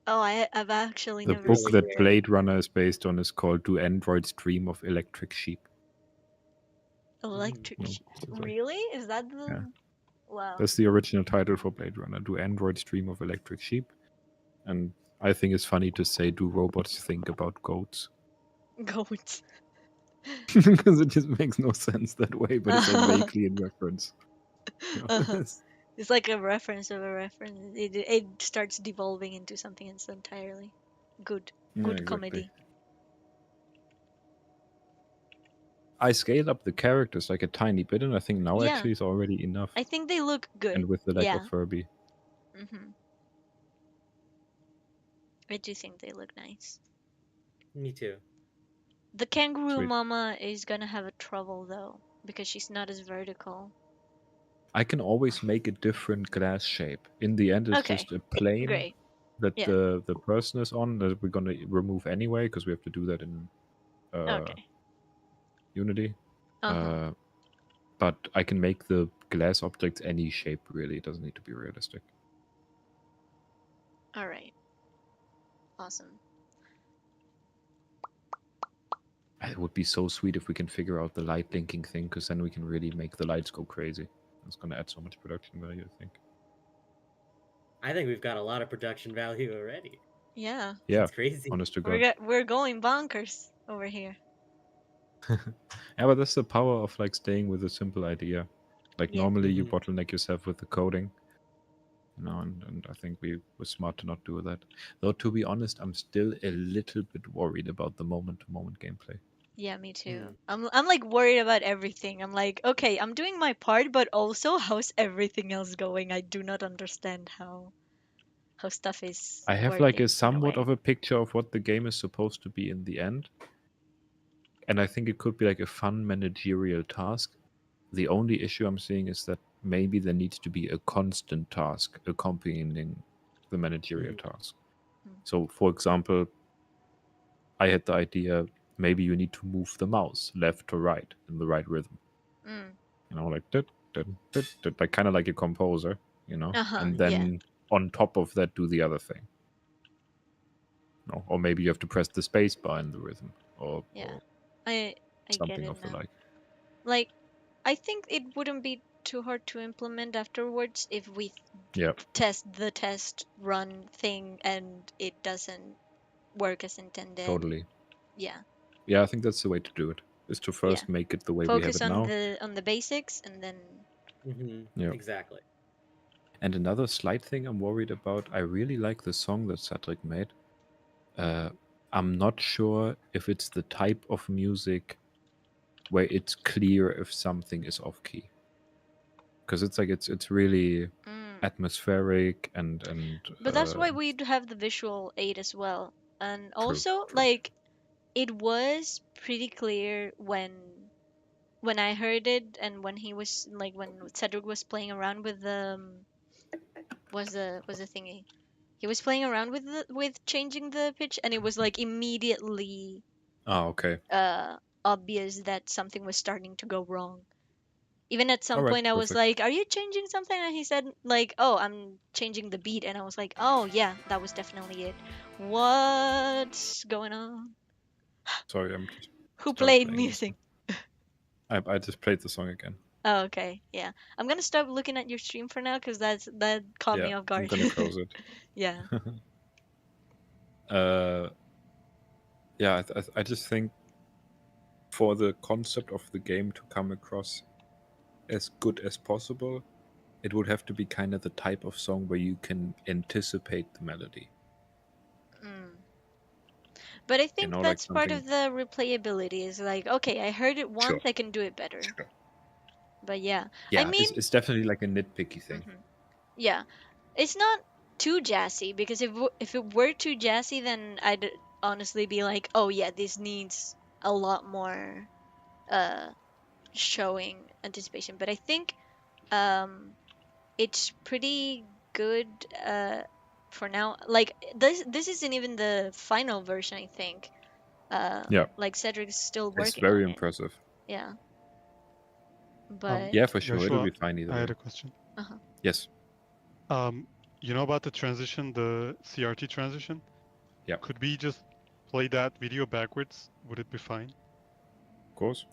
Oh, I've actually The never book seen that it. Blade Runner is based on is called Do Androids Dream of Electric Sheep? Electric No, sheep. it's like- Really? Is that the? Yeah. Wow. That's the original title for Blade Runner. Do androids dream of electric sheep? And I think it's funny to say, do robots think about goats? Goats. Because it just makes no sense that way, but it's like vaguely in reference. You know? Uh-huh. It's like a reference of a reference. It starts devolving into something else entirely. Good. Yeah, Good exactly. comedy. I scaled up the characters like a tiny bit, and I think now Yeah. actually is already enough. I think they look good. And with the lack Yeah. of Furby. Mm-hmm. I do think they look nice. Me too. The kangaroo Sweet. mama is gonna have a trouble though, because she's not as vertical. I can always make a different glass shape. In the end, it's Okay. just a plane Great. that Yeah. the person is on that we're gonna remove anyway because we have to do that in Okay. Unity. Uh-huh. But I can make the glass objects any shape really. It doesn't need to be realistic. All right. Awesome. It would be so sweet if we can figure out the light linking thing, because then we can really make the lights go crazy. It's gonna add so much production value, I think. I think we've got a lot of production value already. Yeah. Yeah, It's crazy. honest to God. We're going bonkers over here. Yeah, but that's the power of like staying with a simple idea. Like Yeah. normally you bottleneck yourself with the coding. You know, and I think we were smart to not do that. Though to be honest, I'm still a little bit worried about the moment-to-moment gameplay. Yeah, me too. I'm like worried about everything. I'm like, okay, I'm doing my part, but also how's everything else going? I do not understand how stuff is I have like working a somewhat in a way. of a picture of what the game is supposed to be in the end. And I think it could be like a fun managerial task. The only issue I'm seeing is that maybe there needs to be a constant task accompanying the managerial task. So, for example, I had the idea maybe you need to move the mouse left to right in the right rhythm. You know, like like kind of like a composer, you know, and then on top of that, do the other thing. No, or maybe you have to press the space bar in the rhythm, or I get something it of the now. like. Like, I think it wouldn't be too hard to implement afterwards if we Yeah. test the test run thing and it doesn't work as intended. Totally. Yeah. Yeah, I think that's the way to do it. Is to first make it the way we have Focus it now. on the basics and then. Yeah. Exactly. And another slight thing I'm worried about, I really like the song that Cedric made. I'm not sure if it's the type of music where it's clear if something is off key. Because it's like it's really atmospheric and But that's why we have the visual aid as well. And true, also, true. like, it was pretty clear when I heard it and when he was like when Cedric was playing around with the was the thingy. He was playing around with changing the pitch and it was like immediately Okay. obvious that something was starting to go wrong. Even at some All right, point I was perfect. like, "Are you changing something?" And he said like, "Oh, I'm changing the beat." And I was like, "Oh, yeah, that was definitely it." What's going on? Sorry, I'm just Who start played playing the music? song. I just played the song again. Oh, okay. Yeah. I'm going to stop looking at your stream for now cuz that caught Yeah, me off I'm guard. gonna close it. Yeah. Yeah, I just think for the concept of the game to come across as good as possible, it would have to be kind of the type of song where you can anticipate the melody. Mm. But I You think know, like that's part something. of the replayability is like, okay, I heard it Sure, once, I can do it better. sure. But yeah. I Yeah, mean, it's definitely like a nitpicky thing. yeah. It's not too jazzy because if it were too jazzy then I'd honestly be like, "Oh yeah, this needs a lot more uh showing anticipation." But I think um it's pretty good for now. Like this isn't even the final version, I think. Yeah, Like Cedric's still it's working very on it. impressive. Yeah. But Yeah, for sure, it'll Joshua, be fine either I had way. a question. uh-huh. Yes. You know about the transition, the CRT transition? Yeah, Could we just play that video backwards? Would it be fine? of course.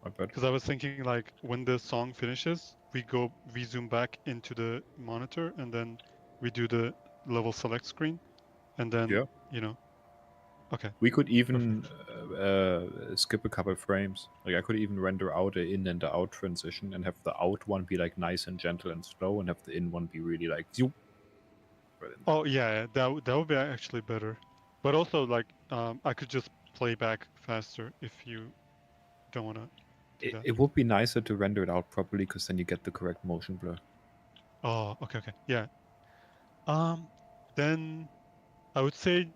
I bet. Because I was thinking like when the song finishes, we zoom back into the monitor and then we do the level select screen and then, Yeah. you know, okay, We could even perfect. skip a couple frames. Like I could even render out a in and a out transition and have the out one be like nice and gentle and slow, and have the in one be really like zoop. Right in there. Oh yeah, that would be actually better. But also like I could just play back faster if you don't want to do that. It would be nicer to render it out properly because then you get the correct motion blur. Oh, okay, okay. Yeah. Then I would say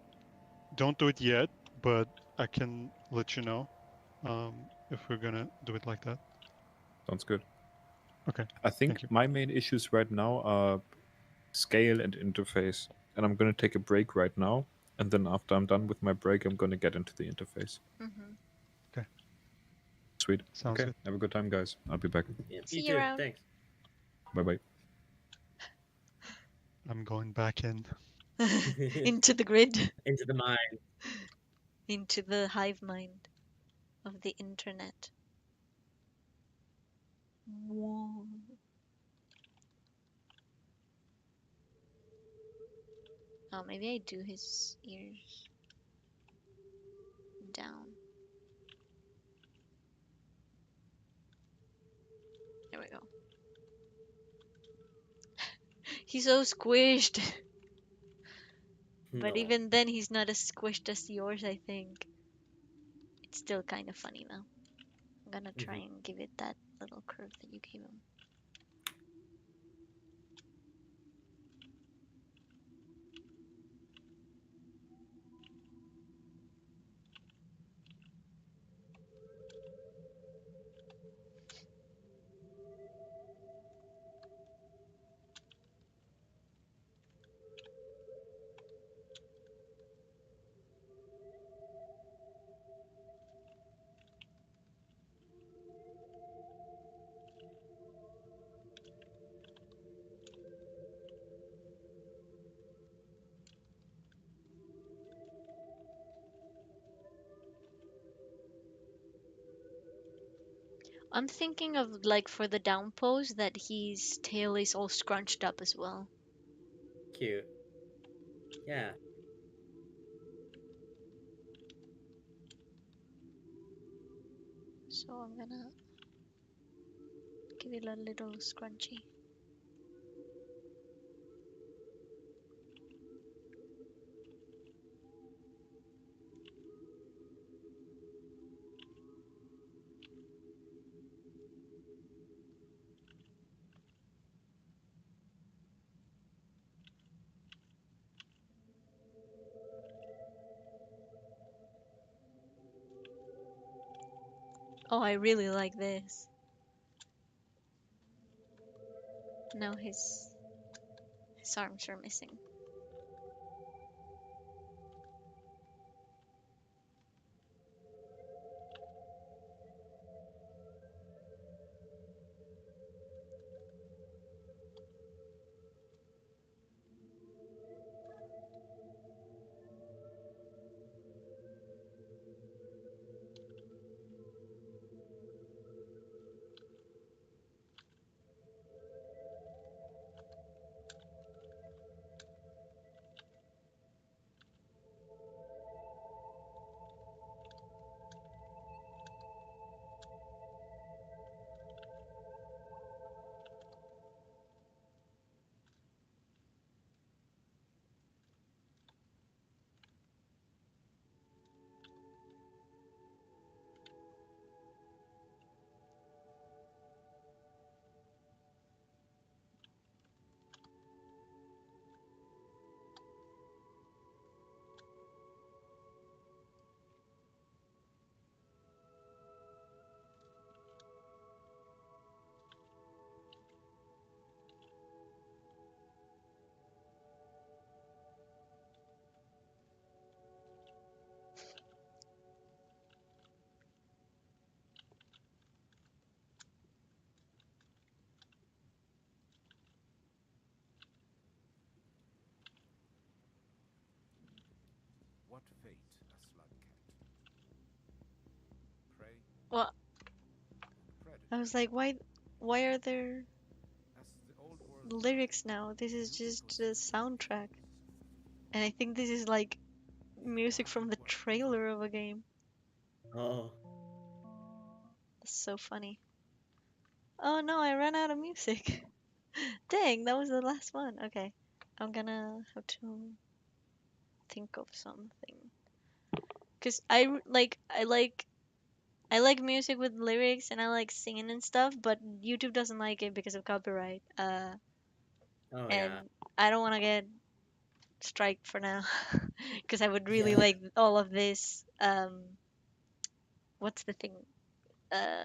don't do it yet, but I can let you know if we're gonna do it like that. Sounds good. Okay, I think thank you. my main issues right now are scale and interface, and I'm gonna take a break right now. And then after I'm done with my break, I'm gonna get into the interface. Okay, Sweet. sounds Okay. good. Have a good time, guys. I'll be back. Yeah, See you you too. around. Thanks. Bye bye. I'm going back in. Into the grid, Into the mind. into the hive mind of the internet. Whoa. Oh, maybe I do his ears down. There we go. He's so squished. But No. even then, he's not as squished as yours, I think. It's still kind of funny though. I'm gonna try and give it that little curve that you gave him. I'm thinking of like for the down pose that his tail is all scrunched up as well. Cute. Yeah. So I'm gonna give it a little scrunchy. Oh, I really like this. No, his arms are missing. What fate a slug cat? Prey, Well, predator. I was like, why are there As the old world lyrics now? This is just a soundtrack. And I think this is like music from the trailer of a game. Oh. That's so funny. Oh no, I ran out of music. Dang, that was the last one. Okay. I'm gonna have to think of something. Cause I like music with lyrics and I like singing and stuff, but YouTube doesn't like it because of copyright. Oh And yeah. I don't want to get striked for now, because I would really Yeah. like all of this. What's the thing? Uh,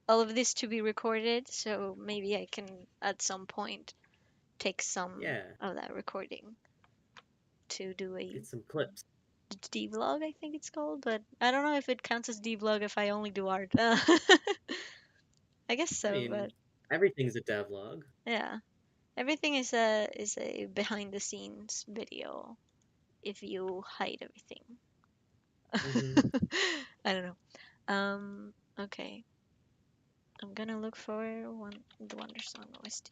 all of this to be recorded, so maybe I can at some point take some Yeah. of that recording to do a Get some clips. D-vlog, I think it's called, but I don't know if it counts as D-vlog if I only do art. I guess I so, mean, but everything's a devlog. yeah, everything is a behind the scenes video if you hide everything. Mm-hmm. I don't know. Okay. I'm gonna look for the Wonder Song OST.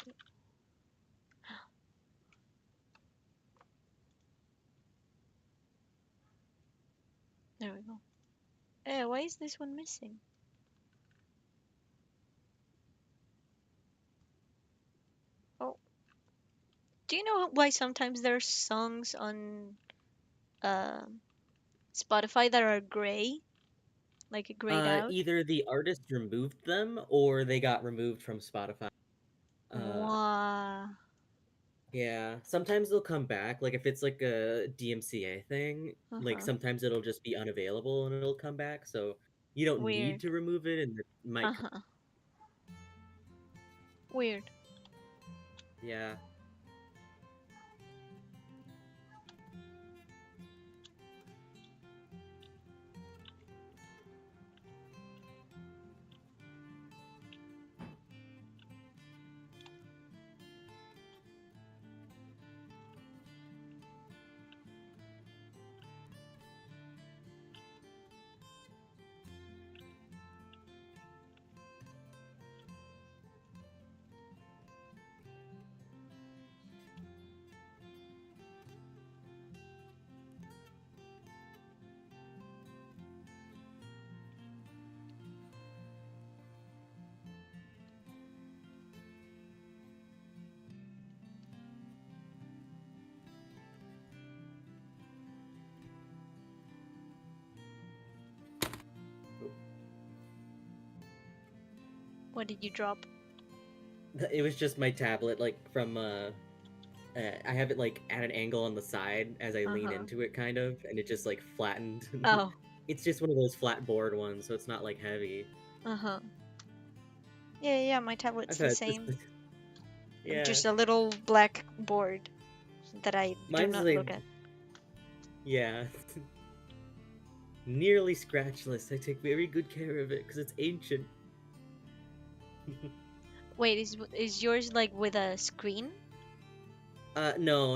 There we go. Why is this one missing? Oh, do you know why sometimes there are songs on uh, Spotify that are gray, like grayed out? Either the artist removed them or they got removed from Spotify. Uh, Wow. yeah. Sometimes they'll come back. Like if it's like a DMCA thing, like Uh-huh. sometimes it'll just be unavailable and it'll come back. So you don't need Weird. to remove it, and it might come. Uh-huh. Weird. Yeah. What did you drop? It was just my tablet, like from I have it like at an angle on the side as I lean Uh-huh. into it, kind of, and it just like flattened. Oh. It's just one of those flat board ones, so it's not like heavy. Uh-huh. Yeah, my tablet's I've the had same. yeah. Just a little black board that I do Mine's not like look at. yeah. Nearly scratchless. I take very good care of it because it's ancient. Wait, is yours like with a screen?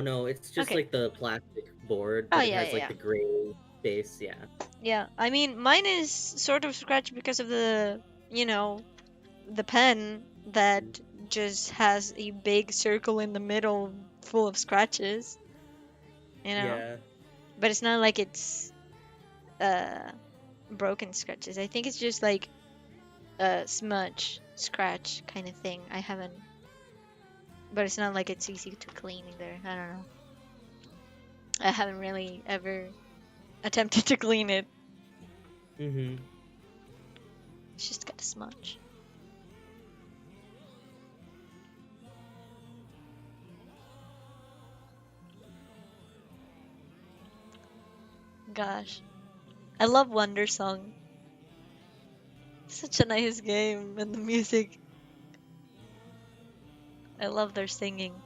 No, it's just Okay. like the plastic board, Oh but it yeah, has yeah, like yeah. the gray base, yeah. Yeah, I mean, mine is sort of scratched because of the, the pen that just has a big circle in the middle full of scratches, Yeah. But it's not like it's uh broken scratches. I think it's just like a smudge scratch kind of thing. I haven't, but it's not like it's easy to clean either. I don't know. I haven't really ever attempted to clean it. Mm-hmm. It's just got a smudge. Gosh, I love Wonder Song. Such a nice game, and the music. I love their singing.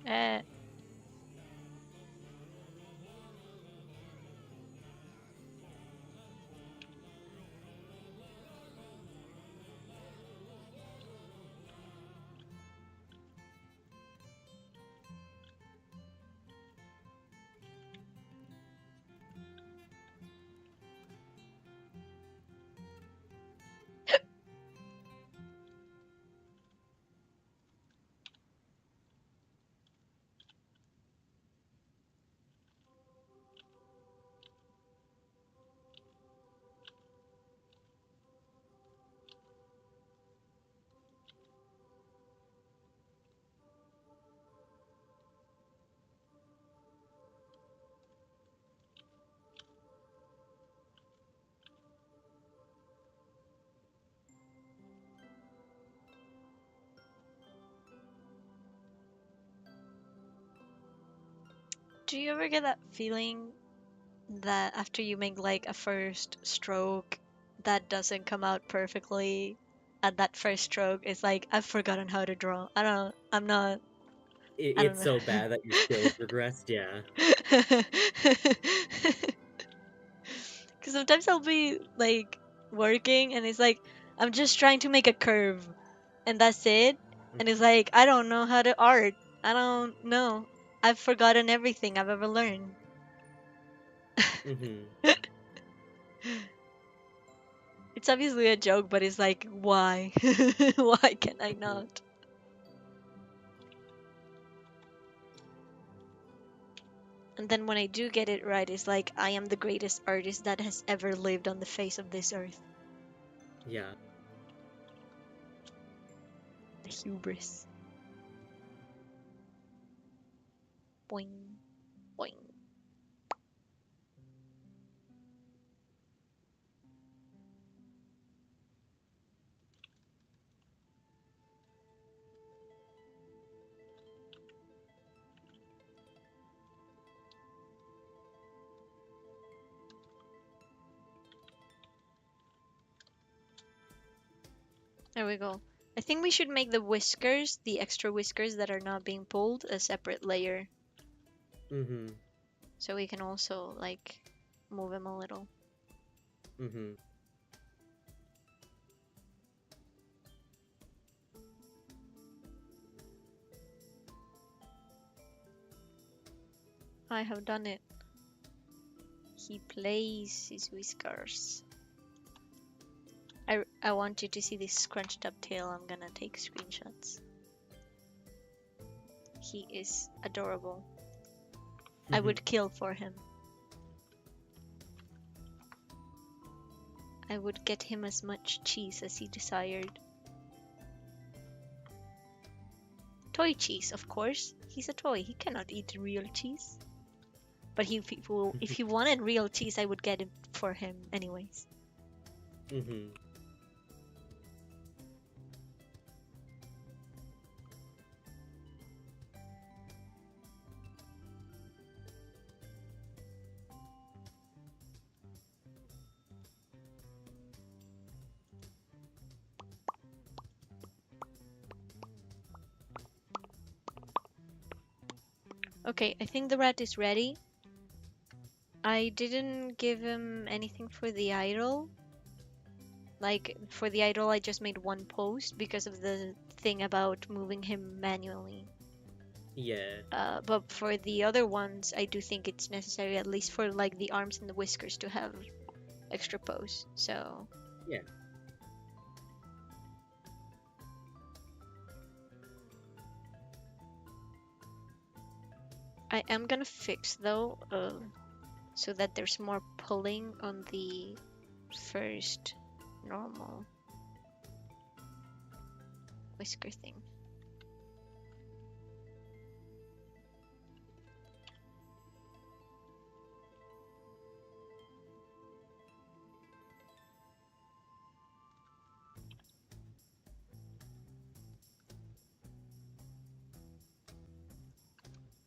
Uh, do you ever get that feeling that after you make like a first stroke that doesn't come out perfectly at that first stroke? It's like I've forgotten how to draw. I'm not I don't It's so bad that your skills regressed, yeah. know. Because sometimes I'll be like working and it's like I'm just trying to make a curve and that's it. And it's like I don't know how to art. I don't know. I've forgotten everything I've ever learned. Mm-hmm. It's obviously a joke, but it's like, why? Why can I Mm-hmm. not? And then when I do get it right, it's like I am the greatest artist that has ever lived on the face of this earth. Yeah. The hubris. Boing, boing. There we go. I think we should make the whiskers, the extra whiskers that are not being pulled, a separate layer. Mm-hmm. So we can also, like, move them a little. Mm-hmm. I have done it. He plays his whiskers. I want you to see this scrunched up tail. I'm gonna take screenshots. He is adorable. I would kill for him. I would get him as much cheese as he desired. Toy cheese, of course. He's a toy. He cannot eat real cheese. But if he wanted real cheese, I would get it for him anyways. Mm-hmm. Okay, I think the rat is ready. I didn't give him anything for the idol. Like, for the idol, I just made one post because of the thing about moving him manually. Yeah. But for the other ones, I do think it's necessary, at least for like the arms and the whiskers, to have extra pose. So Yeah. I am gonna fix though, so that there's more pulling on the first normal whisker thing.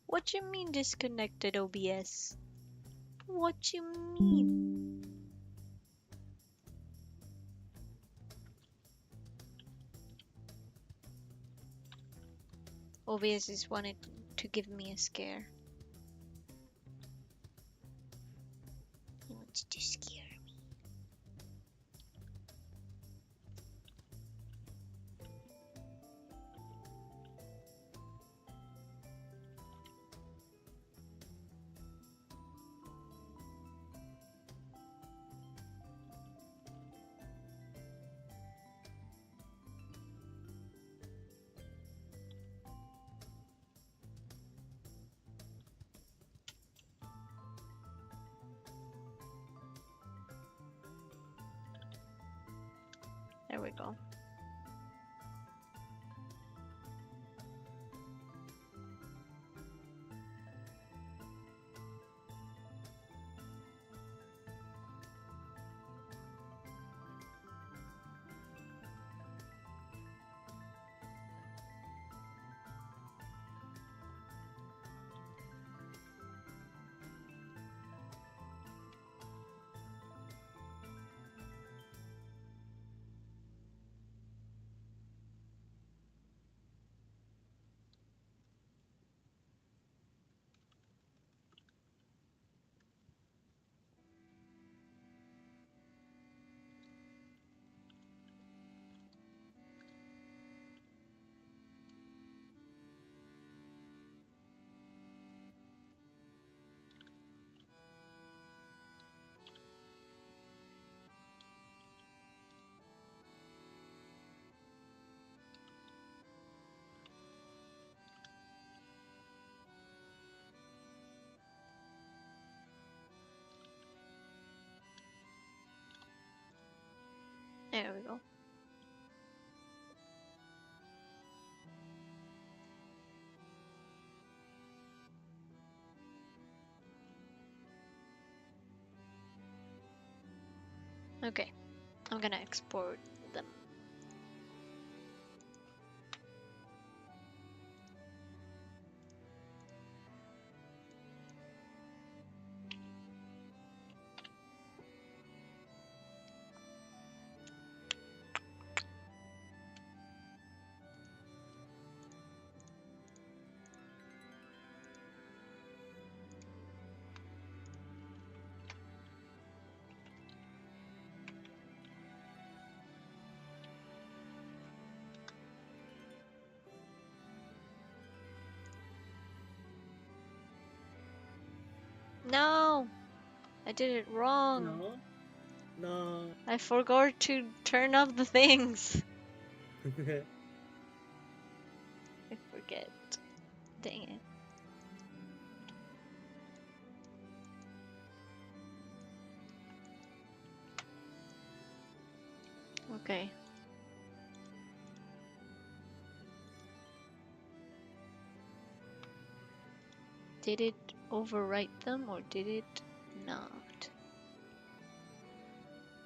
What you mean disconnected OBS? What you mean? OBS is wanted to give me a scare. He wants to scare me. There we go. There we go. Okay, I'm gonna export them. No! I did it wrong. No. No. I forgot to turn off the things. I forget. Dang it. Okay. Did it overwrite them or did it not?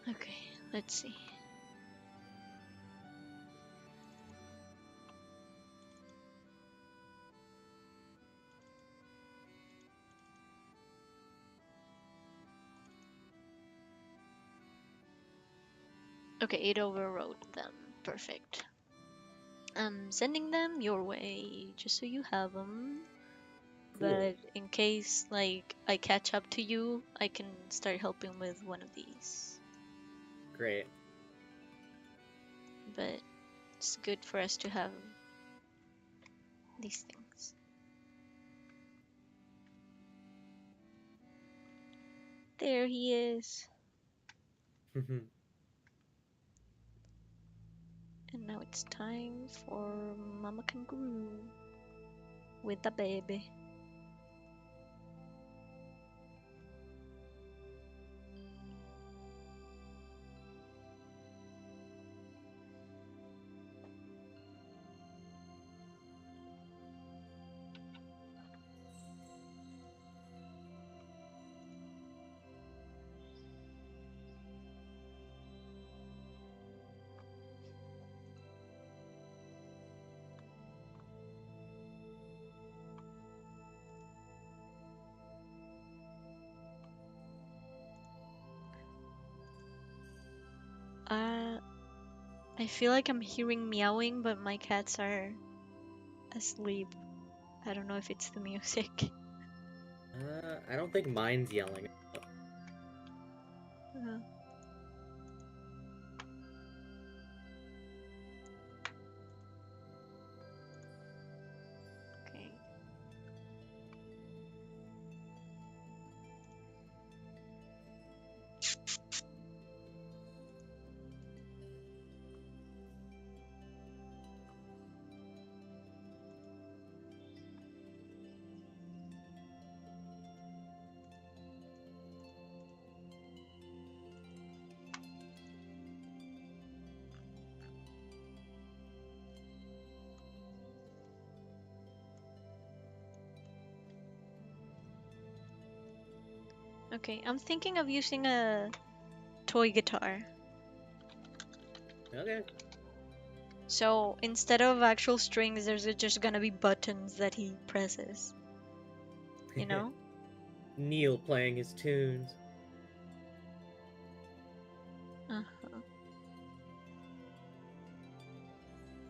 Okay, let's see. Okay, it overwrote them. Perfect. I'm sending them your way just so you have them. Cool. But in case like I catch up to you, I can start helping with one of these. Great. But it's good for us to have these things. There he is. And now it's time for Mama Kangaroo with the baby. I feel like I'm hearing meowing, but my cats are asleep. I don't know if it's the music. I don't think mine's yelling. Uh, okay. Okay, I'm thinking of using a toy guitar. Okay. So instead of actual strings, there's just gonna be buttons that he presses. You know? Neil playing his tunes. Uh-huh.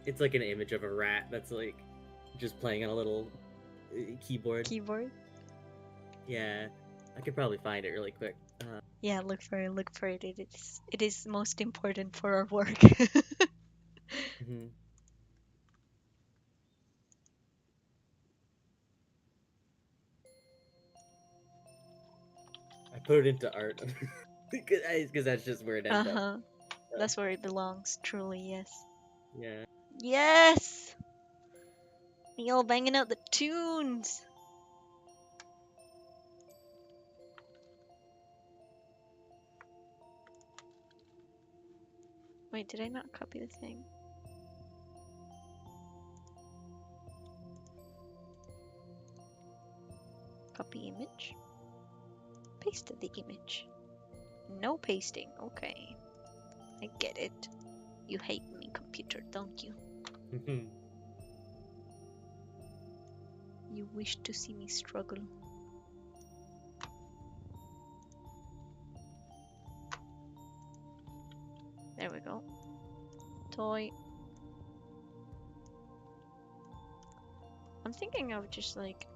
It's like an image of a rat that's like just playing on a little keyboard. Keyboard? Yeah, I could probably find it really quick. Yeah, look for it, look for it. It is most important for our work. Mhm. I put it into art because that's just where it ended up. Uh-huh. That's where it belongs, truly, yes. Yeah. Yes! Y'all banging out the tunes! Wait, did I not copy the thing? Copy image? Pasted the image. No pasting, okay. I get it. You hate me, computer, don't you? You wish to see me struggle. There we go. Toy. I'm thinking of just like...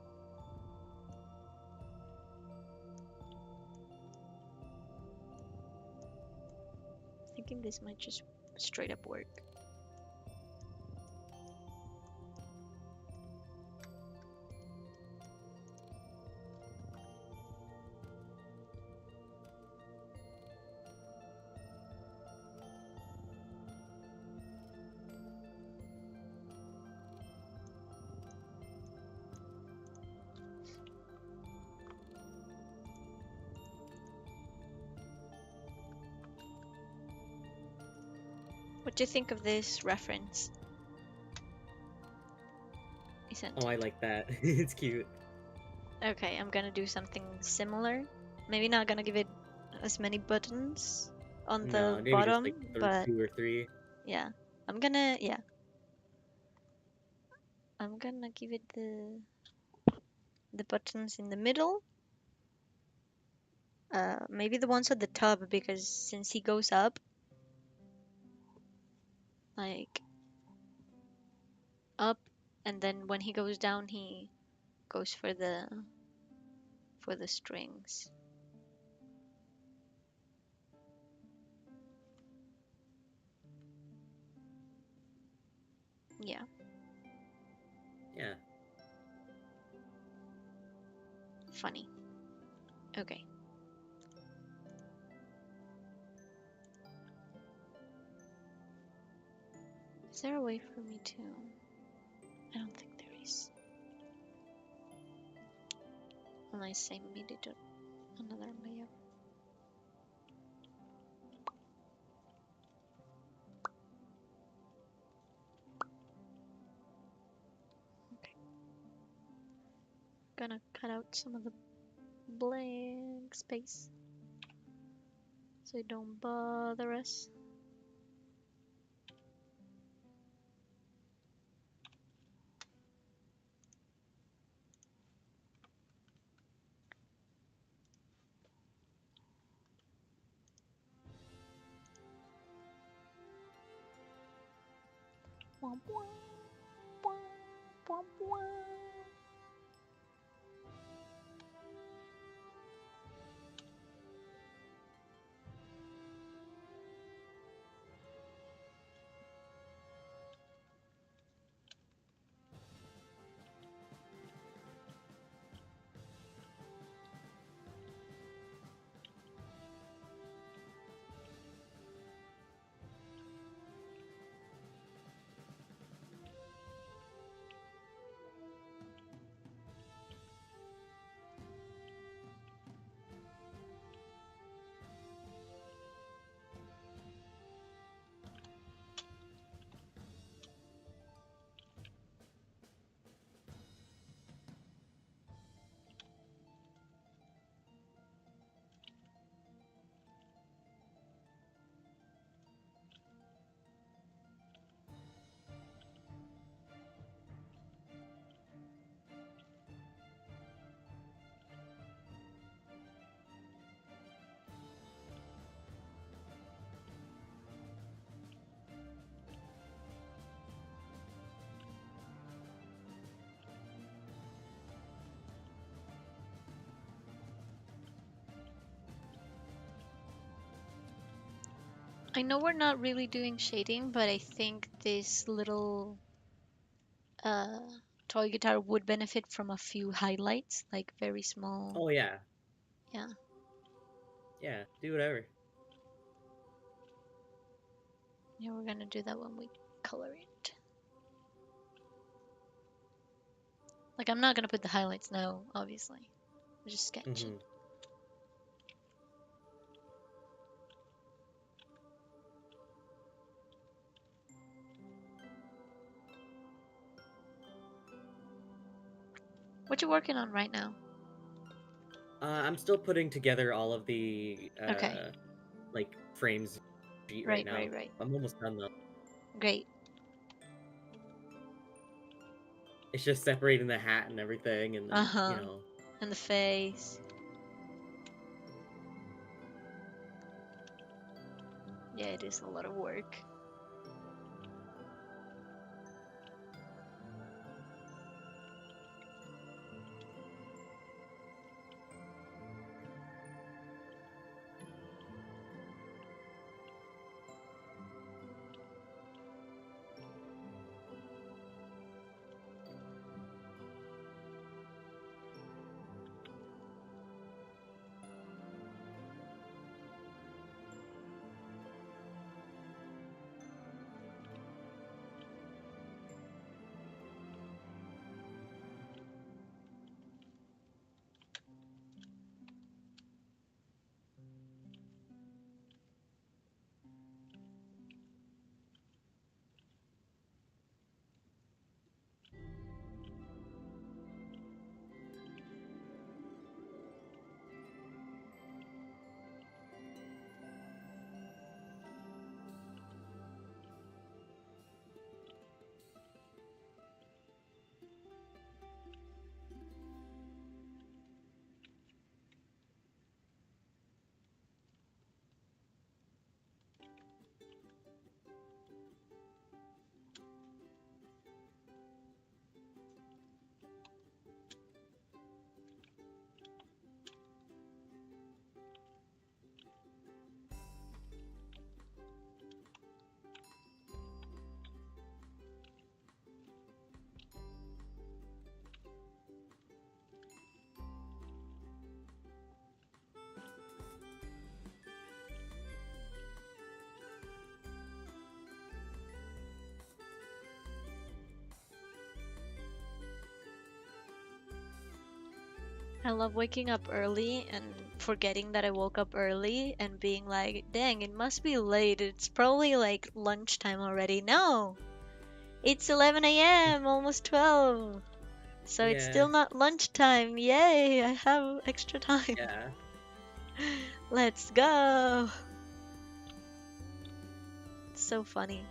thinking this might just straight up work. What do you think of this reference? Isn't Oh, I like that. It's cute. okay, I'm gonna do something similar. Maybe not gonna give it as many buttons on No, the maybe just bottom, like but 2 or 3. yeah. I'm gonna give it the buttons in the middle. Maybe the ones at the top because since he goes up, like up, and then when he goes down, he goes for the strings. Yeah, Yeah. funny. Okay. Is there a way for me to? I don't think there is. Unless I made it another layer. Okay. Gonna cut out some of the blank space so it don't bother us. Womp womp, womp womp womp. I know we're not really doing shading, but I think this little uh, toy guitar would benefit from a few highlights, like very small. Oh yeah. Yeah. Yeah. Do whatever. Yeah, we're gonna do that when we color it. Like, I'm not gonna put the highlights now, obviously. Just sketch it. Hmm. What you working on right now? I'm still putting together all of the Okay. like frames sheet right Right, now. right, right. I'm almost done though. Great. It's just separating the hat and everything, and then Uh-huh. And the face. Yeah, it is a lot of work. I love waking up early and forgetting that I woke up early and being like, dang, it must be late. It's probably like lunchtime already. No, it's 11 a.m., almost 12. So it's Yeah. still not lunchtime. Yay, I have extra time. Yeah. Let's go. It's so funny.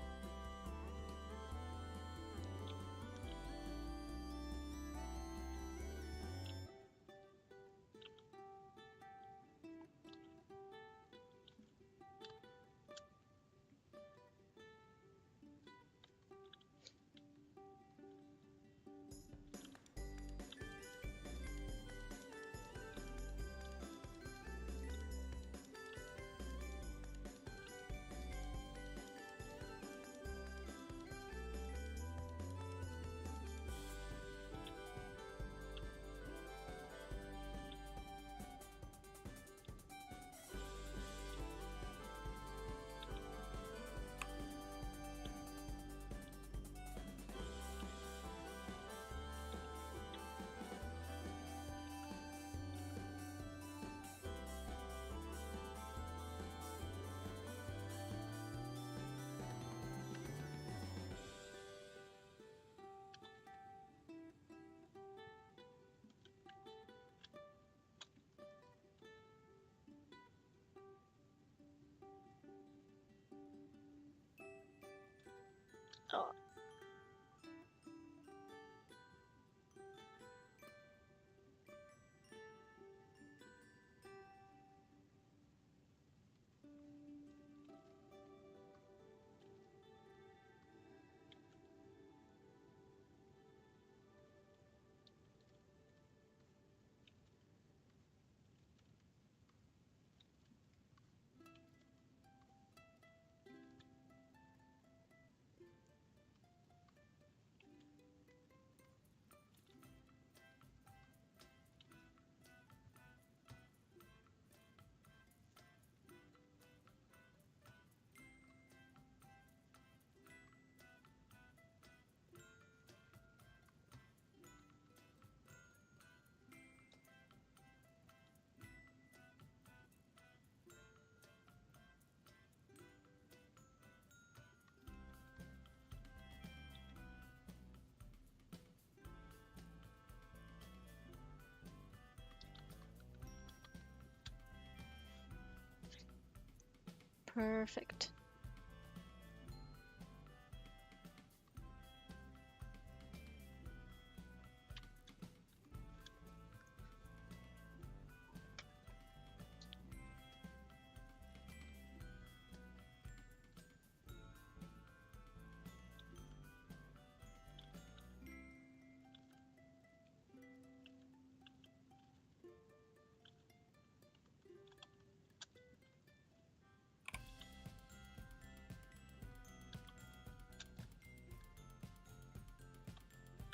Oh, perfect.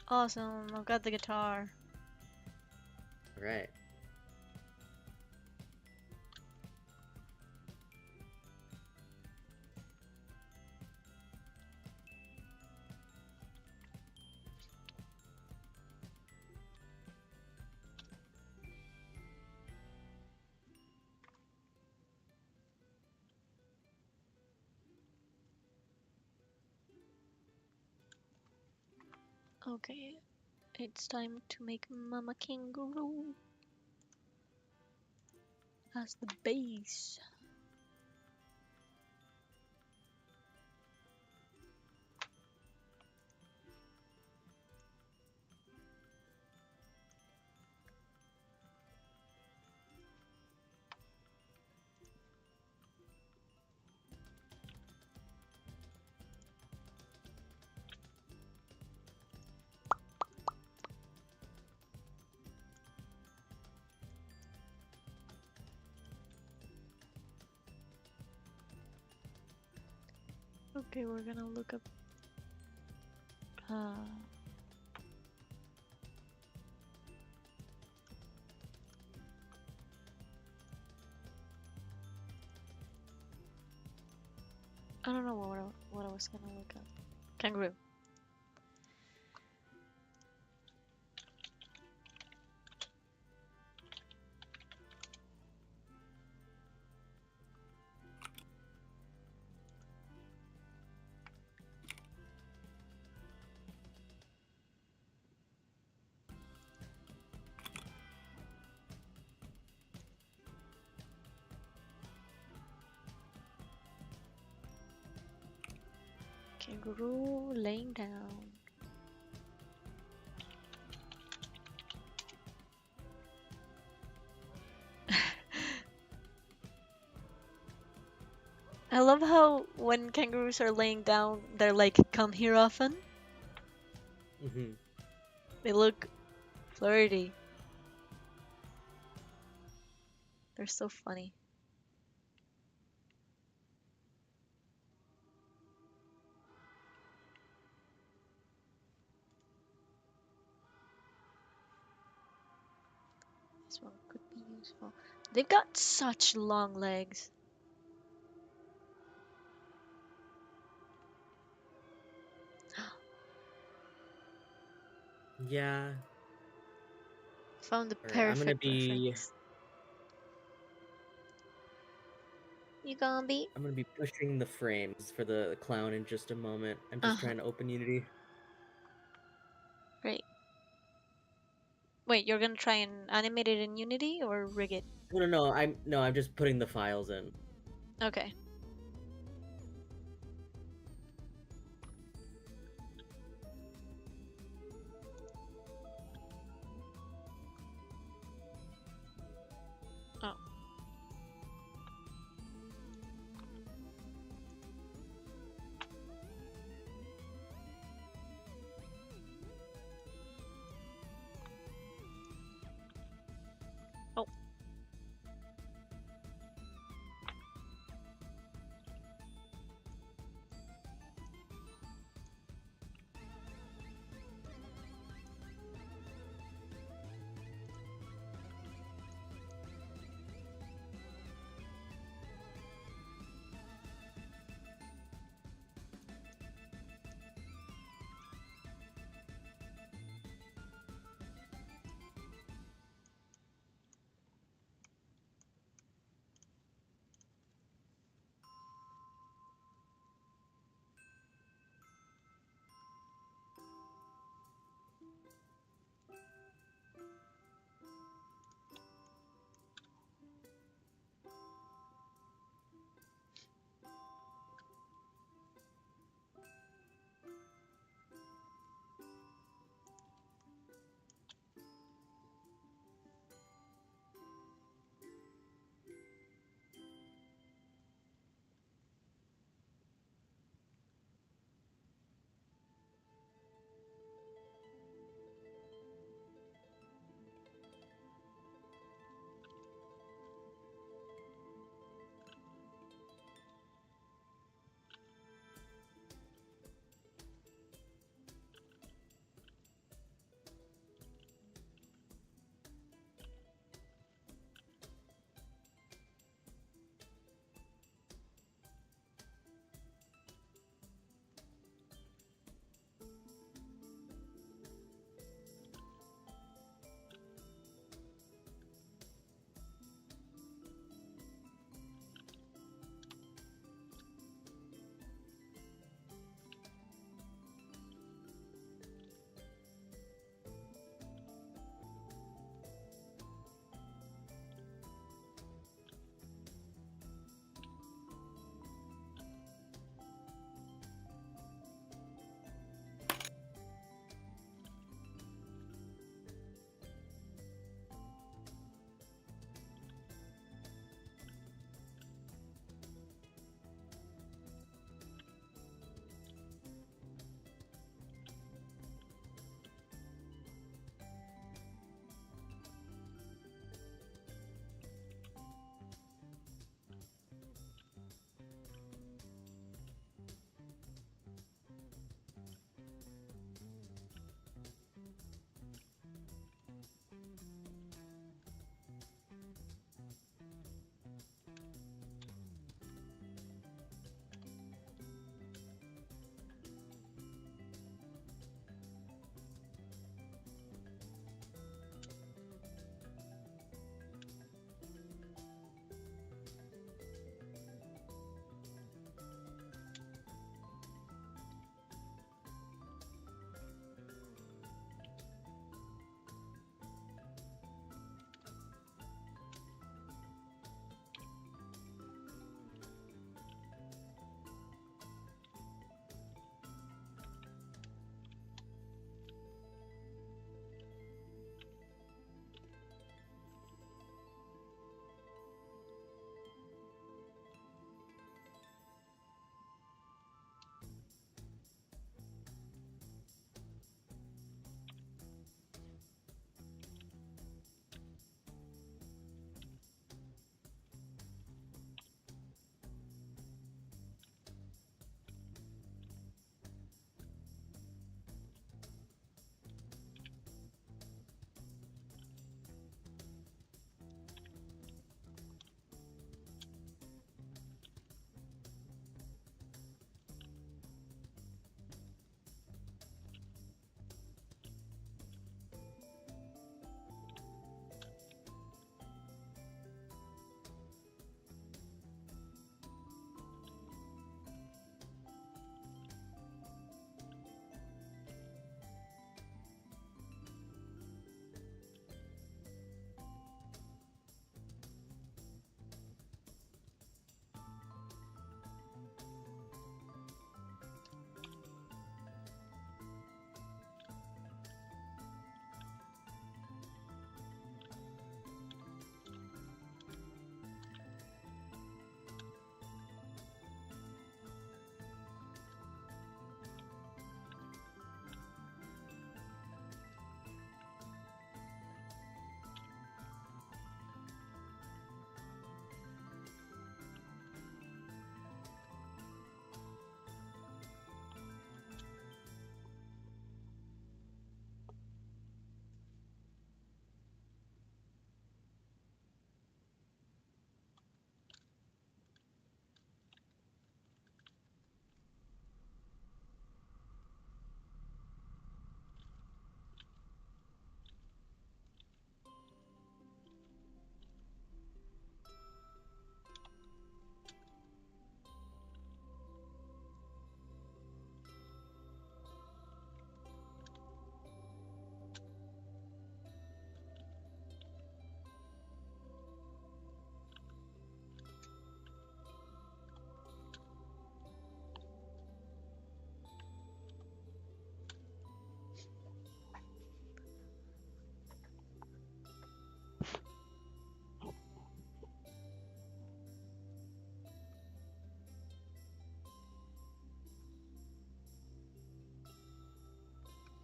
Awesome, I've got the guitar. All right. Okay, it's time to make Mama Kangaroo as the base. Okay, we're gonna look up. Uh, I don't know what I was gonna look up. Kangaroo. Kangaroo laying down. I love how when kangaroos are laying down, they're like, come here often. Hmm. They look flirty. They're so funny. This one could be useful. They've got such long legs. Yeah. Found the Alright, perfect reference. You gonna be? I'm gonna be pushing the frames for the clown in just a moment. I'm just Uh-huh. trying to open Unity. Great. Wait, you're gonna try and animate it in Unity or rig it? No, I'm just putting the files in. Okay. Oh. Oh.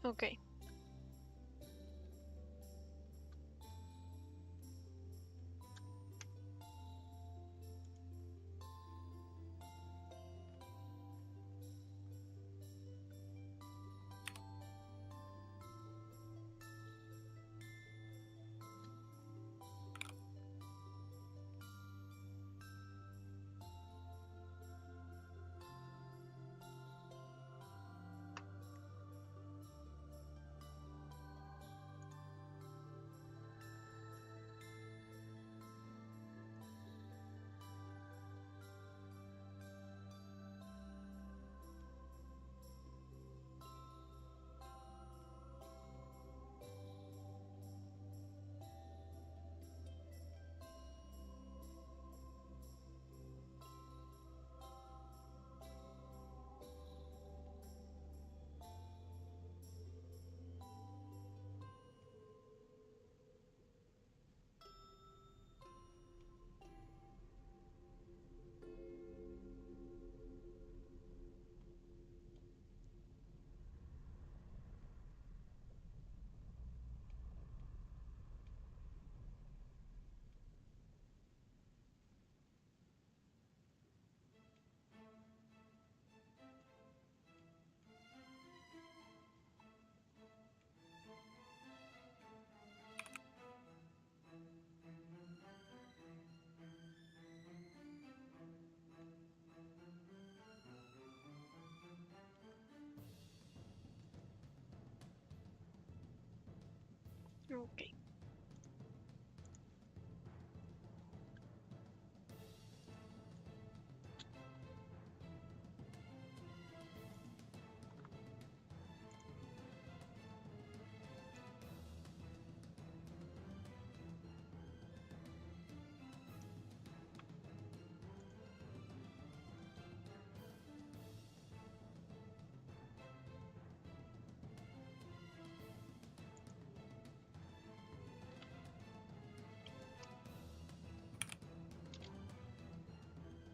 Okay. Okay.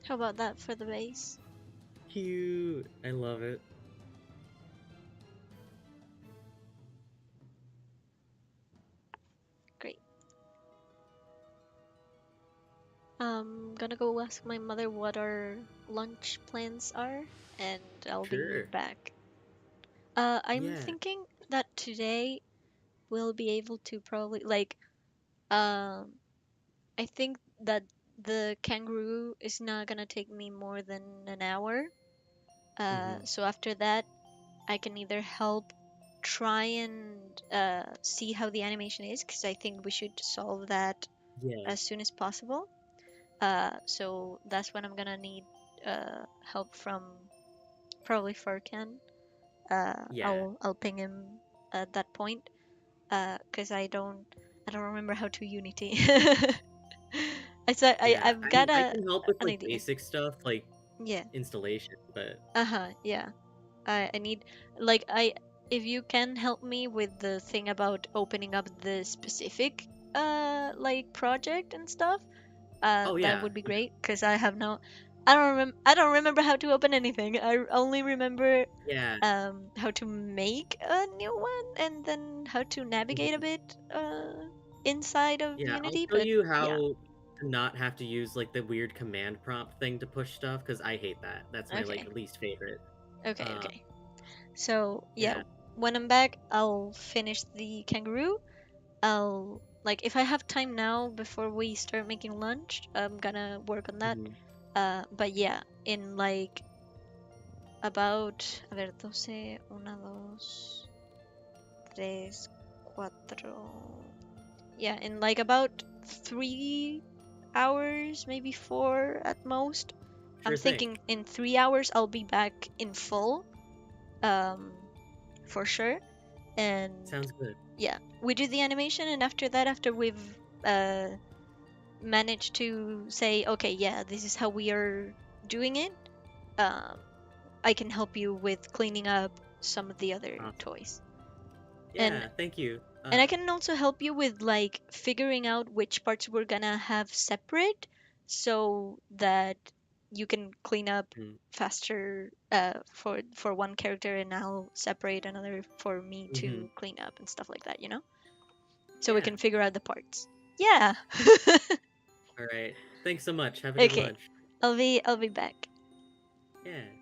How about that for the base? Cute. I love it. Great. Gonna go ask my mother what our lunch plans are, and I'll be Sure. back. I'm Yeah. thinking that today we'll be able to probably like, um, I think that the kangaroo is not gonna take me more than an hour. Mm-hmm. So after that, I can either help try and see how the animation is, because I think we should solve that Yeah. as soon as possible. So that's when I'm gonna need help from probably Furkan. Yeah. I'll ping him at that point, because I don't remember how to Unity. I said Yeah. I've I got I can help with an like idea. basic stuff like Yeah. installation, but Yeah. I need, like, I if you can help me with the thing about opening up the specific like project and stuff, oh that yeah. would be great, because I don't remember how to open anything. I only remember Yeah. how to make a new one, and then how to navigate a Mhm. bit inside of Yeah, I'll Unity, show but you yeah. how to not have to use like the weird command prompt thing to push stuff because I hate that. That's my like Okay. least favorite. Okay, Uh, okay. So, yeah, yeah. when I'm back, I'll finish the kangaroo. I'll like, if I have time now before we start making lunch, I'm gonna work on that. Mhm. But yeah, in like about, a ver, 12, 1, 2, 3, 4. Yeah, in like about 3 hours, maybe 4 at most. I'm Sure thing. thinking in 3 hours I'll be back in full, um, for sure. And Sounds good. yeah, we do the animation, and after that, after we've uh managed to say, okay, yeah, this is how we are doing it, um, I can help you with cleaning up some of the other Awesome. toys. And Yeah, thank you. I can also help you with like figuring out which parts we're gonna have separate, so that you can clean up Mm. faster for one character, and I'll separate another for me to clean up and stuff like that, you know? So we Yeah. can figure out the parts. Yeah. All right. Thanks so much. Have a good Okay. lunch. I'll be back. Yeah.